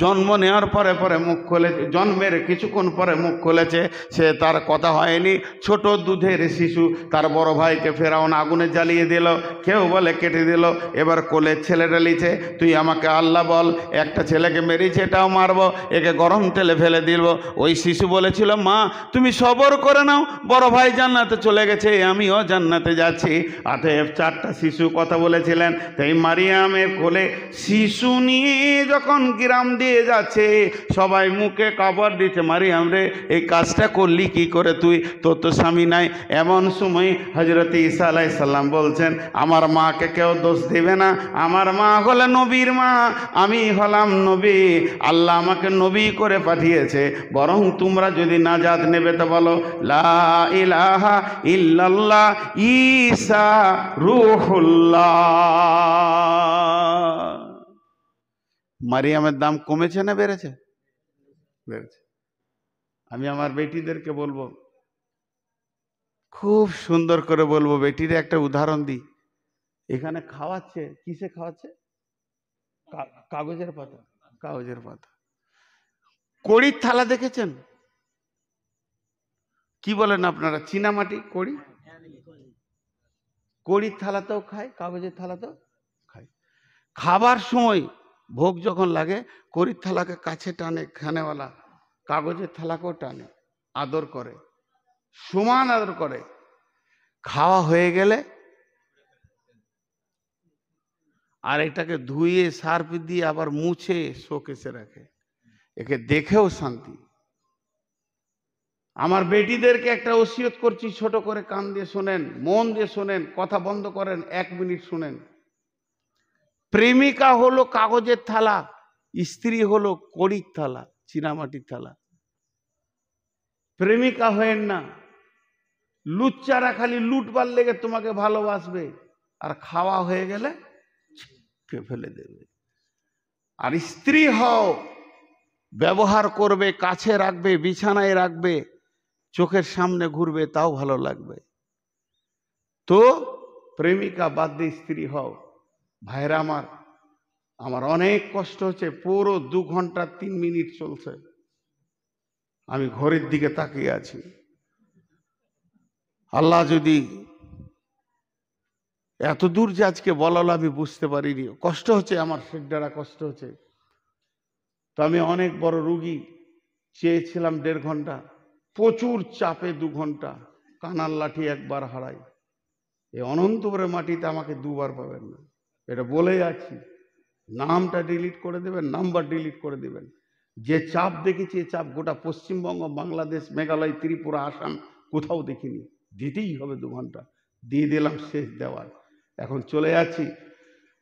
জন্ম নেওয়ার পরে পরে মুখ খুলে, জন্মের কিছুক্ষণ পরে মুখ খুলেছে, সে তার কথা হয়নি। ছোট দুধের শিশু, তার বড় ভাইকে ফেরাউন আগুনে জ্বালিয়ে দিল, কেউ বলে কেটে দিল। এবার কোলের ছেলেটা লিছে, তুই আমাকে আল্লাহ বল, একটা ছেলেকে মেরেছে, এটাও মারবো, একে গরম তেলে ফেলে দিল। ওই শিশু বলেছিল, মা তুমি সবর করে নাও, বড় ভাই জান্নাতে চলে গেছে, আমিও জান্নাতে যাচ্ছি। অতএব 4টা শিশু কথা বলেছিলেন। তাই মারিয়ামের কোলে শিশু নিয়ে যখন গ্রাম দিয়ে যাচ্ছে, সবাই মুখে কাপড় দিচ্ছে, মারিয়াম রে এই কাজটা করলি কি করে তুই, তোর তো স্বামী নাই। এমন সময় হযরত ঈসা আলাইহিস সালাম বলছেন, আমার মাকে কেউ দোষ দেবে না, আমার মা হলো নবীর মা, আমি হলাম নবী, আল্লাহ আমাকে নবী করে পাঠিয়েছে। বরং তোমরা যদি নাজাত নেবে তো বলো লা ইলাহা ইল্লাল্লাহ ঈসা রূহুল্লাহ। মারিয়ামের দাম কমেছে না বেড়েছে? বেড়েছে। আমি আমার বেটিদেরকে বলবো, খুব সুন্দর করে বলবো, বেটিরে একটা উদাহরণ দিই। এখানে খাওয়াচ্ছে, কিসে খাওয়াচ্ছে? কাগজের পাতা, কাগজের পাতা। কড়ির থালা দেখেছেন? কি বলেন আপনারা, চীনামাটি কড়ি? কড়ির থালাতেও খায়, কাগজের থালাতেও খায়। খাবার সময় ভোগ যখন লাগে, কড়ির থালাকে কাছে টানে খানেওয়ালা, কাগজের থালাকেও টানে, আদর করে, সমান আদর করে। খাওয়া হয়ে গেলে আর এটাকে ধুয়ে সার্ফ দিয়ে আবার মুছে শোকেসে রাখে। একে দেখেও শান্তি। আমার বেটিদেরকে একটা ওসিয়ত করছি, ছোট করে কান দিয়ে শোনেন, মন দিয়ে শোনেন, কথা বন্ধ করেন, 1 মিনিট শুনেন। প্রেমিকা হলো কাগজের থালা, স্ত্রী হলো কড়ির থালা, চীনামাটির থালা। প্রেমিকা হয়েন না। লুচ্চারা খালি লুটবার লেগে তোমাকে ভালোবাসবে, আর খাওয়া হয়ে গেলে ফেলে দেবে। আর স্ত্রী হও, ব্যবহার করবে, কাছে রাখবে, বিছানায় রাখবে, চোখের সামনে ঘুরবে, তাও ভালো লাগবে। তো প্রেমিকা বাদ দিয়ে স্ত্রী হও। ভাইরা আমার অনেক কষ্ট হচ্ছে। পুরো 2 ঘন্টা 3 মিনিট চলছে, আমি ঘরের দিকে তাকিয়ে আছি। আল্লাহ যদি এত দূর যে আজকে বলালো আমি বুঝতে পারিনি। কষ্ট হচ্ছে, আমার শেখদারা কষ্ট হচ্ছে। তো আমি অনেক বড় রুগী, চেয়েছিলাম 1.5 ঘন্টা, প্রচুর চাপে 2 ঘন্টা, কানার লাঠি একবার হারাই। এই অনন্তপুরের মাটিতে আমাকে 2 বার পাবেন না, এটা বলে যাচ্ছি। নামটা ডিলিট করে দেবেন, নাম্বার ডিলিট করে দেবেন। যে চাপ দেখেছি, এই চাপ গোটা পশ্চিমবঙ্গ, বাংলাদেশ, মেঘালয়, ত্রিপুরা, আসাম কোথাও দেখিনি। দিতেই হবে 2 ঘন্টা, দিয়ে দিলাম, শেষ দেওয়ার। এখন চলে যাচ্ছি।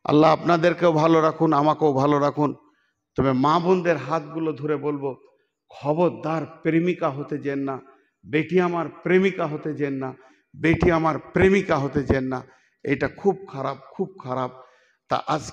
আল্লাহ আপনাদেরকেও ভালো রাখুন, আমাকেও ভালো রাখুন। তবে মা বোনদের হাতগুলো ধরে বলবো, খবরদার প্রেমিকা হতে যেন না। বেটি আমার প্রেমিকা হতে যেন না, বেটি আমার প্রেমিকা হতে যেন না। এটা খুব খারাপ, খুব খারাপ। তা আজকে